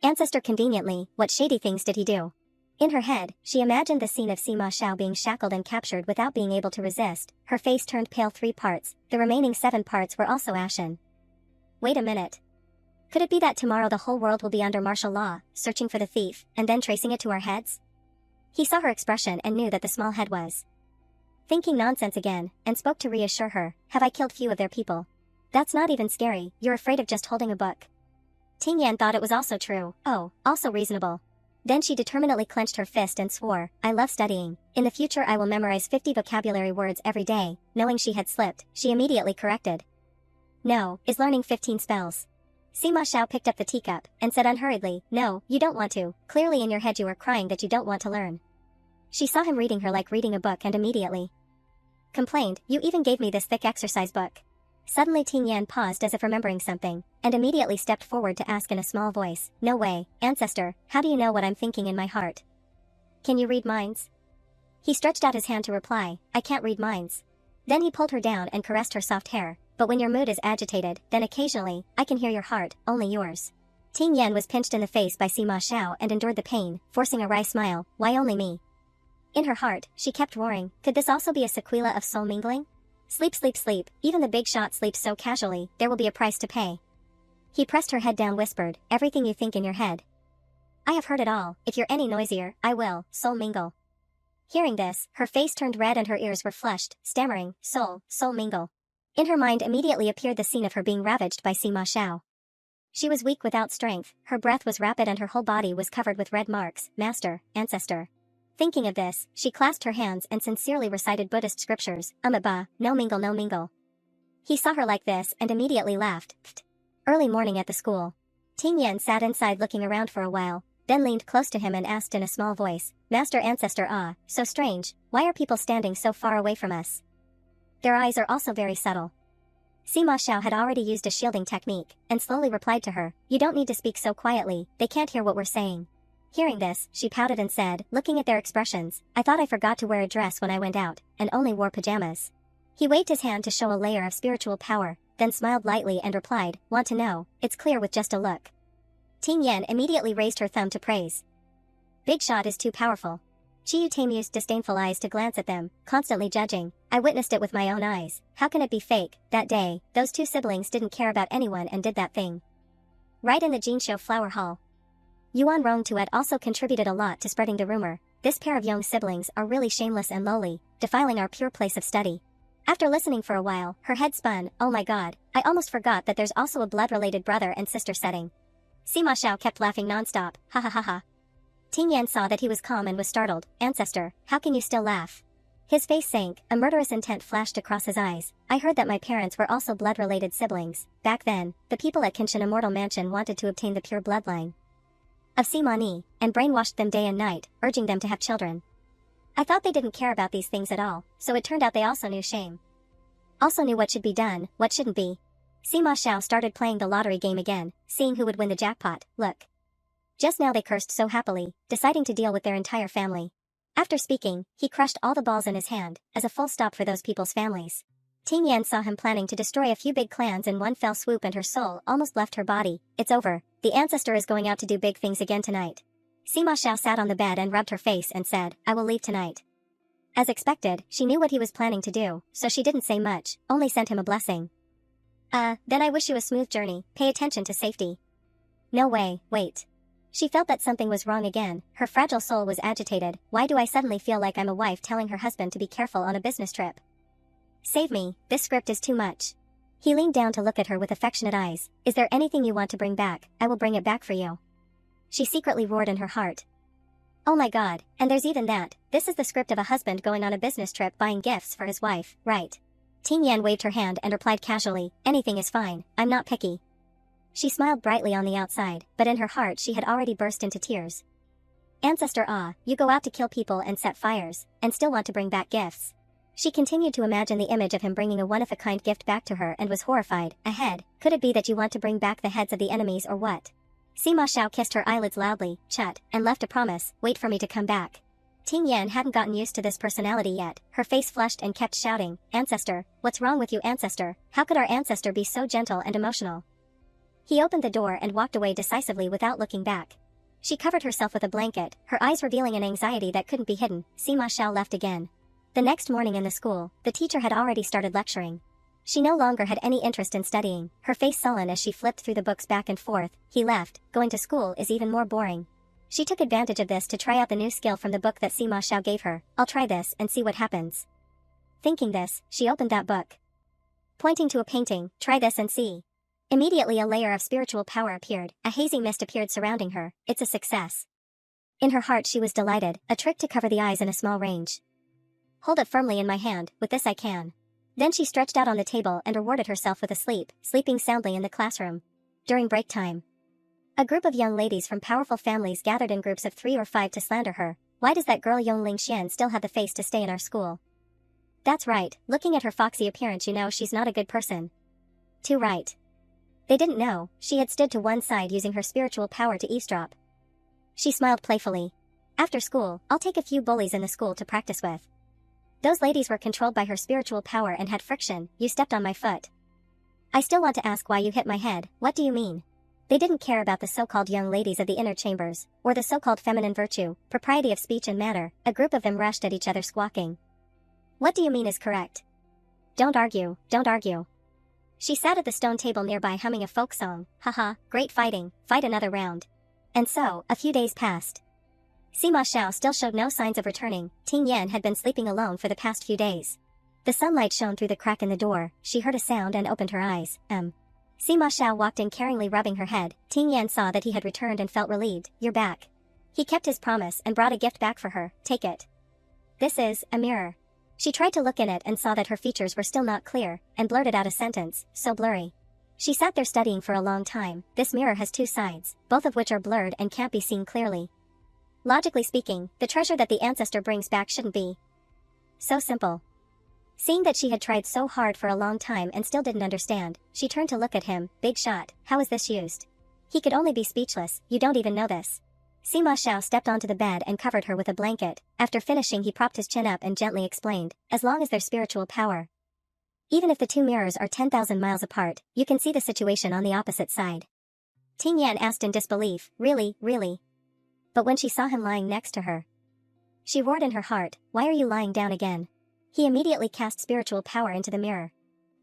ancestor conveniently. What shady things did he do? In her head, she imagined the scene of Sima Xiao being shackled and captured without being able to resist. Her face turned pale 3 parts, the remaining 7 parts were also ashen. Wait a minute. Could it be that tomorrow the whole world will be under martial law, searching for the thief, and then tracing it to our heads? He saw her expression and knew that the small head was thinking nonsense again, and spoke to reassure her, "Have I killed few of their people? That's not even scary, you're afraid of just holding a book." Ting Yan thought it was also true, also reasonable. Then she determinedly clenched her fist and swore, "I love studying. In the future I will memorize 50 vocabulary words every day." Knowing she had slipped, she immediately corrected. "No, is learning 15 spells." Sima Xiao picked up the teacup and said unhurriedly, "No, you don't want to. Clearly in your head you are crying that you don't want to learn." She saw him reading her like reading a book and immediately complained, "You even gave me this thick exercise book." Suddenly Ting Yan paused as if remembering something, and immediately stepped forward to ask in a small voice, "No way, Ancestor, how do you know what I'm thinking in my heart? Can you read minds?" He stretched out his hand to reply, "I can't read minds." Then he pulled her down and caressed her soft hair. "But when your mood is agitated, then occasionally, I can hear your heart, only yours." Ting Yan was pinched in the face by Sima Xiao and endured the pain, forcing a wry smile, "Why only me?" In her heart, she kept roaring, could this also be a sequela of soul mingling? Sleep, sleep, sleep, even the big shot sleeps so casually, there will be a price to pay. He pressed her head down, whispered, "Everything you think in your head. I have heard it all. If you're any noisier, I will, soul mingle." Hearing this, her face turned red and her ears were flushed, stammering, soul mingle. In her mind immediately appeared the scene of her being ravaged by Sima Xiao. She was weak without strength, her breath was rapid and her whole body was covered with red marks. "Master, Ancestor." Thinking of this, she clasped her hands and sincerely recited Buddhist scriptures, Ba, no mingle, no mingle. He saw her like this and immediately laughed. Pfft. Early morning at the school. Ting Yan sat inside looking around for a while, then leaned close to him and asked in a small voice, "Master Ancestor, so strange, why are people standing so far away from us? Their eyes are also very subtle." Sima Xiao had already used a shielding technique, and slowly replied to her, "You don't need to speak so quietly, they can't hear what we're saying." Hearing this, she pouted and said, looking at their expressions, I thought I forgot to wear a dress when I went out, and only wore pajamas. He waved his hand to show a layer of spiritual power, then smiled lightly and replied, want to know, it's clear with just a look. Ting Yan immediately raised her thumb to praise. Big shot is too powerful. Chiyu Tame used disdainful eyes to glance at them, constantly judging. I witnessed it with my own eyes. How can it be fake? That day, those two siblings didn't care about anyone and did that thing. Right in the Jinsho Flower Hall. Yuan Rongtuet also contributed a lot to spreading the rumor. This pair of young siblings are really shameless and lowly, defiling our pure place of study. After listening for a while, her head spun. Oh my god, I almost forgot that there's also a blood-related brother and sister setting. Sima Xiao kept laughing non-stop. Ha ha ha ha. Ting Yan saw that he was calm and was startled. Ancestor, how can you still laugh? His face sank, a murderous intent flashed across his eyes. I heard that my parents were also blood-related siblings. Back then, the people at Kenshin Immortal Mansion wanted to obtain the pure bloodline of Sima Ni, and brainwashed them day and night, urging them to have children. I thought they didn't care about these things at all, so it turned out they also knew shame. Also knew what should be done, what shouldn't be. Sima Xiao started playing the lottery game again, seeing who would win the jackpot. Look. Just now they cursed so happily, deciding to deal with their entire family. After speaking, he crushed all the balls in his hand, as a full stop for those people's families. Ting Yan saw him planning to destroy a few big clans in one fell swoop and her soul almost left her body. It's over. The ancestor is going out to do big things again tonight. Sima Xiao sat on the bed and rubbed her face and said, I will leave tonight. As expected, she knew what he was planning to do, so she didn't say much, only sent him a blessing. Then I wish you a smooth journey, pay attention to safety. No way, wait. She felt that something was wrong again, her fragile soul was agitated. Why do I suddenly feel like I'm a wife telling her husband to be careful on a business trip? Save me, this script is too much. He leaned down to look at her with affectionate eyes. Is there anything you want to bring back? I will bring it back for you. She secretly roared in her heart. Oh my god, and there's even that. This is the script of a husband going on a business trip buying gifts for his wife, right? Ting Yan waved her hand and replied casually, anything is fine, I'm not picky. She smiled brightly on the outside, but in her heart she had already burst into tears. Ancestor you go out to kill people and set fires, and still want to bring back gifts. She continued to imagine the image of him bringing a one-of-a-kind gift back to her and was horrified. Ahead, could it be that you want to bring back the heads of the enemies or what? Sima Xiao kissed her eyelids loudly, chut, and left a promise, wait for me to come back. Ting Yan hadn't gotten used to this personality yet, her face flushed and kept shouting, Ancestor, what's wrong with you ancestor? How could our ancestor be so gentle and emotional? He opened the door and walked away decisively without looking back. She covered herself with a blanket, her eyes revealing an anxiety that couldn't be hidden. Sima Xiao left again. The next morning in the school, the teacher had already started lecturing. She no longer had any interest in studying, her face sullen as she flipped through the books back and forth. He left. Going to school is even more boring. She took advantage of this to try out the new skill from the book that Sima Xiao gave her. I'll try this and see what happens. Thinking this, she opened that book. Pointing to a painting, try this and see. Immediately a layer of spiritual power appeared, a hazy mist appeared surrounding her. It's a success. In her heart she was delighted, a trick to cover the eyes in a small range. Hold it firmly in my hand, with this I can. Then she stretched out on the table and rewarded herself with a sleep, sleeping soundly in the classroom. During break time, a group of young ladies from powerful families gathered in groups of 3 or 5 to slander her. Why does that girl Yongling Xian still have the face to stay in our school? That's right, looking at her foxy appearance you know she's not a good person. Too right. They didn't know, she had stood to one side using her spiritual power to eavesdrop. She smiled playfully. After school, I'll take a few bullies in the school to practice with. Those ladies were controlled by her spiritual power and had friction. You stepped on my foot. I still want to ask why you hit my head. What do you mean? They didn't care about the so-called young ladies of the inner chambers, or the so-called feminine virtue, propriety of speech and manner. A group of them rushed at each other squawking. What do you mean is correct? Don't argue, don't argue. She sat at the stone table nearby humming a folk song. Haha, great fighting, fight another round. And so, a few days passed. Sima Xiao still showed no signs of returning. Ting Yan had been sleeping alone for the past few days. The sunlight shone through the crack in the door. She heard a sound and opened her eyes. Sima Xiao walked in caringly rubbing her head. Ting Yan saw that he had returned and felt relieved. You're back. He kept his promise and brought a gift back for her. Take it. This is a mirror. She tried to look in it and saw that her features were still not clear, and blurted out a sentence, so blurry. She sat there studying for a long time. This mirror has 2 sides, both of which are blurred and can't be seen clearly. Logically speaking, the treasure that the ancestor brings back shouldn't be so simple. Seeing that she had tried so hard for a long time and still didn't understand, she turned to look at him. Big shot, how is this used? He could only be speechless. You don't even know this. Sima Xiao stepped onto the bed and covered her with a blanket. After finishing, he propped his chin up and gently explained, as long as there's spiritual power. Even if the two mirrors are 10,000 miles apart, you can see the situation on the opposite side. Ting Yan asked in disbelief, really, really? But when she saw him lying next to her, she roared in her heart, why are you lying down again? He immediately cast spiritual power into the mirror.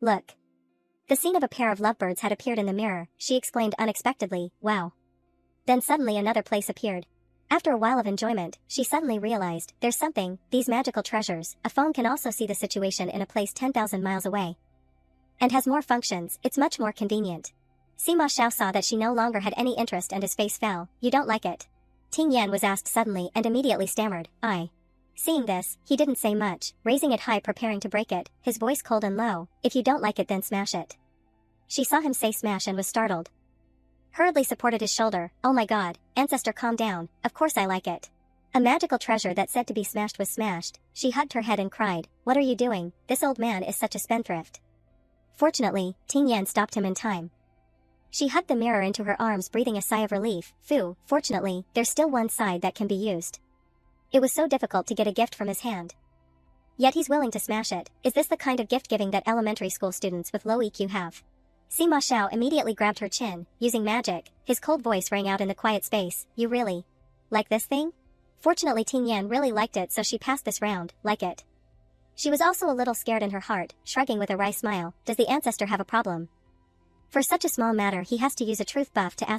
Look. The scene of a pair of lovebirds had appeared in the mirror, she exclaimed unexpectedly, wow. Then suddenly another place appeared. After a while of enjoyment, she suddenly realized, there's something, these magical treasures, a phone can also see the situation in a place 10,000 miles away. And has more functions, it's much more convenient. Sima Xiao saw that she no longer had any interest and his face fell, you don't like it? Ting Yan was asked suddenly and immediately stammered, I. Seeing this, he didn't say much, raising it high preparing to break it, his voice cold and low, if you don't like it then smash it. She saw him say smash and was startled. Hurriedly supported his shoulder, oh my god, ancestor calm down, of course I like it. A magical treasure that said to be smashed was smashed, she hugged her head and cried, what are you doing, this old man is such a spendthrift. Fortunately, Ting Yan stopped him in time. She hugged the mirror into her arms breathing a sigh of relief, phew, fortunately, there's still one side that can be used. It was so difficult to get a gift from his hand. Yet he's willing to smash it, is this the kind of gift-giving that elementary school students with low EQ have? Sima Xiao immediately grabbed her chin, using magic, his cold voice rang out in the quiet space, you really like this thing? Fortunately Ting Yan really liked it so she passed this round, like it. She was also a little scared in her heart, shrugging with a wry smile, does the ancestor have a problem? For such a small matter he has to use a truth buff to ask